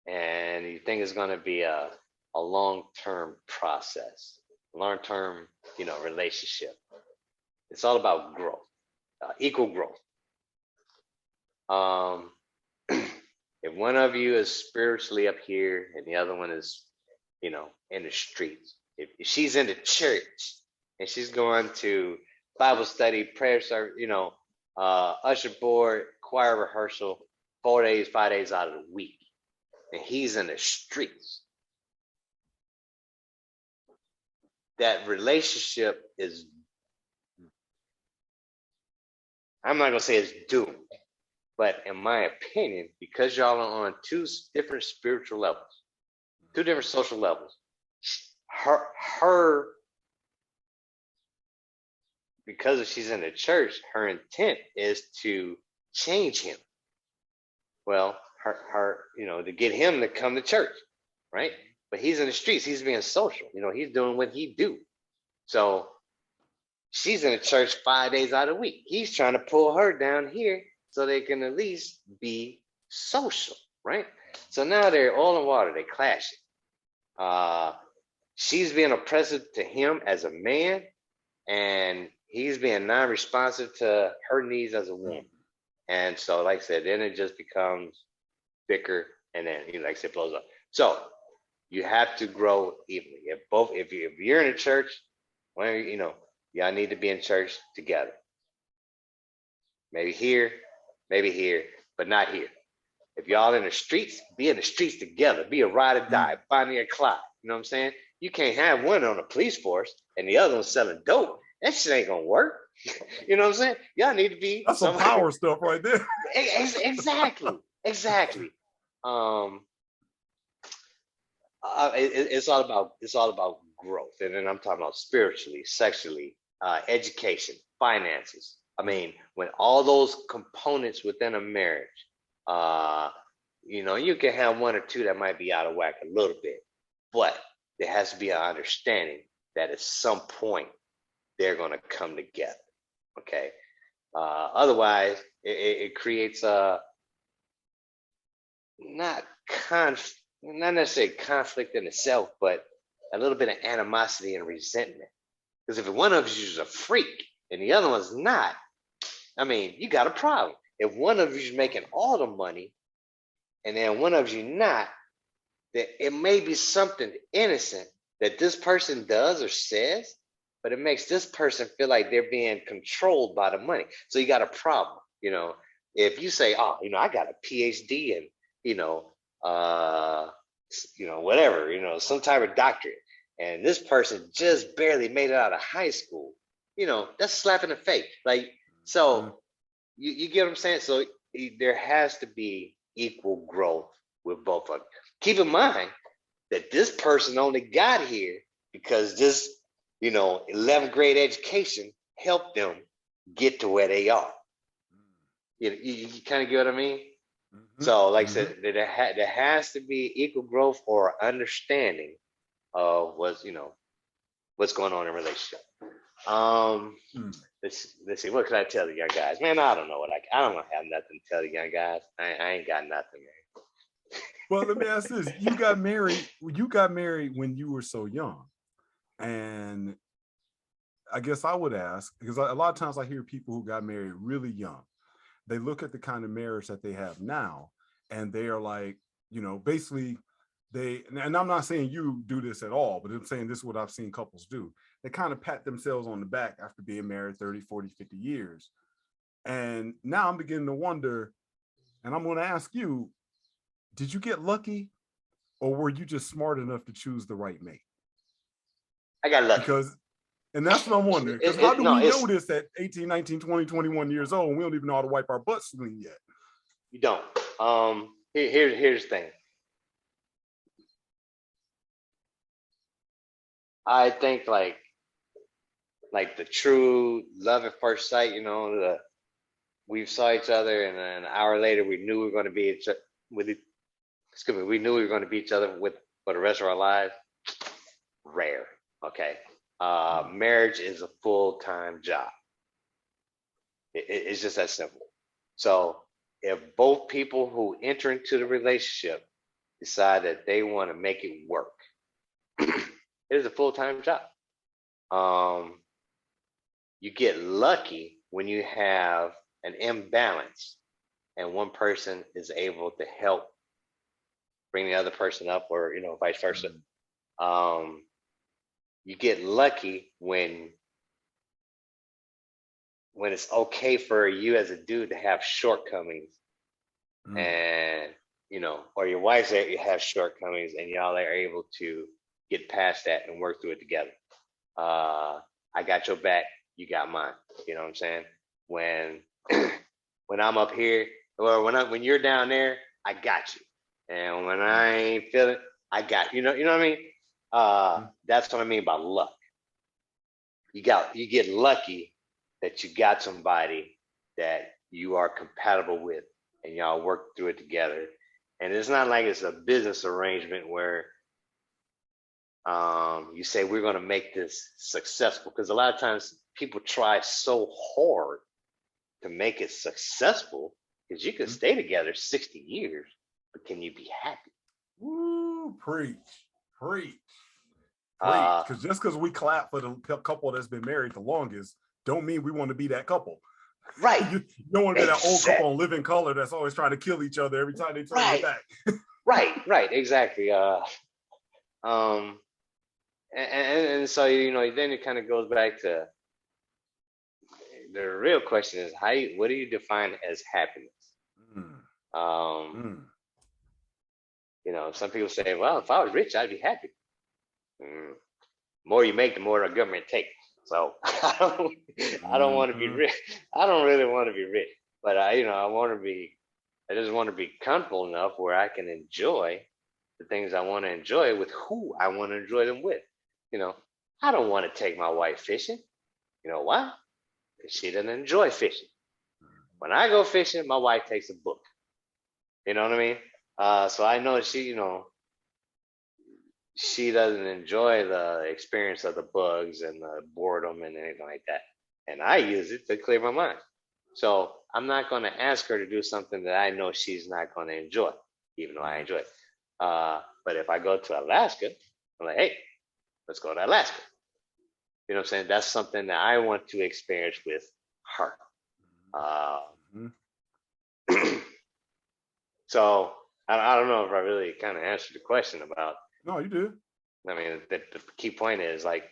and you think it's going to be a long-term process, long-term, relationship, it's all about growth, equal growth. If one of you is spiritually up here and the other one is, in the streets, if she's in the church and she's going to Bible study, prayer service, usher board, choir rehearsal, 4 days, 5 days out of the week, and he's in the streets, that relationship is, I'm not going to say it's doomed, but in my opinion, because y'all are on 2 different spiritual levels, 2 different social levels, her because if she's in the church, her intent is to change him. Well, her to get him to come to church, right? But he's in the streets. He's being social. He's doing what he do. So she's in the church 5 days out of the week. He's trying to pull her down here so they can at least be social, right? So now they're all in water. They clashing. She's being oppressive to him as a man, and he's being non-responsive to her needs as a woman. And so, like I said, then it just becomes thicker, and then, like I said, blows up. So you have to grow evenly. If you're in a church, well, y'all need to be in church together. Maybe here, but not here. If y'all in the streets, be in the streets together. Be a ride or die, Bonnie and Clyde. You know what I'm saying? You can't have one on the police force and the other one selling dope. That shit ain't gonna work. You know what I'm saying? Y'all need to be That's some power stuff right there. Exactly. It's all about growth, and then I'm talking about spiritually, sexually, education, finances. I mean, when all those components within a marriage, you can have one or two that might be out of whack a little bit, but there has to be an understanding that at some point they're going to come together. Okay. Otherwise, it creates not necessarily conflict in itself, but a little bit of animosity and resentment. Because if one of you is a freak and the other one's not, I mean, you got a problem. If one of you is making all the money and then one of you not, that it may be something innocent that this person does or says, but it makes this person feel like they're being controlled by the money. So you got a problem. If you say, oh, I got a PhD and whatever, some type of doctorate, and this person just barely made it out of high school, that's a slap in the face. Like, so you get what I'm saying? So there has to be equal growth with both of them. Keep in mind that this person only got here because this, 11th grade education helped them get to where they are. You kind of get what I mean? So, like I said, there has to be equal growth or understanding of what's going on in a relationship. Let's see. What can I tell the young guys? Man, I don't know I don't have nothing to tell the young guys. I ain't got nothing, man. Well, let me ask this: you got married when you were so young, and I guess I would ask, because a lot of times I hear people who got married really young. They look at the kind of marriage that they have now, and they are like, basically and I'm not saying you do this at all, but I'm saying this is what I've seen couples do. They kind of pat themselves on the back after being married 30, 40, 50 years. And now I'm beginning to wonder, and I'm going to ask you, did you get lucky, or were you just smart enough to choose the right mate? I got lucky. And that's what I'm wondering. Because how do we know this at 18, 19, 20, 21 years old, and we don't even know how to wipe our butts clean yet? You don't. Here's the thing. I think like the true love at first sight, we saw each other, and then an hour later we knew we were going to be we knew we were going to be each other for the rest of our lives. Rare. Okay. Marriage is a full-time job. It's just that simple. So if both people who enter into the relationship decide that they want to make it work, it is a full-time job. You get lucky when you have an imbalance and one person is able to help bring the other person up, or vice versa. You get lucky when it's okay for you as a dude to have shortcomings, and or your wife has shortcomings, and y'all are able to get past that and work through it together. I got your back, you got mine. You know what I'm saying? When I'm up here, or when you're down there, I got you. And when I ain't feeling, I got you. You know what I mean? That's what I mean by luck. You get lucky that you got somebody that you are compatible with, and y'all work through it together. And it's not like it's a business arrangement where you say we're going to make this successful, because a lot of times people try so hard to make it successful, because you can stay together 60 years, but can you be happy? Woo, preach. Because just because we clap for the couple that's been married the longest, don't mean we want to be that couple. Right. You don't want to be that old Exact- couple on Living Color that's always trying to kill each other every time they turn their Right. back. Right. Exactly. Um, and so then it kind of goes back to the real question is what do you define as happiness? Mm, Um, mm, some people say, well, if I was rich, I'd be happy. Mm. More you make, the more the government takes. So I don't want to be mm-hmm. rich. I don't really want to be rich, but I just want to be comfortable enough where I can enjoy the things I want to enjoy with who I want to enjoy them with. I don't want to take my wife fishing. You know why? Because she doesn't enjoy fishing. When I go fishing, my wife takes a book. You know what I mean? So I know she doesn't enjoy the experience of the bugs and the boredom and anything like that. And I use it to clear my mind. So I'm not going to ask her to do something that I know she's not going to enjoy, even though I enjoy it. But if I go to Alaska, I'm like, hey, let's go to Alaska. You know what I'm saying? That's something that I want to experience with her. So I don't know if I really kind of answered the question about. No, you do. I mean, the key point is like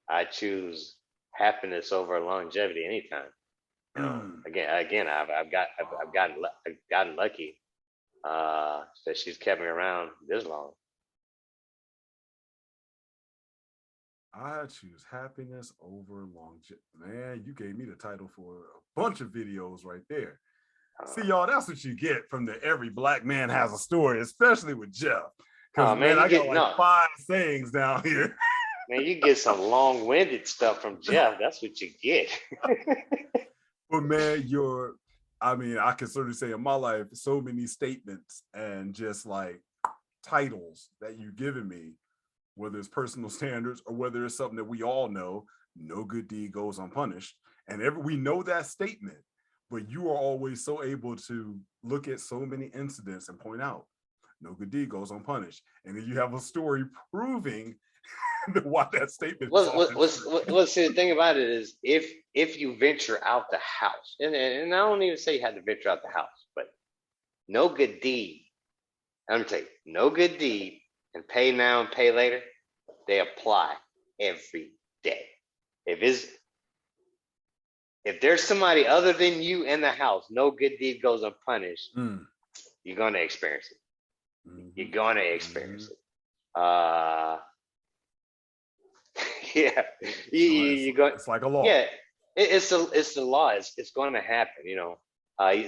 I choose happiness over longevity anytime. Again, I've gotten lucky that she's kept me around this long. I choose happiness over longevity. Man, you gave me the title for a bunch of videos right there. See, y'all, that's what you get from the Every Black Man Has a Story, especially with Jeff. Because, man, I got like 5 sayings down here. Man, you get some long-winded stuff from Jeff. That's what you get. But, man, I can certainly say in my life, so many statements and just like titles that you've given me, whether it's personal standards or whether it's something that we all know, no good deed goes unpunished. And we know that statement, but you are always so able to look at so many incidents and point out no good deed goes unpunished. And then you have a story proving why that statement see, the thing about it is if you venture out the house, and I don't even say you had to venture out the house, but no good deed, I'm gonna tell you, no good deed and pay now and pay later, they apply every day. If there's somebody other than you in the house, no good deed goes unpunished. You're gonna experience it. You're gonna experience it. Yeah, it's like a law. Yeah, it's the law. It's going to happen.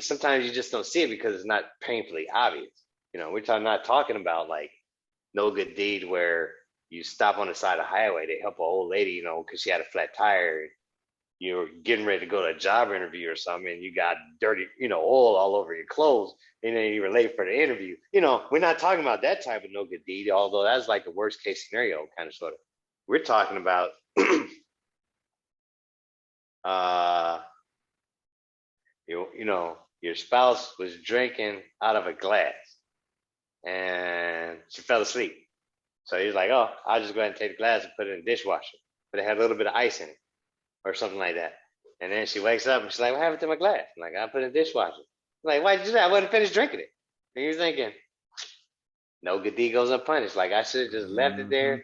Sometimes you just don't see it because it's not painfully obvious. We're not talking about like no good deed where you stop on the side of the highway to help an old lady, because she had a flat tire. You're getting ready to go to a job interview or something, and you got dirty, oil all over your clothes, and then you were late for the interview. We're not talking about that type of no good deed, although that's like the worst case scenario, kind of sort of. We're talking about your spouse was drinking out of a glass and she fell asleep. So he's like, oh, I'll just go ahead and take the glass and put it in the dishwasher. But it had a little bit of ice in it or something like that. And then she wakes up and she's like, what happened to my glass? I'm like, I put it in the dishwasher. I'm like, why'd you do that? I wasn't finished drinking it. And you're thinking, no good deed goes unpunished. Like I should have just left it there.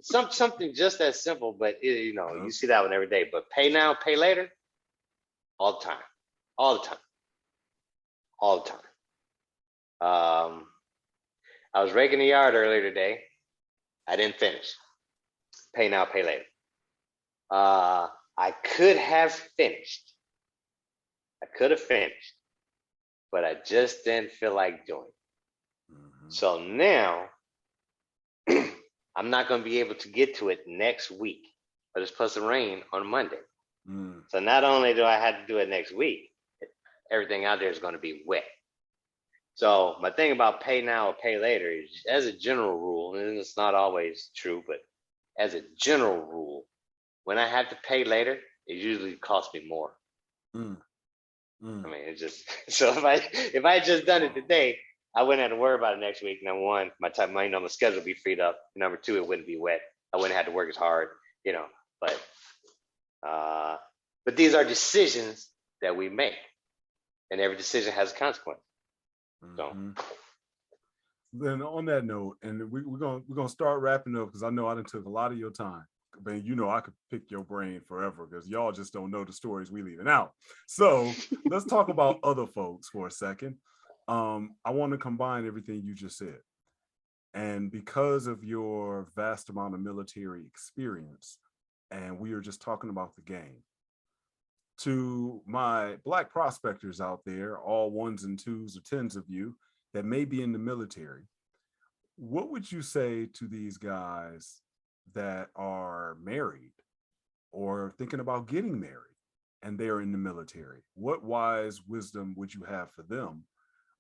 Something just that simple, but you see that one every day. But pay now, pay later, all the time, all the time, all the time. I was raking the yard earlier today. I didn't finish. Pay now, pay later. I could have finished. But I just didn't feel like doing it. So now I'm not going to be able to get to it next week, but it's supposed to rain on Monday. So not only do I have to do it next week, everything out there is going to be wet. So my thing about pay now or pay later is, as a general rule, and it's not always true, but as a general rule, when I have to pay later, it usually costs me more. I mean, it's just so if I had just done it today, I wouldn't have to worry about it next week. Number one, my schedule would be freed up. Number two, it wouldn't be wet. I wouldn't have to work as hard, But But these are decisions that we make, and every decision has a consequence. So, then on that note, and we're gonna start wrapping up because I know I done took a lot of your time. But you know I could pick your brain forever because y'all just don't know the stories we leaving out. So let's talk about other folks for a second. I want to combine everything you just said. And because of your vast amount of military experience, and we are just talking about the game, to my Black prospectors out there, all ones and twos or tens of you that may be in the military, what would you say to these guys that are married or thinking about getting married and they're in the military? What wise wisdom would you have for them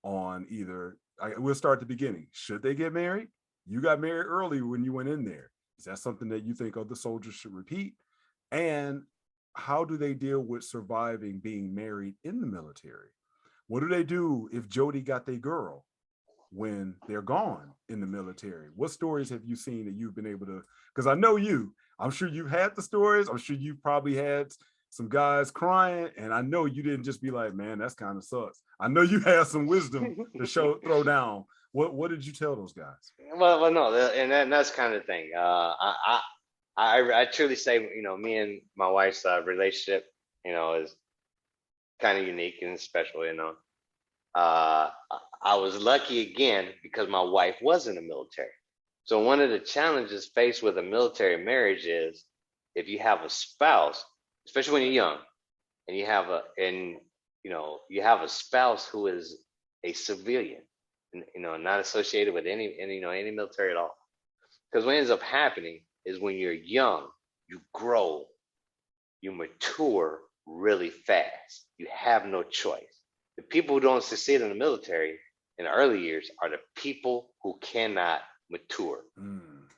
on either, we'll start at the beginning. Should they get married? You got married early when you went in there. Is that something that you think other soldiers should repeat? And how do they deal with surviving being married in the military? What do they do if Jody got their girl when they're gone in the military? What stories have you seen that you've been able to, because I know I'm sure you've had the stories. I'm sure you probably had some guys crying, and I know you didn't just be like, man, that's kind of sucks. I know you had some wisdom to throw down. What did you tell those guys? well, no, and that's kind of the thing. I truly say, me and my wife's relationship, is kind of unique and special. I was lucky again because my wife was in the military. So one of the challenges faced with a military marriage is if you have a spouse, especially when you're young, and you have a spouse who is a civilian, not associated with any military at all. Because what ends up happening is when you're young, you grow, you mature really fast. You have no choice. The people who don't succeed in the military in the early years are the people who cannot mature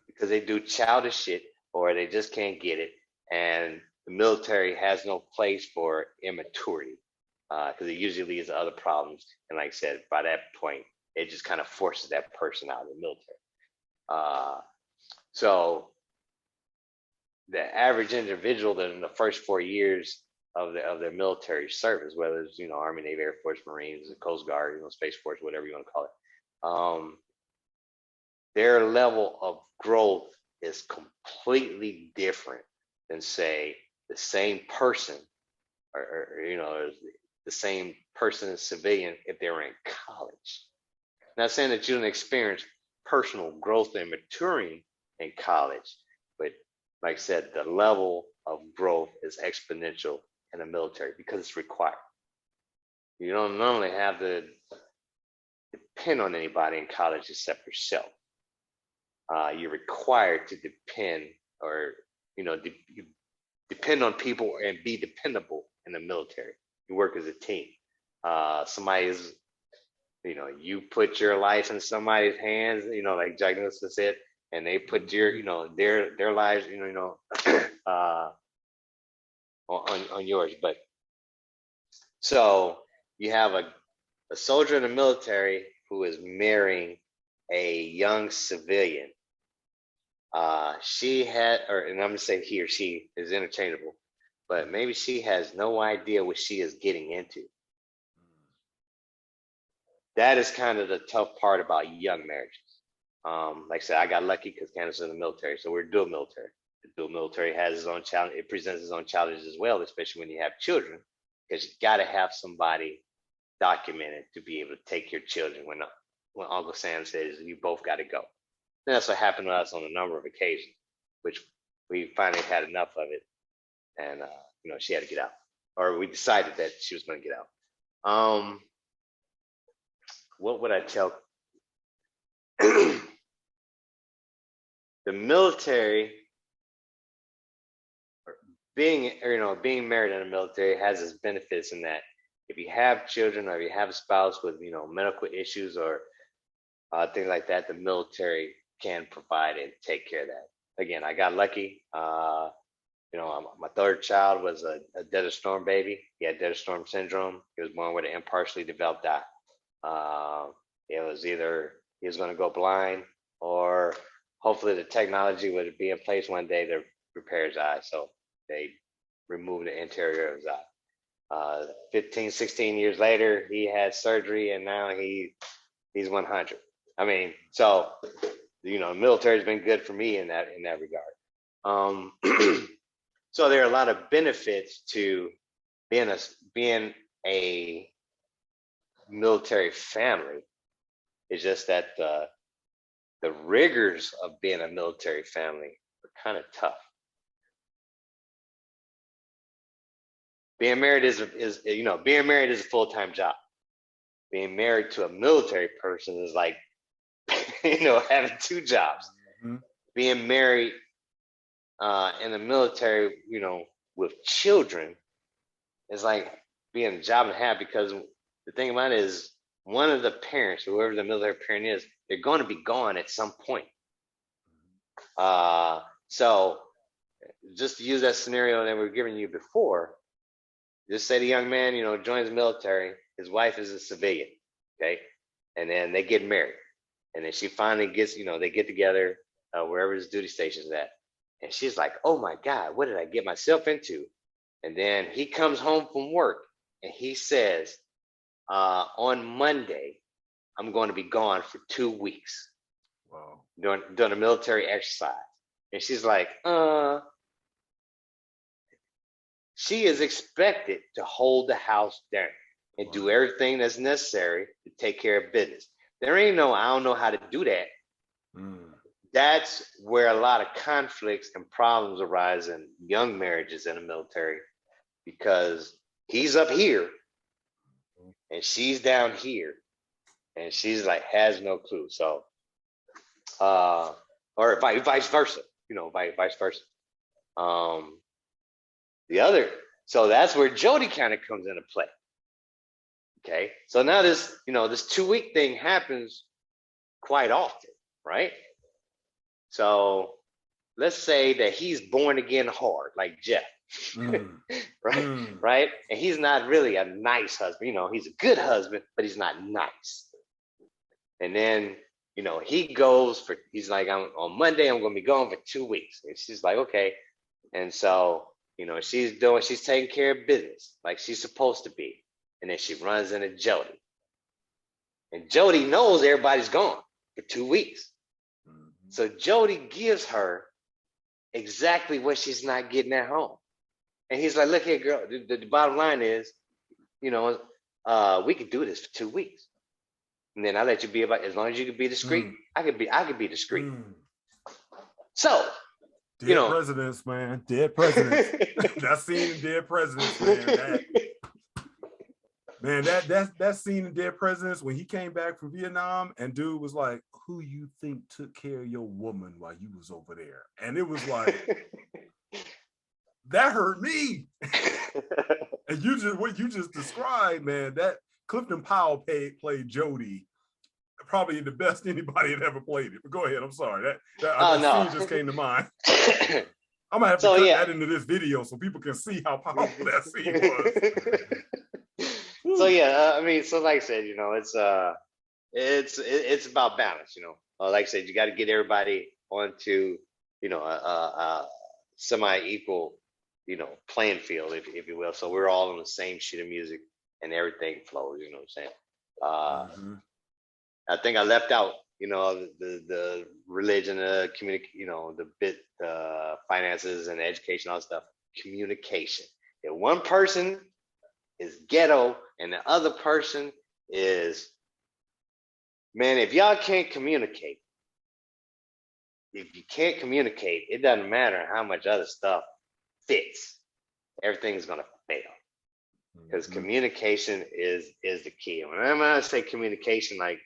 because they do childish shit or they just can't get it. And the military has no place for immaturity because it usually leads to other problems. And like I said, by that point, it just kind of forces that person out of the military. So the average individual that in the first 4 years of their military service, whether it's Army, Navy, Air Force, Marines, Coast Guard, Space Force, whatever you want to call it, their level of growth is completely different than say the same person or the same person as civilian if they were in college. Not saying that you didn't experience personal growth and maturing in college, but like I said, the level of growth is exponential in the military because it's required. You don't normally have to depend on anybody in college except yourself. You're required to depend or depend on people and be dependable in the military. You work as a team. Somebody is, you put your life in somebody's hands, like Jack Nicholson said, and they put your, their lives, on yours. But so you have a soldier in the military who is marrying a young civilian. She had, and I'm gonna say he or she is interchangeable, but maybe she has no idea what she is getting into. That is kind of the tough part about young marriages. Like I said, I got lucky because Canada's in the military, so we're dual military. The dual military has its own challenge. It presents its own challenges as well, especially when you have children, because you got to have somebody documented to be able to take your children when Uncle Sam says you both got to go. And that's what happened to us on a number of occasions, which we finally had enough of it, and she had to get out, or we decided that she was going to get out. What would I tell? The military, being married in the military has its benefits in that if you have children or you have a spouse with medical issues or things like that, the military can provide and take care of that. Again, I got lucky. My third child was a Desert Storm baby. He had Desert Storm syndrome. He was born with an impartially developed eye. It was either he was going to go blind or hopefully the technology would be in place one day to repair his eye. So they removing the anterior of his eye. 15, 16 years later, he had surgery, and now he's 100. I mean, so the military's been good for me in that regard. So there are a lot of benefits to being a military family. It's just that the rigors of being a military family are kind of tough. Being married is a full-time job. Being married to a military person is like having two jobs. Mm-hmm. Being married in the military, with children is like being a job and a half, because the thing about it is one of the parents, whoever the military parent is, they're going to be gone at some point. So just to use that scenario that we were giving you before, just say the young man, joins the military, his wife is a civilian, okay? And then they get married. And then she finally gets, they get together wherever his duty station is at. And she's like, oh my God, what did I get myself into? And then he comes home from work and he says, on Monday, I'm going to be gone for 2 weeks. Wow. Doing a military exercise. And she's like, she is expected to hold the house down and do everything that's necessary to take care of business. There ain't no, I don't know how to do that. That's where a lot of conflicts and problems arise in young marriages in the military, because he's up here and she's down here and she's like, has no clue. So, or vice versa, vice versa. So that's where Jody kind of comes into play. Okay. So now this 2 week thing happens quite often, right? So let's say that he's born again hard, like Jeff, right? Right. And he's not really a nice husband. He's a good husband, but he's not nice. And then, he's like, on Monday, I'm going to be gone for 2 weeks. And she's like, okay. And so, she's taking care of business like she's supposed to be. And then she runs into Jody. And Jody knows everybody's gone for 2 weeks. So Jody gives her exactly what she's not getting at home. And he's like, look here, girl, the bottom line is, we could do this for 2 weeks. And then I'll let you be as long as you can be discreet, I could be discreet. So, Dead presidents, man. Dead presidents. That scene in Dead Presidents, man. That scene in Dead Presidents when he came back from Vietnam and dude was like, who you think took care of your woman while you was over there? And it was like, that hurt me. And what you just described, man, that Clifton Powell played Jody, probably the best anybody had ever played it. But go ahead, I'm sorry. That scene just came to mind. I'm gonna have to cut that into this video so people can see how powerful that scene was. So like I said, it's about balance. Like I said, you got to get everybody onto a semi-equal playing field, if you will. So we're all on the same sheet of music and everything flows. You know what I'm saying? I think I left out the religion, the finances and education, all that stuff. Communication. If one person is ghetto and the other person is, man, if y'all can't communicate, it doesn't matter how much other stuff fits. Everything's gonna fail, because communication is the key. When I say communication, like,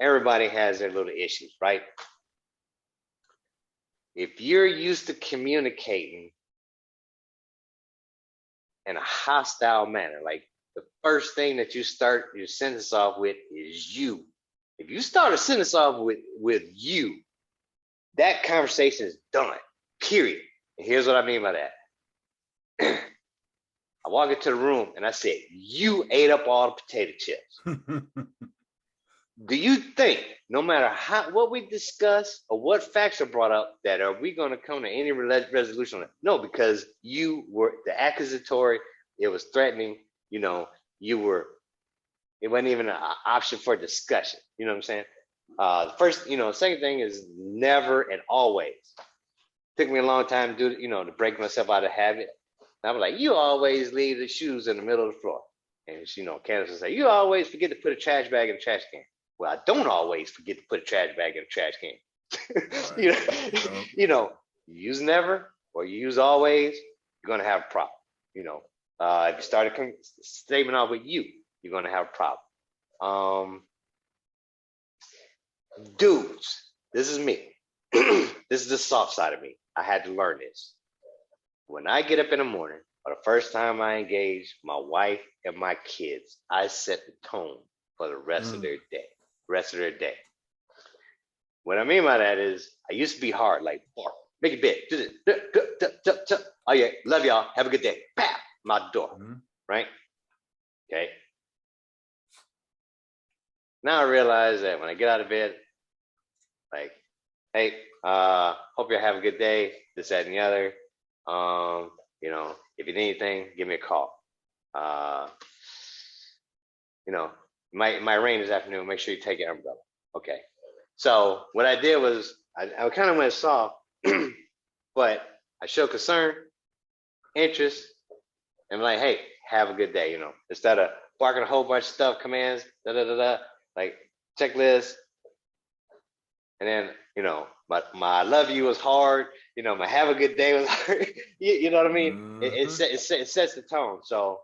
everybody has their little issues, right? If you're used to communicating in a hostile manner, like the first thing that you start your sentence off with is you. If you start a sentence off with you, that conversation is done, period. And here's what I mean by that. I walk into the room and I said, you ate up all the potato chips. Do you think, no matter what we discuss or what facts are brought up, that are we going to come to any resolution on it? No, because you were the accusatory. It was threatening. You know, you were. It wasn't even an option for discussion. You know what I'm saying? The first, second thing is never and always. Took me a long time to do, to break myself out of habit. And I was like, you always leave the shoes in the middle of the floor. And, Candace would say, you always forget to put a trash bag in the trash can. Well, I don't always forget to put a trash bag in the trash can. Right. You use never or you use always, you're going to have a problem. If you start a statement off with you, you're going to have a problem. Dudes, this is me. This is the soft side of me. I had to learn this. When I get up in the morning, for the first time I engage my wife and my kids, I set the tone for the rest of their day. What I mean by that is, I used to be hard, like, bark, make a bed. Oh yeah, love y'all. Have a good day. Bam, I'm out the door. Right? Okay. Now I realize that when I get out of bed, like, hey, hope you have a good day, this, that, and the other. If you need anything, give me a call. Might rain this afternoon. Make sure you take your umbrella. Okay. So what I did was I kind of went soft, but I showed concern, interest, and like, hey, have a good day. Instead of barking a whole bunch of stuff, commands, like checklist, and then my I love you was hard. My have a good day was hard. you know what I mean? It sets the tone. So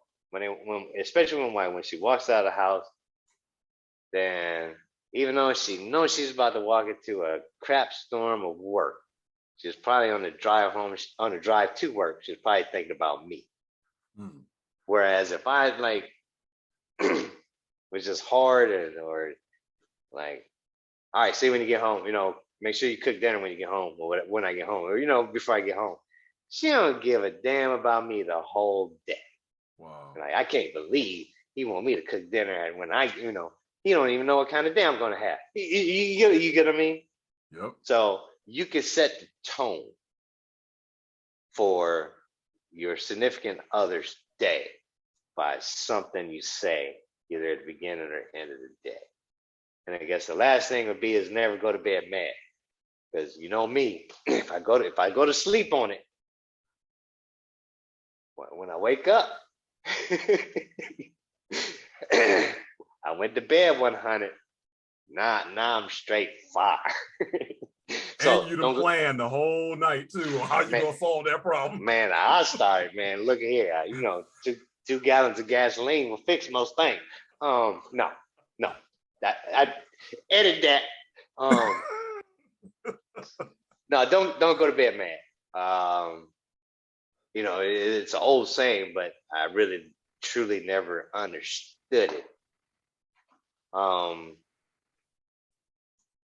especially when she walks out of the house, then even though she knows she's about to walk into a crap storm of work, she's probably on the drive home, on the drive to work, she's probably thinking about me. Whereas if I was just hard or like, all right, see you when you get home, make sure you cook dinner when you get home or when I get home or, before I get home. She don't give a damn about me the whole day. Wow. Like, I can't believe he want me to cook dinner and when he don't even know what kind of day I'm going to have. You get what I mean? Yep. So you can set the tone for your significant other's day by something you say either at the beginning or end of the day. And I guess the last thing would be is never go to bed mad. Because me, if I go to sleep on it, when I wake up, I went to bed 100. Now I'm straight fire. So and you done planned the whole night too on how you gonna solve that problem. Man, I started, man. Look here, 2 gallons of gasoline will fix most things. No. I edit that. No, don't go to bed, man. It's an old saying, but I really, truly never understood it.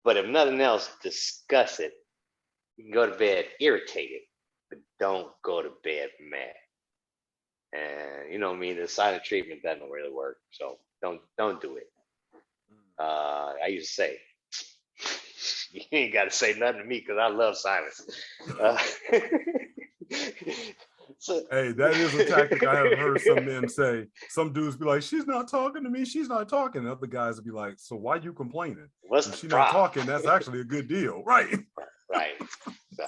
But if nothing else, discuss it. You can go to bed irritated, but don't go to bed mad. And the silent treatment doesn't really work. So don't do it. I used to say, you ain't got to say nothing to me because I love silence. Hey, that is a tactic I have heard some men say. Some dudes be like, she's not talking to me. She's not talking. And other guys will be like, so why you complaining? What's if the she's problem? Not talking, that's actually a good deal. Right. Right.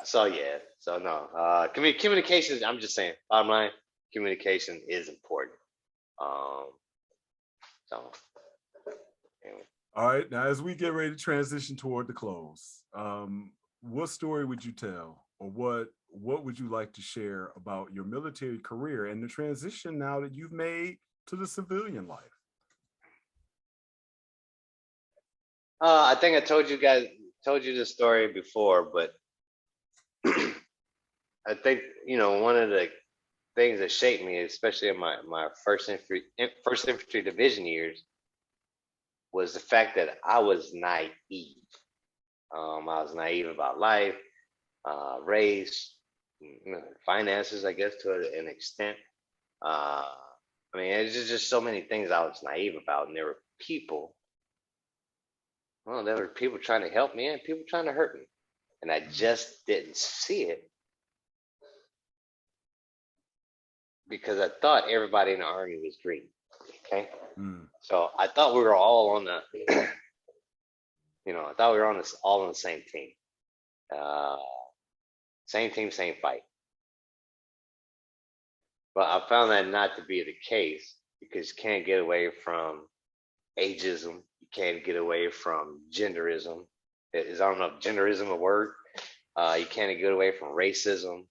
So yeah. So no. Communication, I'm just saying, bottom line, communication is important. So anyway. All right. Now, as we get ready to transition toward the close, what story would you tell, or what would you like to share about your military career and the transition now that you've made to the civilian life? I think I told you this story before, but I think one of the things that shaped me, especially in my first infantry division years, was the fact that I was naive. I was naive about life, race, finances, I guess, to an extent. It's just so many things I was naive about, and there were people well, there were people trying to help me and people trying to hurt me. And I just didn't see it because I thought everybody in the army was green. Okay. So I thought we were all on the, I thought we were all on the same team. Same team, same fight. But I found that not to be the case because you can't get away from ageism. You can't get away from genderism. I don't know if genderism a word. You can't get away from racism.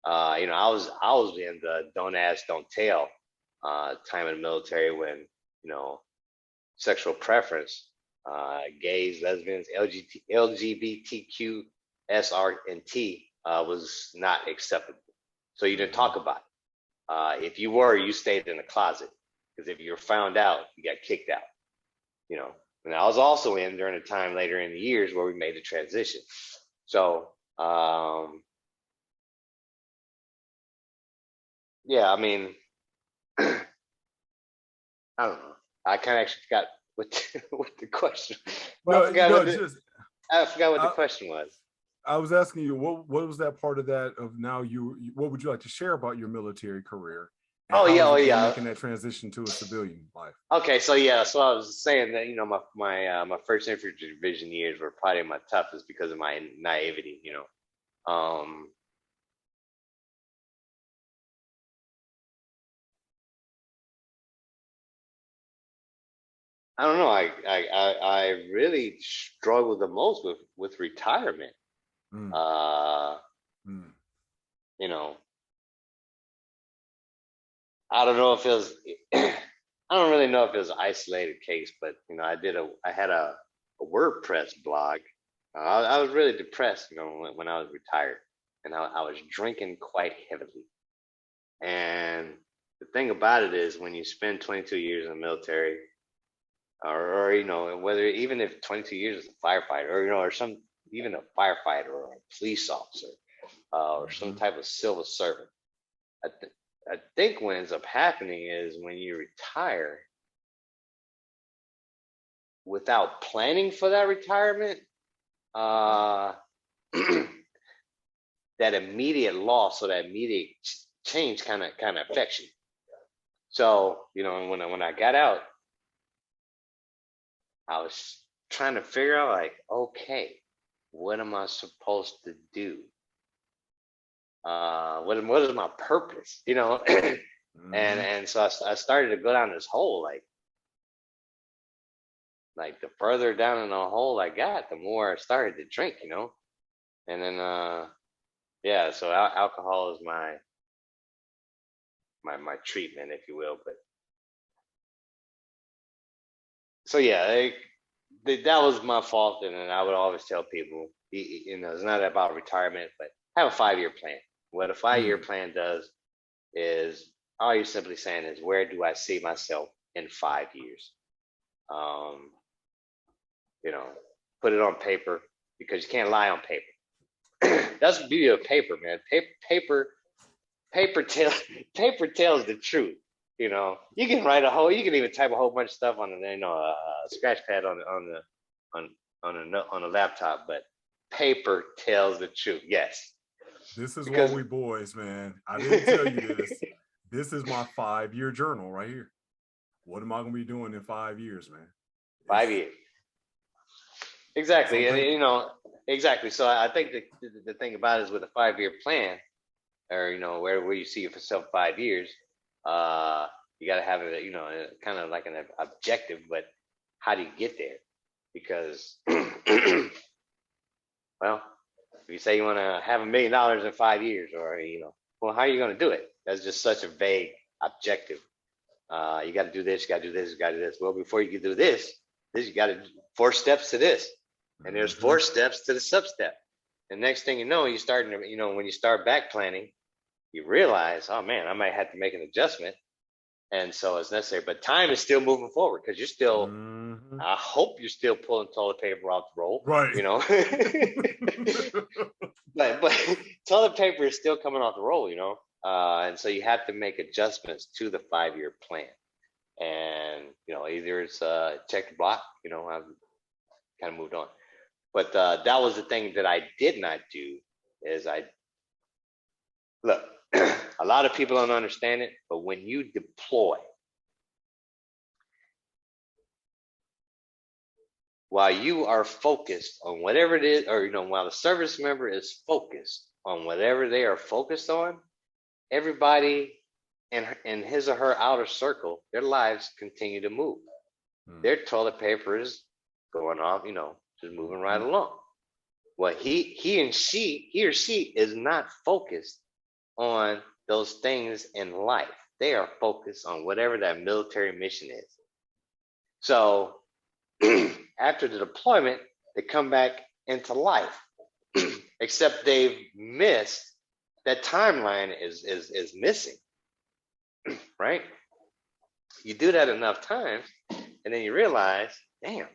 I was in the don't ask, don't tell time in the military when, sexual preference, gays, lesbians, LGBTQ, SR, and T was not acceptable. So you didn't talk about it. If you were, you stayed in the closet because if you were found out, you got kicked out. And I was also in during a time later in the years where we made the transition. So, yeah, I mean, I don't know. I kind of actually forgot what the question. Well, I forgot what the question was. I was asking you what was that part of that of now what would you like to share about your military career? And making that transition to a civilian life. Okay, so I was saying that my first infantry division years were probably my toughest because of my naivety. I don't know. I really struggled the most with retirement. I don't know if it was. I don't really know if it was an isolated case, but I had a WordPress blog. I was really depressed, when I was retired, and I was drinking quite heavily. And the thing about it is, when you spend 22 years in the military, or whether even if 22 years as a firefighter, or even a firefighter or a police officer, or some type of civil servant, I think what ends up happening is when you retire without planning for that retirement, that immediate loss or that immediate change kind of affects you. So, when I got out, I was trying to figure out, like, okay, what am I supposed to do? What is my purpose? And so I started to go down this hole, like the further down in the hole I got, the more I started to drink, and then so alcohol is my treatment, if you will. But so that was my fault, and then I would always tell people, it's not about retirement, but have a 5-year plan. What a 5-year plan does is, all you're simply saying is, where do I see myself in 5 years? Put it on paper, because you can't lie on paper. That's the beauty of paper, man. Paper tells the truth. You can you can even type a whole bunch of stuff on a scratch pad on a laptop, but paper tells the truth. Yes. This is what we boys, man. I didn't tell you this. This is my 5-year journal right here. What am I going to be doing in 5 years, man? 5 years. Exactly. And, exactly. So I think the thing about it is, with a 5-year plan, or, where you see yourself 5 years, you got to have it, kind of like an objective, but how do you get there? Because, well, if you say you want to have $1 million in 5 years, or, well, how are you going to do it? That's just such a vague objective. You got to do this, you got to do this, you got to do this. Well, before you can do this, you got to 4 steps to this. And there's 4 steps to the sub-step. The next thing you know, you're starting to, when you start back planning, you realize, oh man, I might have to make an adjustment. And so it's necessary. But time is still moving forward, because you're still, I hope you're still pulling toilet paper off the roll. Right. But toilet paper is still coming off the roll, and so you have to make adjustments to the 5-year plan. And, either it's check the block, I've kind of moved on. But that was the thing that I did not do is look, a lot of people don't understand it, but when you deploy, while you are focused on whatever it is, or while the service member is focused on whatever they are focused on, everybody in his or her outer circle, their lives continue to move. Their toilet paper is going off, just moving right along. Well, he or she is not focused on those things in life. They are focused on whatever that military mission is. So after the deployment, they come back into life, except they've missed that timeline is missing, right? You do that enough times, and then you realize, damn,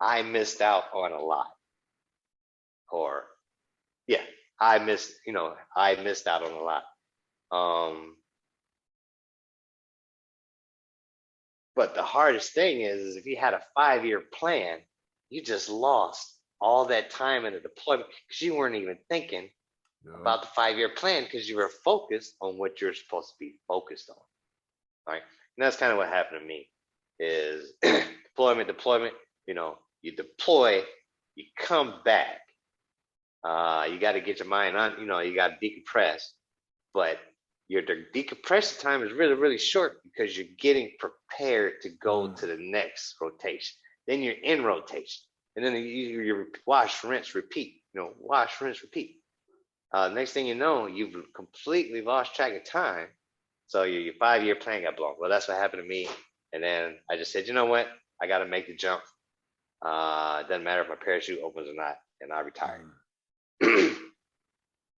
I missed out on a lot. Or, yeah, I missed out on a lot. But the hardest thing is if you had a 5-year plan, you just lost all that time in the deployment because you weren't even thinking about the 5-year plan because you were focused on what you're supposed to be focused on. Right. And that's kind of what happened to me is deployment, you deploy, you come back. You got to get your mind on, you got to decompress, but your decompression time is really, really short because you're getting prepared to go to the next rotation. Then you're in rotation. And then you wash, rinse, repeat, wash, rinse, repeat. Next thing you know, you've completely lost track of time. So your 5-year plan got blown. Well, that's what happened to me. And then I just said, you know what? I got to make the jump. It doesn't matter if my parachute opens or not. And I retired.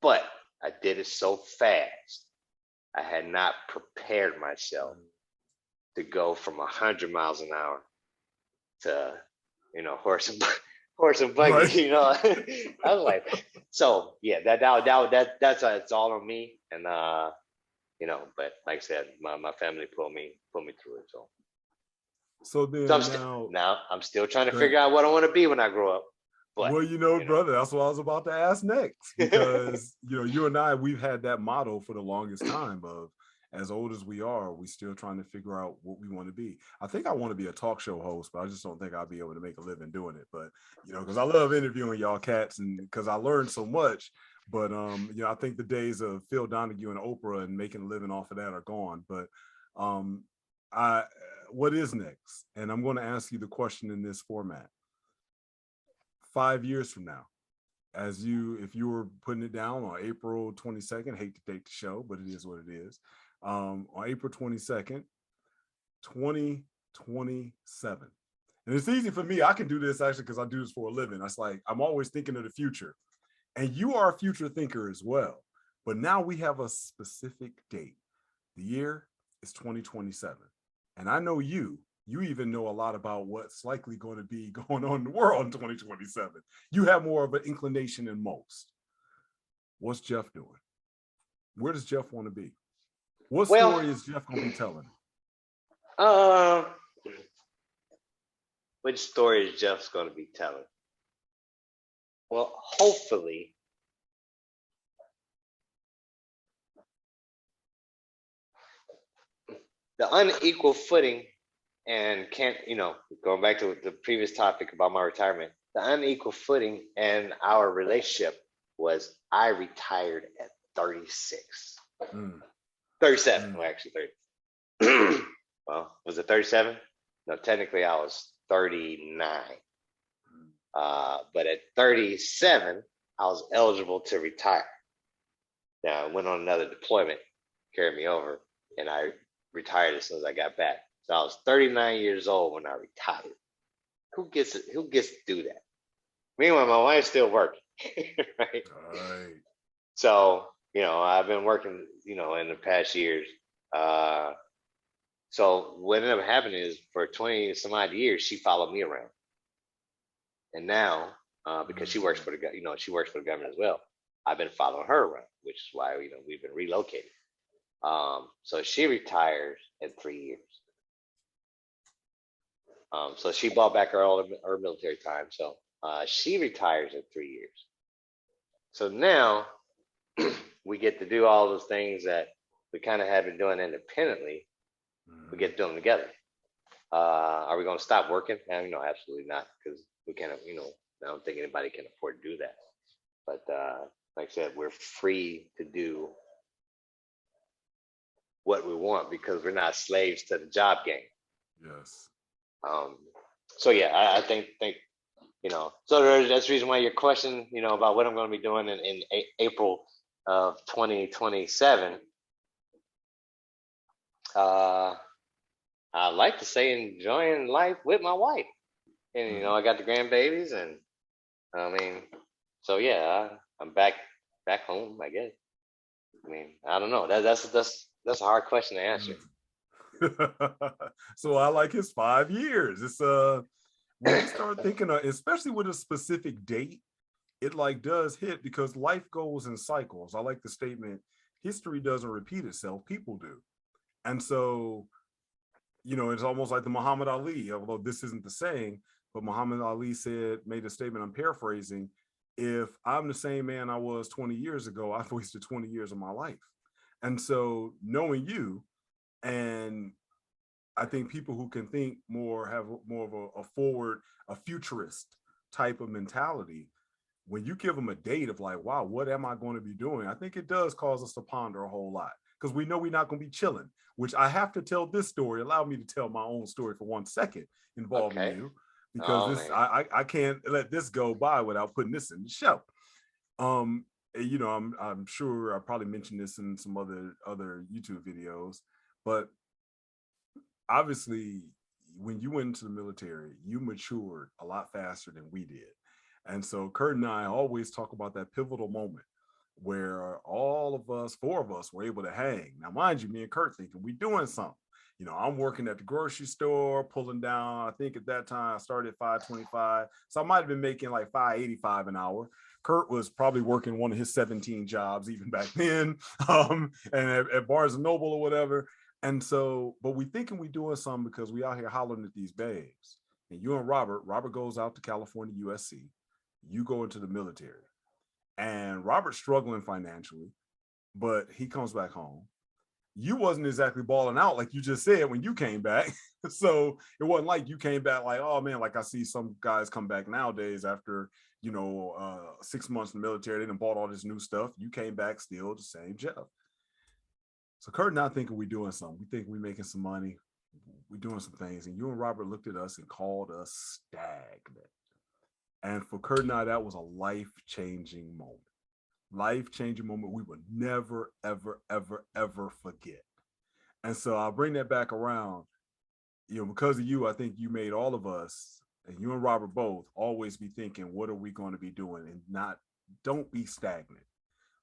But I did it so fast. I had not prepared myself to go from 100 miles an hour to, horse and buggy. Right. I was like, so yeah, that's all on me. And but like I said, my family pulled me through it. So then now I'm still trying to figure out what I want to be when I grow up. But, well, brother, that's what I was about to ask next, because you and I, we've had that motto for the longest time of, as old as we are, we still trying to figure out what we want to be. I think I want to be a talk show host, but I just don't think I'll be able to make a living doing it. But because I love interviewing y'all cats, and because I learned so much. But I think the days of Phil Donahue and Oprah and making a living off of that are gone. But what is next? And I'm going to ask you the question in this format. 5 years from now, if you were putting it down on April 22nd, hate to date the show, but it is what it is. On April 22nd, 2027. And it's easy for me. I can do this actually because I do this for a living. It's like I'm always thinking of the future. And you are a future thinker as well. But now we have a specific date. The year is 2027. And I know you even know a lot about what's likely going to be going on in the world in 2027. You have more of an inclination than most. What's Jeff doing? Where does Jeff want to be? What story is Jeff going to be telling? Which story is Jeff's going to be telling? Well, hopefully, the unequal footing and going back to the previous topic about my retirement, the unequal footing and our relationship was I retired at 36. 37, well, actually 30. Well, was it 37? No, technically I was 39. But at 37, I was eligible to retire. Now, I went on another deployment, carried me over, and I retired as soon as I got back. So I was 39 years old when I retired. Who gets to do that? Meanwhile, my wife's still working, right? So, I've been working, in the past years. So what ended up happening is for 20 some odd years, she followed me around. And now, because she works for the government as well, I've been following her around, which is why, we've been relocated. So she retires in 3 years. So she bought back her military time. So she retires in 3 years. So now we get to do all those things that we kind of have been doing independently. We get to do them together. Are we going to stop working? Absolutely not, because we can't. I don't think anybody can afford to do that. But like I said, we're free to do what we want because we're not slaves to the job game. Yes. So yeah, I think So that's the reason why your question, about what I'm going to be doing in April of 2027. I like to say enjoying life with my wife, and I got the grandbabies, and so yeah, I'm back home, I guess. I don't know. That's a hard question to answer. So I like his 5 years. It's when you start thinking of, especially with a specific date, it like does hit because life goes in cycles. I like the statement, history doesn't repeat itself, people do. And so, it's almost like the Muhammad Ali, although this isn't the saying, but Muhammad Ali made a statement, I'm paraphrasing, if I'm the same man I was 20 years ago, I've wasted 20 years of my life. And so knowing you, and I think people who can think more, have more of a forward, a futurist type of mentality, when you give them a date of like, wow, what am I going to be doing? I think it does cause us to ponder a whole lot, because we know we're not going to be chilling, which I have to tell this story. Allow me to tell my own story for 1 second involving you, because I can't let this go by without putting this in the show. I'm sure I probably mentioned this in some other YouTube videos, but obviously when you went into the military, you matured a lot faster than we did. And so Kurt and I always talk about that pivotal moment where all of us, 4 of us, were able to hang. Now, mind you, me and Kurt thinking we doing something. I'm working at the grocery store, pulling down. I think at that time I started at $5.25. So I might have been making like $5.85 an hour. Kurt was probably working one of his 17 jobs even back then, and at Barnes and Noble or whatever. And so, but we thinking we doing something because we out here hollering at these babes. And you and Robert goes out to California, USC. You go into the military. And Robert's struggling financially, but he comes back home. You wasn't exactly balling out like you just said when you came back. So it wasn't like you came back like, oh man, like I see some guys come back nowadays after, 6 months in the military, they done bought all this new stuff. You came back still the same job. So Kurt and I thinking we doing something. We think we making some money. We doing some things. And you and Robert looked at us and called us stagnant. And for Kurt and I, that was a life-changing moment. Life-changing moment we will never, ever, ever, ever forget. And so I'll bring that back around. Because of you, I think you made all of us, and you and Robert both, always be thinking, what are we going to be doing? And don't be stagnant.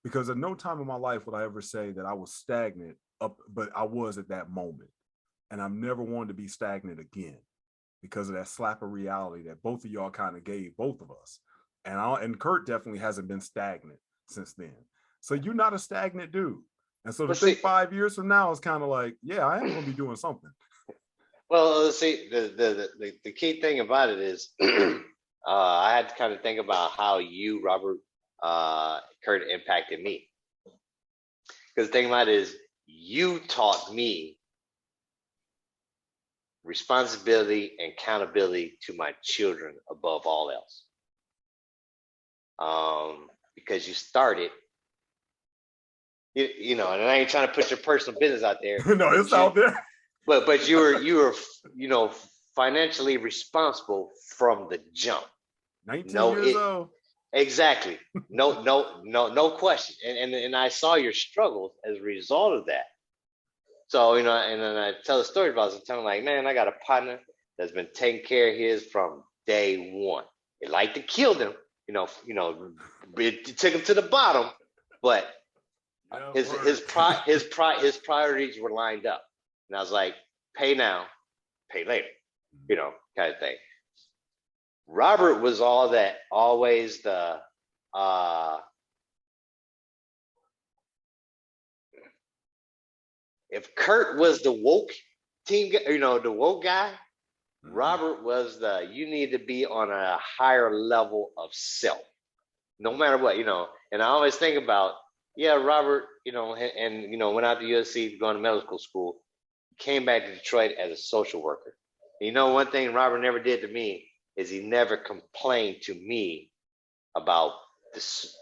Because at no time in my life would I ever say that I was stagnant, but I was at that moment. And I've never wanted to be stagnant again because of that slap of reality that both of y'all kind of gave both of us. And Kurt definitely hasn't been stagnant since then. So you're not a stagnant dude. And so to think 5 years from now is kind of like, yeah, I am going to be doing something. Well, see, the key thing about it is I had to kind of think about how you, Robert, Kurt, impacted me. Because the thing about it is, you taught me responsibility and accountability to my children above all else. Because you started, and I ain't trying to put your personal business out there. No, it's out there. But you were financially responsible from the jump. 19 years old. Exactly. No question. And I saw your struggles as a result of that. So, and then I tell a story about it. I'm telling like, man, I got a partner that's been taking care of his from day one. It like to kill them, it took him to the bottom, but his priorities were lined up. And I was like, pay now, pay later, kind of thing. Robert was always the if Kurt was the woke team, the woke guy, Robert was you need to be on a higher level of self, no matter what, And I always think about, yeah, Robert, went out to USC going to medical school, came back to Detroit as a social worker. One thing Robert never did to me is he never complained to me about this,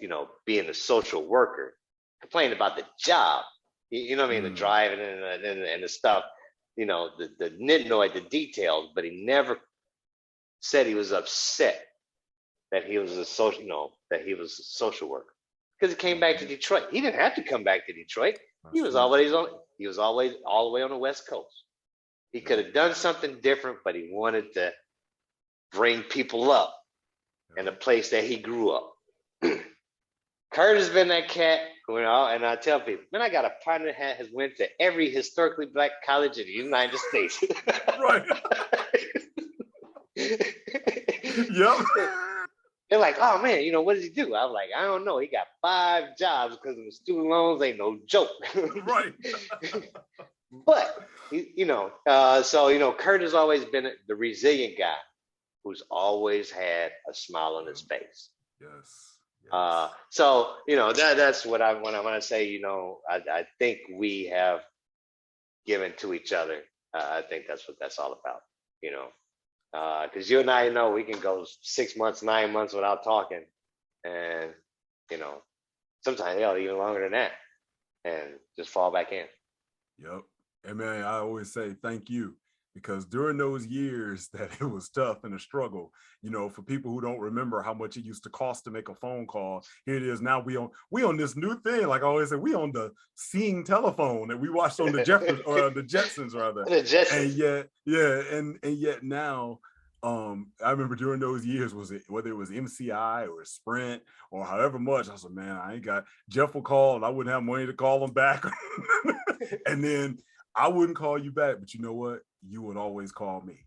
being a social worker. Complained about the job, what I mean, the driving and the stuff, the nitnoid, the details, but he never said he was upset that he was a social worker, because he came back to Detroit. He didn't have to come back to Detroit. He was always all the way on the West Coast. He could have done something different, but he wanted to bring people up in the place that he grew up. Kurt has been that cat who, and I tell people, man, I got a partner that has went to every historically black college in the United States. Right. Yep. They're like, oh man, what does he do? I was like, I don't know. He got 5 jobs because of the student loans. Ain't no joke. Right. But Kurt has always been the resilient guy who's always had a smile on his face. Yes. That's what I when I say, I think we have given to each other. I think that's what that's all about, because you and I know we can go 6 months, 9 months without talking, and sometimes even longer than that, and just fall back in. Yep. And man, I always say thank you, because during those years that it was tough and a struggle, for people who don't remember how much it used to cost to make a phone call, here it is now. We on this new thing, like I always say, we on the seeing telephone that we watched on the Jefferson or the Jetsons rather. The Jetsons. And yet now, I remember during those years, whether it was MCI or Sprint or however much, I was like, man, I ain't got. Jeff will call and I wouldn't have money to call him back, and then I wouldn't call you back, but you know what? You would always call me.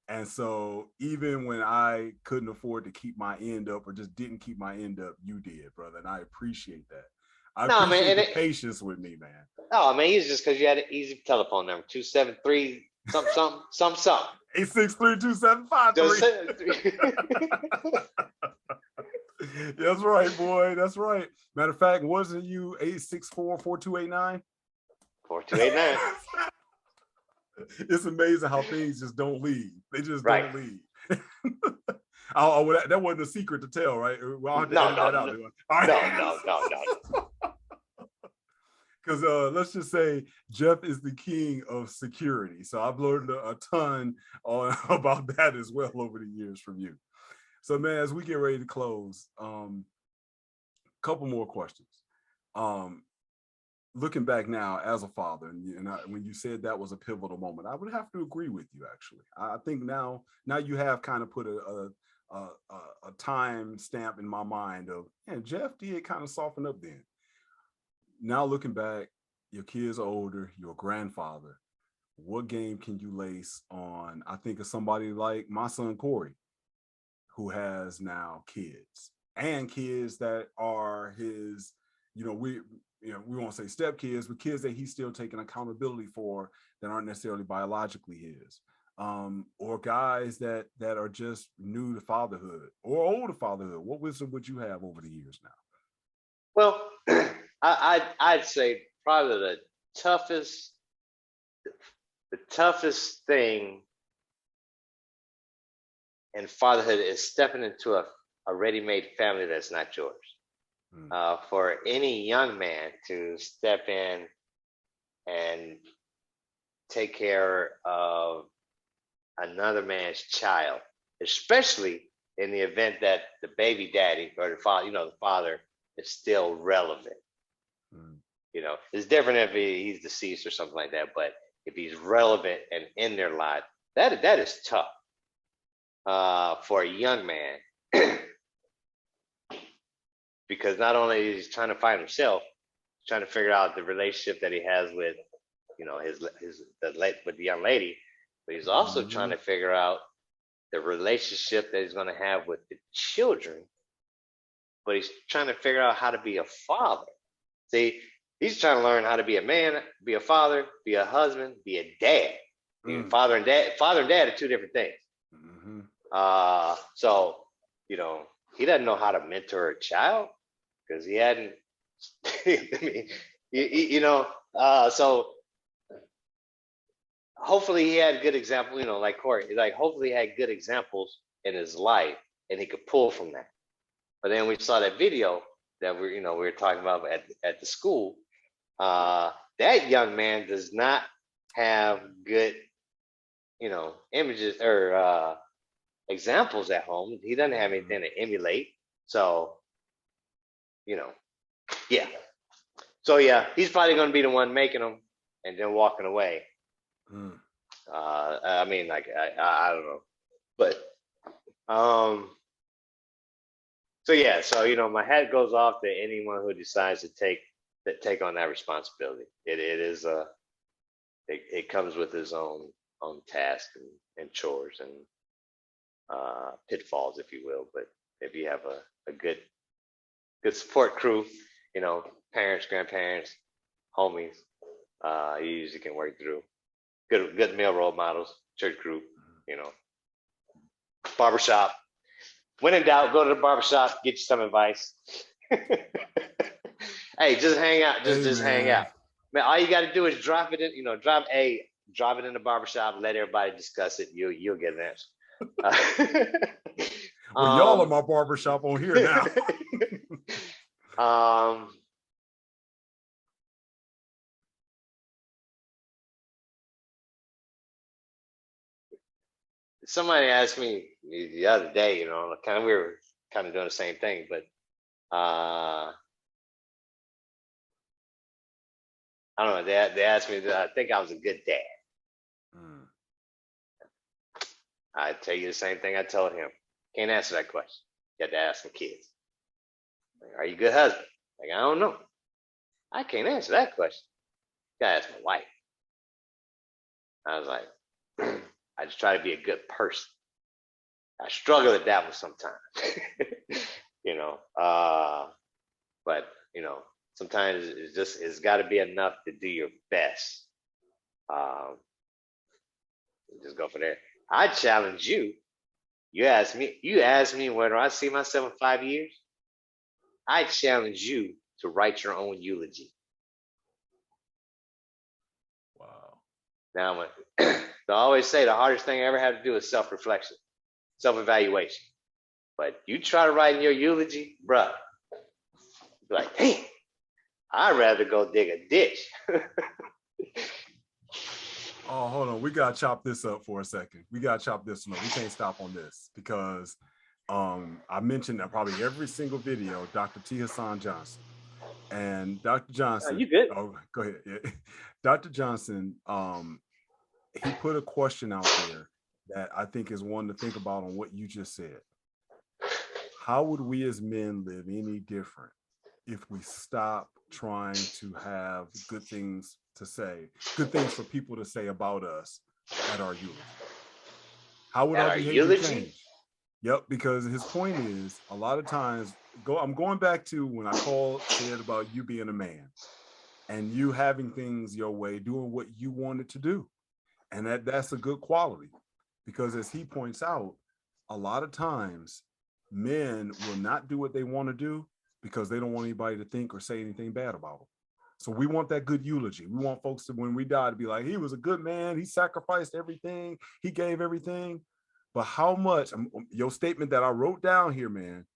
And so even when I couldn't afford to keep my end up or just didn't keep my end up, you did, brother. And I appreciate that. I appreciate the patience with me, man. No, man, it's just because you had an easy telephone number, 273 something. 863-275-3. That's right, boy. That's right. Matter of fact, wasn't you 864-4289? 4289. It's amazing how things just don't leave. They just don't leave. That wasn't a secret to tell, right? Well, I'll have to edit that out. No. Because let's just say Jeff is the king of security. So I've learned a ton about that as well over the years from you. So man, as we get ready to close, couple more questions. Looking back now as a father, and when you said that was a pivotal moment, I would have to agree with you. Actually, I think now you have kind of put a time stamp in my mind of, man, Jeff did kind of soften up then. Now looking back, your kids are older, you're a grandfather. What game can you lace on? I think of somebody like my son Corey, who has now kids, and kids that are his, we won't say step kids, but kids that he's still taking accountability for that aren't necessarily biologically his, or guys that are just new to fatherhood or old to fatherhood. What wisdom would you have over the years now? Well, I'd say probably the toughest thing in fatherhood is stepping into a ready-made family that's not yours. For any young man to step in and take care of another man's child, especially in the event that the baby daddy or the father, the father is still relevant. It's different if he's deceased or something like that, but if he's relevant and in their life, that is tough for a young man. Because not only is he trying to find himself, he's trying to figure out the relationship that he has with, with the young lady, but he's also trying to figure out the relationship that he's going to have with the children. But he's trying to figure out how to be a father. See, he's trying to learn how to be a man, be a father, be a husband, be a dad. Father and dad are two different things. So, he doesn't know how to mentor a child because he hadn't, I mean, so hopefully he had good example, like Corey, like hopefully he had good examples in his life and he could pull from that. But then we saw that video that we were talking about at the school. That young man does not have good, images or examples at home. He doesn't have anything to emulate. So, yeah. So yeah, he's probably going to be the one making them and then walking away. I mean, like I don't know, but so yeah, so my hat goes off to anyone who decides to take on that responsibility. It comes with its own task and chores and pitfalls, if you will. But if you have a good support crew, parents, grandparents, homies, you usually can work through. Good male role models, church group, barbershop. When in doubt, go to the barbershop, get you some advice. Hey, just hang out. Just hang out. Man, all you got to do is drop it in, drop it in the barbershop, let everybody discuss it. You'll get an answer. Well, y'all are my barbershop on here now. Somebody asked me the other day, we were kind of doing the same thing, but I don't know. They asked me that I think I was a good dad. I tell you the same thing I told him. Can't answer that question. You have to ask the kids. Like, are you a good husband? Like, I don't know. I can't answer that question. You gotta ask my wife. I was like, I just try to be a good person. I struggle with that one sometimes. But sometimes it's got to be enough to do your best. Just go for there. I challenge you. You ask me whether I see myself in 5 years. I challenge you to write your own eulogy. Wow. Now, I always say the hardest thing I ever had to do is self-reflection, self-evaluation. But you try to write in your eulogy, bruh, be like, damn, I'd rather go dig a ditch. Oh, hold on. We got to chop this up for a second. We got to chop this one up. We can't stop on this because I mentioned that probably every single video, Dr. T. Hassan Johnson. And Dr. Johnson. You good? Oh, go ahead. Yeah. Dr. Johnson, he put a question out there that I think is one to think about on what you just said. How would we as men live any different if we stop trying to have good things to say, good things for people to say about us at our eulogy? How would our behavior change? Yep, because his point is a lot of times, I'm going back to when I said about you being a man and you having things your way, doing what you wanted to do. And that's a good quality because as he points out, a lot of times men will not do what they want to do because they don't want anybody to think or say anything bad about them. So we want that good eulogy. We want folks to, when we die, to be like, he was a good man. He sacrificed everything. He gave everything. But how much, your statement that I wrote down here, man,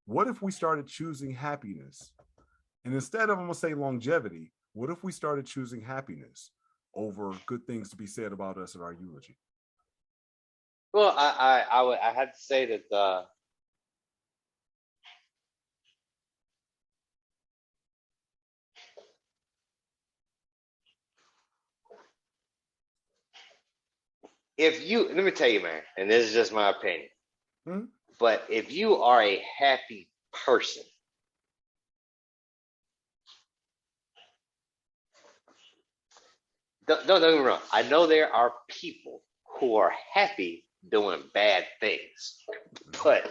what if we started choosing happiness? And instead of, I'm going to say longevity, what if we started choosing happiness over good things to be said about us at our eulogy? Well, I had to say that let me tell you, man, and this is just my opinion, but if you are a happy person, don't get me wrong. I know there are people who are happy doing bad things, but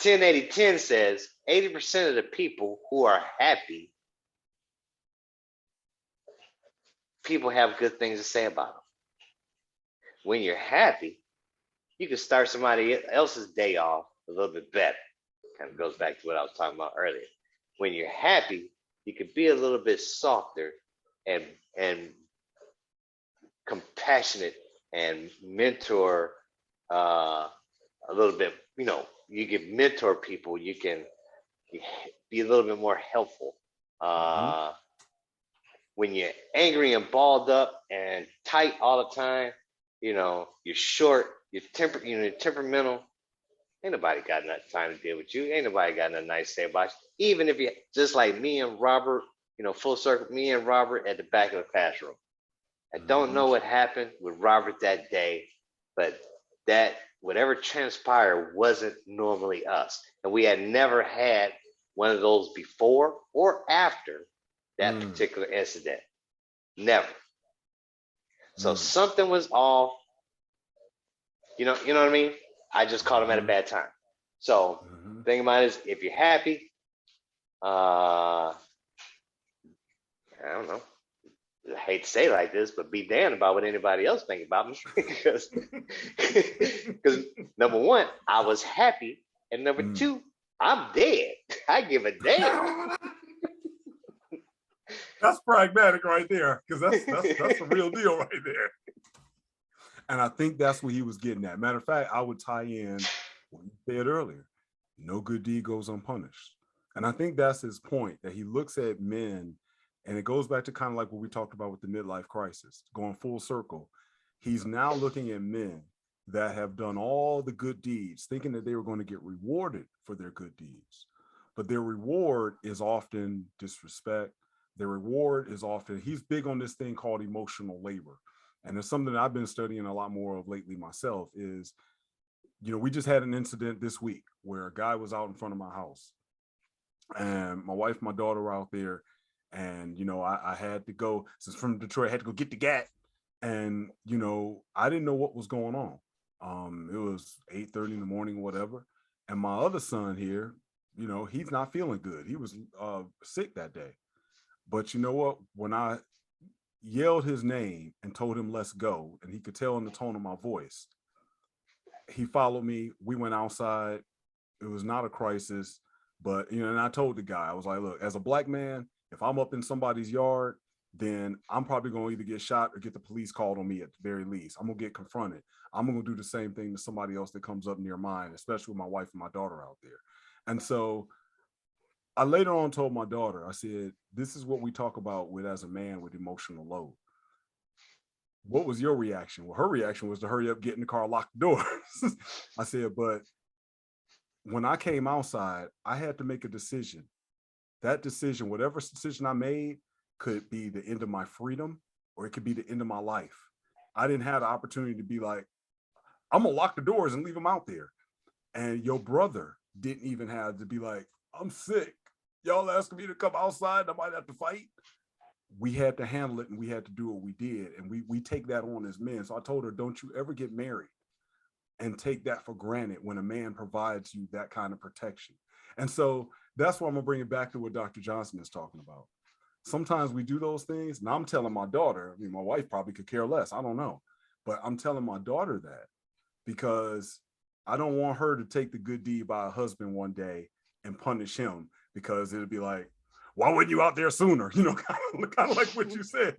10-80-10 says 80% of the people who are happy, people have good things to say about them. When you're happy, you can start somebody else's day off a little bit better. Kind of goes back to what I was talking about earlier. When you're happy, you can be a little bit softer and compassionate and mentor a little bit. You know, you can mentor people. You can be a little bit more helpful. Mm-hmm. When you're angry and balled up and tight all the time, you know, you're short, you're temperamental. Ain't nobody got enough time to deal with you. Ain't nobody got nothing nice to say about you. Even if you just like me and Robert, you know, full circle, me and Robert at the back of the classroom. I don't know what happened with Robert that day, but that whatever transpired wasn't normally us. And we had never had one of those before or after that particular incident. Never. So something was off. You know what I mean? I just caught him at a bad time. So the thing about it is, if you're happy, I don't know. I hate to say it like this, but be damned about what anybody else think about me. because number one, I was happy, and number two, I'm dead. I give a damn. That's pragmatic right there, because that's the real deal right there. And I think that's what he was getting at. Matter of fact, I would tie in what you said earlier. No good deed goes unpunished. And I think that's his point, that he looks at men, and it goes back to kind of like what we talked about with the midlife crisis, going full circle. He's now looking at men that have done all the good deeds, thinking that they were going to get rewarded for their good deeds. But their reward is often disrespect. Their reward is often, he's big on this thing called emotional labor. And it's something that I've been studying a lot more of lately myself is, you know, we just had an incident this week where a guy was out in front of my house, and my wife, my daughter were out there, and, you know, I had to go, since from Detroit, I had to go get the gat. And, you know, I didn't know what was going on. It was 8:30 in the morning or whatever. And my other son here, you know, he's not feeling good. He was sick that day. But you know what? When I yelled his name and told him, let's go, and he could tell in the tone of my voice, he followed me. We went outside. It was not a crisis, but, you know, and I told the guy, I was like, look, as a black man, if I'm up in somebody's yard, then I'm probably going to either get shot or get the police called on me at the very least. I'm going to get confronted. I'm going to do the same thing to somebody else that comes up near mine, especially with my wife and my daughter out there. And so I later on told my daughter, I said, this is what we talk about with as a man with emotional load. What was your reaction? Well, her reaction was to hurry up, get in the car, lock the doors. I said, but when I came outside, I had to make a decision. That decision, whatever decision I made, could be the end of my freedom, or it could be the end of my life. I didn't have the opportunity to be like, I'm gonna lock the doors and leave them out there. And your brother didn't even have to be like, I'm sick. Y'all asking me to come outside, I might have to fight. We had to handle it, and we had to do what we did. And we take that on as men. So I told her, don't you ever get married and take that for granted when a man provides you that kind of protection. And so that's why I'm gonna bring it back to what Dr. Johnson is talking about. Sometimes we do those things. And I'm telling my daughter, I mean, my wife probably could care less, I don't know. But I'm telling my daughter that because I don't want her to take the good deed by a husband one day and punish him, because it'll be like, why weren't you out there sooner? You know, kind of like what you said.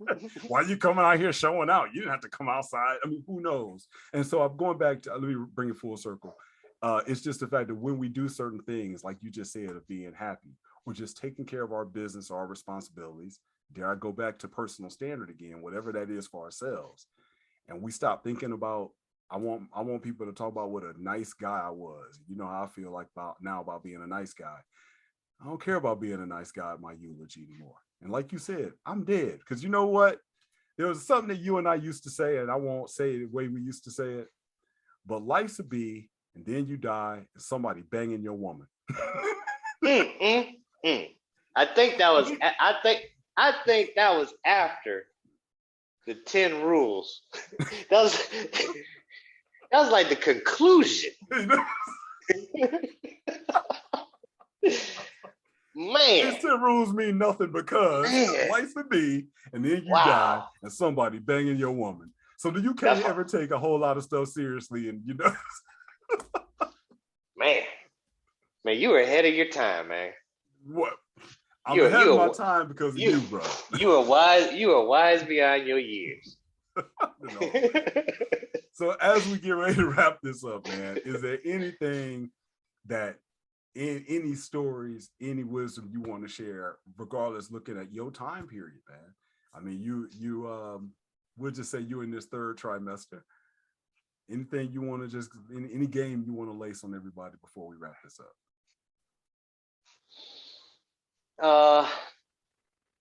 Why are you coming out here showing out? You didn't have to come outside. I mean, who knows? And so I'm going back to, let me bring it full circle. It's just the fact that when we do certain things, like you just said, of being happy, or just taking care of our business or our responsibilities, dare I go back to personal standard again, whatever that is for ourselves. And we stop thinking about, I want people to talk about what a nice guy I was. You know how I feel like about being a nice guy. I don't care about being a nice guy at my eulogy anymore. And like you said, I'm dead. Because you know what? There was something that you and I used to say, and I won't say it the way we used to say it, but life's a bee, and then you die, and somebody banging your woman. I think that was after the 10 rules. That was like the conclusion. Man, these 10 rules mean nothing because life's a bee, and then you die, and somebody banging your woman. So the UK ever take a whole lot of stuff seriously? And man, you were ahead of your time, man. What? I'm ahead of my time because of you, bro. You were wise. You were wise beyond your years. So as we get ready to wrap this up, man, is there anything that in any stories, any wisdom you want to share, regardless looking at your time period, man? I mean, you we'll just say you're in this third trimester. Anything you want to just any game you want to lace on everybody before we wrap this up?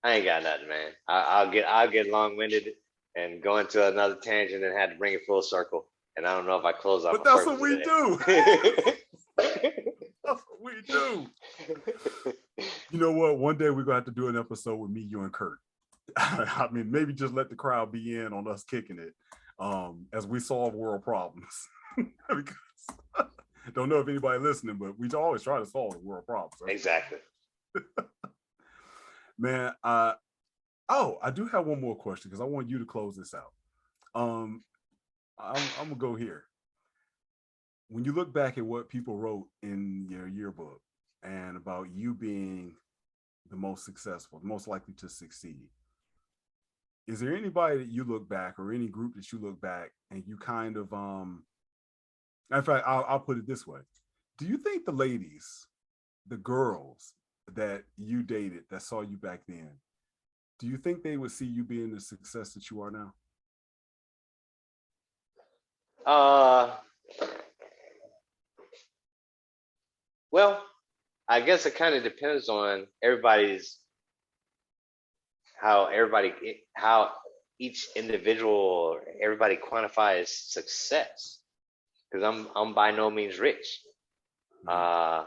I ain't got nothing, man. I'll get long-winded and go into another tangent and have to bring it full circle. And I don't know if I close off. But that's what we do. That's what we do. You know what? One day we're gonna have to do an episode with me, you, and Kurt. I mean, maybe just let the crowd be in on us kicking it as we solve world problems. Because don't know if anybody listening, but we always try to solve the world problems. Right? Exactly. Man, I do have one more question because I want you to close this out. I'm gonna go here. When you look back at what people wrote in your yearbook and about you being the most successful, the most likely to succeed, is there anybody that you look back or any group that you look back and you kind of in fact, I'll put it this way. Do you think the ladies, the girls that you dated that saw you back then, do you think they would see you being the success that you are now? Well, I guess it kind of depends on how each individual, everybody quantifies success. Because I'm by no means rich. I'm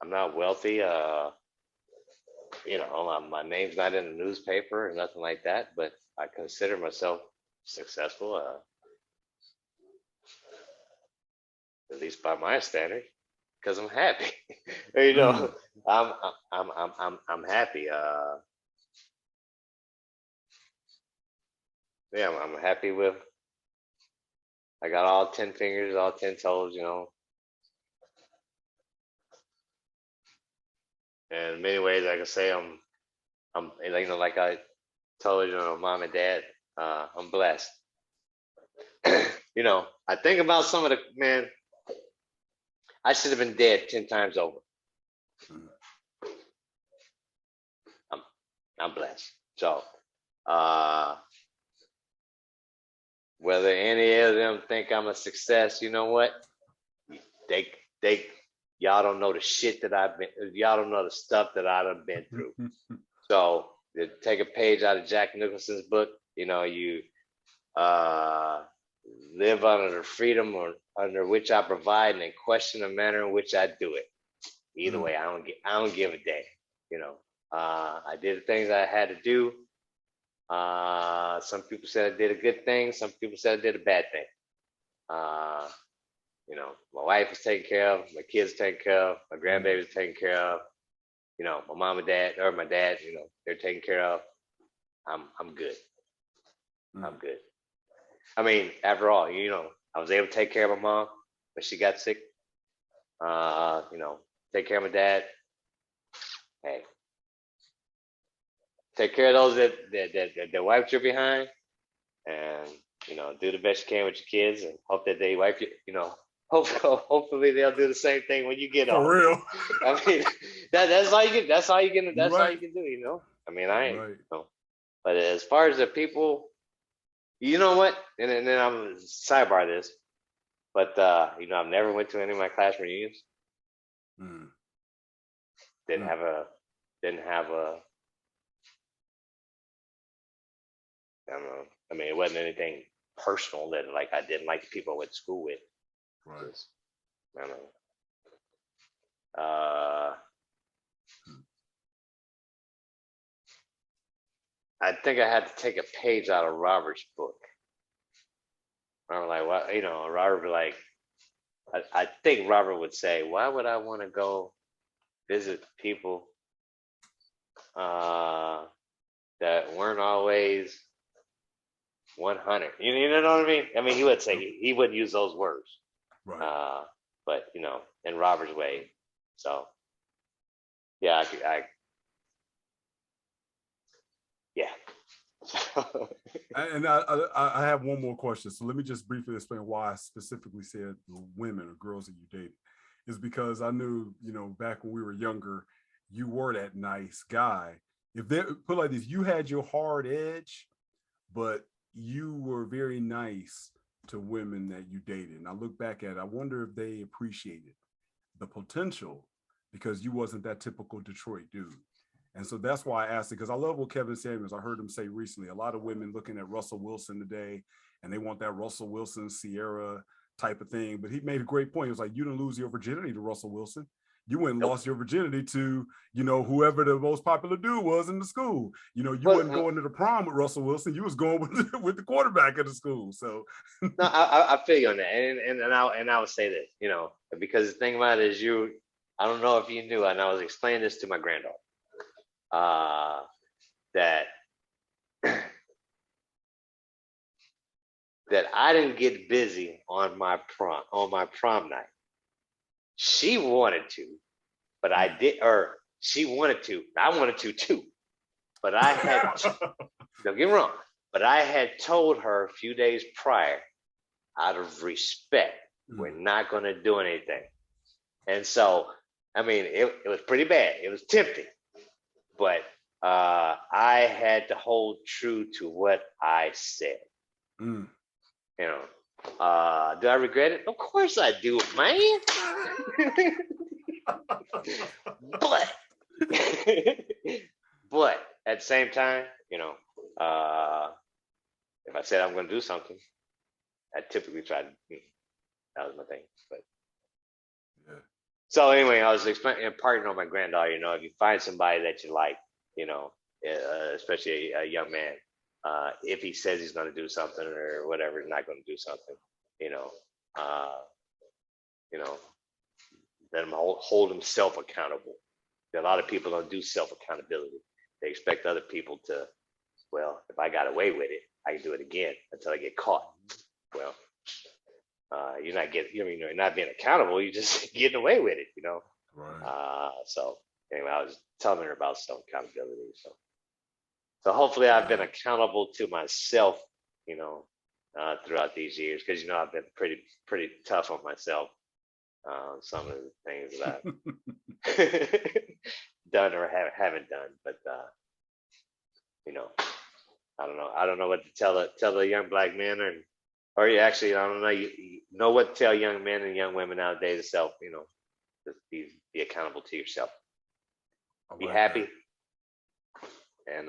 not wealthy. My name's not in the newspaper or nothing like that, but I consider myself successful, at least by my standard, because I'm happy. I'm happy. I'm happy with. I got all 10 fingers, all 10 toes, And in many ways, I can say I'm like I told mom and dad, I'm blessed. I think about some of the man. I should have been dead 10 times over. I'm blessed. So, whether any of them think I'm a success, you know what? Y'all don't know the shit that y'all don't know the stuff that I've been through. So to take a page out of Jack Nicholson's book, you live under the freedom under which I provide and question the manner in which I do it. Either way, I don't give a damn. I did the things I had to do. Some people said I did a good thing. Some people said I did a bad thing. My wife was taken care of. My kids taken care of. My grandbabies taken care of. My mom and dad, or my dad, they're taken care of. I'm good. I'm good. I mean, after all, I was able to take care of my mom when she got sick. Take care of my dad. Hey, take care of those that wiped you behind, and do the best you can with your kids, and hope that they wipe you. Hopefully they'll do the same thing when you get old. For real. I mean, that's all you can. That's all you can. That's all you can do. I mean, I ain't. Right. But as far as the people, you know what? And then I'm gonna sidebar this, but I've never went to any of my class reunions. Didn't have a. I don't know. I mean, it wasn't anything personal that I didn't like the people I went to school with. Right. I don't know. I think I had to take a page out of Robert's book. I'm like, what? Robert would like. I think Robert would say, why would I want to go visit people that weren't always 100. You know what I mean? I mean, he would say he wouldn't use those words, Right. but in Robert's way. So yeah, yeah. And I have one more question. So let me just briefly explain why I specifically said women or girls that you dated. Is because I knew, back when we were younger, you were that nice guy. If they put it like this, you had your hard edge, but you were very nice to women that you dated. And I look back at it, I wonder if they appreciated the potential because you wasn't that typical Detroit dude. And so that's why I asked it, because I love what Kevin Samuels, I heard him say recently, a lot of women looking at Russell Wilson today, and they want that Russell Wilson, Sierra type of thing. But he made a great point. He was like, you didn't lose your virginity to Russell Wilson. You went and Nope. lost your virginity to, whoever the most popular dude was in the school. You Well, wasn't going to the prom with Russell Wilson. You was going with the quarterback of the school. So no, I feel you on that, and I would say this, because the thing about it is I don't know if you knew, and I was explaining this to my granddaughter, that that I didn't get busy on my prom night. She wanted to, but I did, or she wanted to. I wanted to too, but I had. Don't get me wrong, but I had told her a few days prior, out of respect, we're not going to do anything. And so, I mean, it was pretty bad. It was tempting, but I had to hold true to what I said. Mm. Do I regret it? Of course I do, man. but but at the same time, if I said I'm going to do something, I typically try to. That was my thing. But yeah. So anyway, I was imparting on my granddaughter. If you find somebody that you like, especially a young man, if he says he's going to do something or whatever, he's not going to do something. Let him hold himself accountable. A lot of people don't do self accountability. They expect other people to. Well, if I got away with it, I can do it again until I get caught. Well, you're not being accountable. You're just getting away with it, Right. So anyway, I was telling her about self accountability. So hopefully I've been accountable to myself, throughout these years, because I've been pretty tough on myself. Some of the things that I've done or haven't done, but I don't know what to tell a young black man, or you actually, I don't know, you know what to tell young men and young women nowadays itself, just be accountable to yourself. Be happy. That. And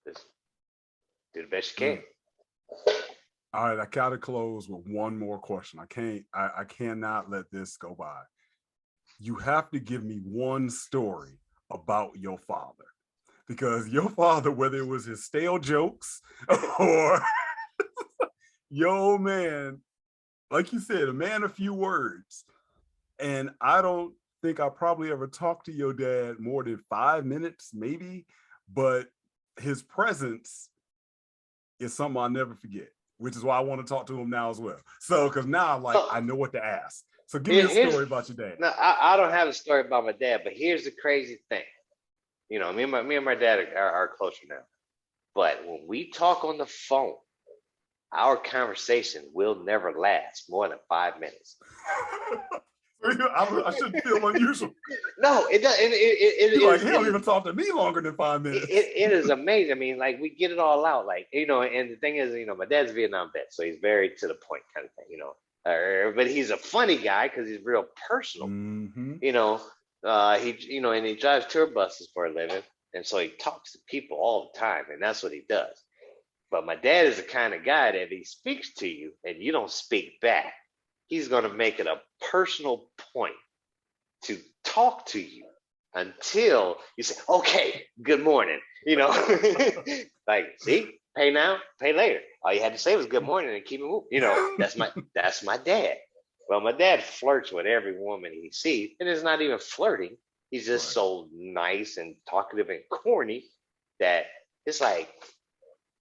just do the best you can. All right, I gotta close with one more question. I cannot let this go by. You have to give me one story about your father, because your father, whether it was his stale jokes or your old man, like you said, a man of few words. And I don't think I probably ever talked to your dad more than 5 minutes, maybe, but his presence is something I'll never forget, which is why I want to talk to him now as well. So, because now I'm like, I know what to ask. So give me a story about your dad. No, I don't have a story about my dad, but here's the crazy thing. Me and my dad are closer now. But when we talk on the phone, our conversation will never last more than 5 minutes. I shouldn't feel unusual. No, it doesn't. He don't even talk to me longer than 5 minutes. It is amazing. I mean, like, we get it all out. Like, and the thing is, my dad's a Vietnam vet, so he's very to the point kind of thing, but he's a funny guy because he's real personal. Mm-hmm. And he drives tour buses for a living, and so he talks to people all the time, and that's what he does. But my dad is the kind of guy that if he speaks to you and you don't speak back, he's going to make it a personal point to talk to you until you say, okay, good morning. Like, see, pay now, pay later. All you had to say was good morning and keep it moving. That's my dad. Well, my dad flirts with every woman he sees, and it's not even flirting. He's just Right. so nice and talkative and corny that it's like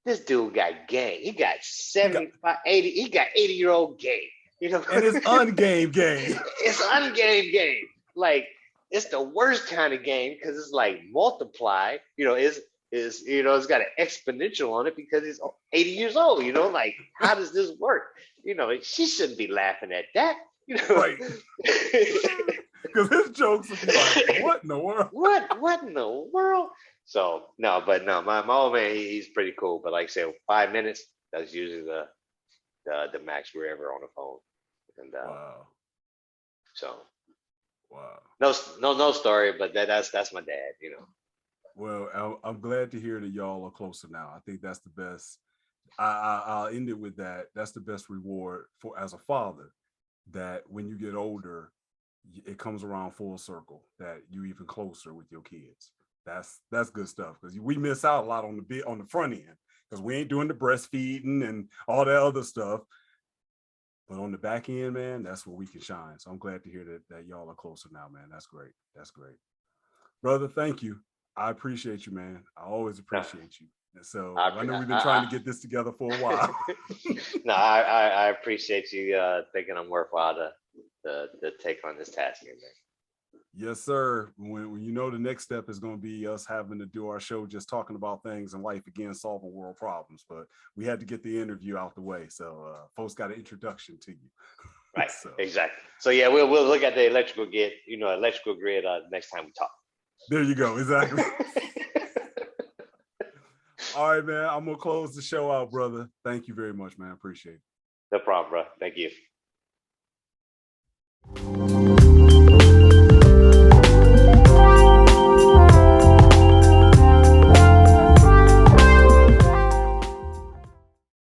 this dude got game. He got He got 75, 80. He got 80-year-old game. You know, and it's ungame game. it's ungame game. Like it's the worst kind of game because it's like multiply. You know, is you know it's got an exponential on it because he's 80 years old. You know, like how does this work? You know, she shouldn't be laughing at that. You know, Right. Because his jokes would be like, what in the world? what in the world? So no, but no, my old man, he's pretty cool. But like I said, 5 minutes, that's usually the max we're ever on the phone. And Wow. so Wow. no story, but that's my dad, you know. Well, I'm glad to hear that y'all are closer now. I think that's the best. I'll end it with that. That's the best reward for as a father. That when you get older, it comes around full circle. That you even closer with your kids. That's good stuff because we miss out a lot on the front end because we ain't doing the breastfeeding and all that other stuff. But on the back end, man, that's where we can shine. So I'm glad to hear that y'all are closer now, man. That's great. That's great. Brother, thank you. I appreciate you, man. I always No, appreciate you. And so I, I know we've been trying to I, get this together for a while. no, I appreciate you thinking I'm worthwhile to take on this task here, man. Yes, sir. When you know the next step is going to be us having to do our show just talking about things in life again, solving world problems. But we had to get the interview out the way. So folks got an introduction to you. Right. So Exactly. So yeah, we'll look at the electrical grid next time we talk. there you go. Exactly. All right, man. I'm going to close the show out, brother. Thank you very much, man. I appreciate it. No problem, bro. Thank you.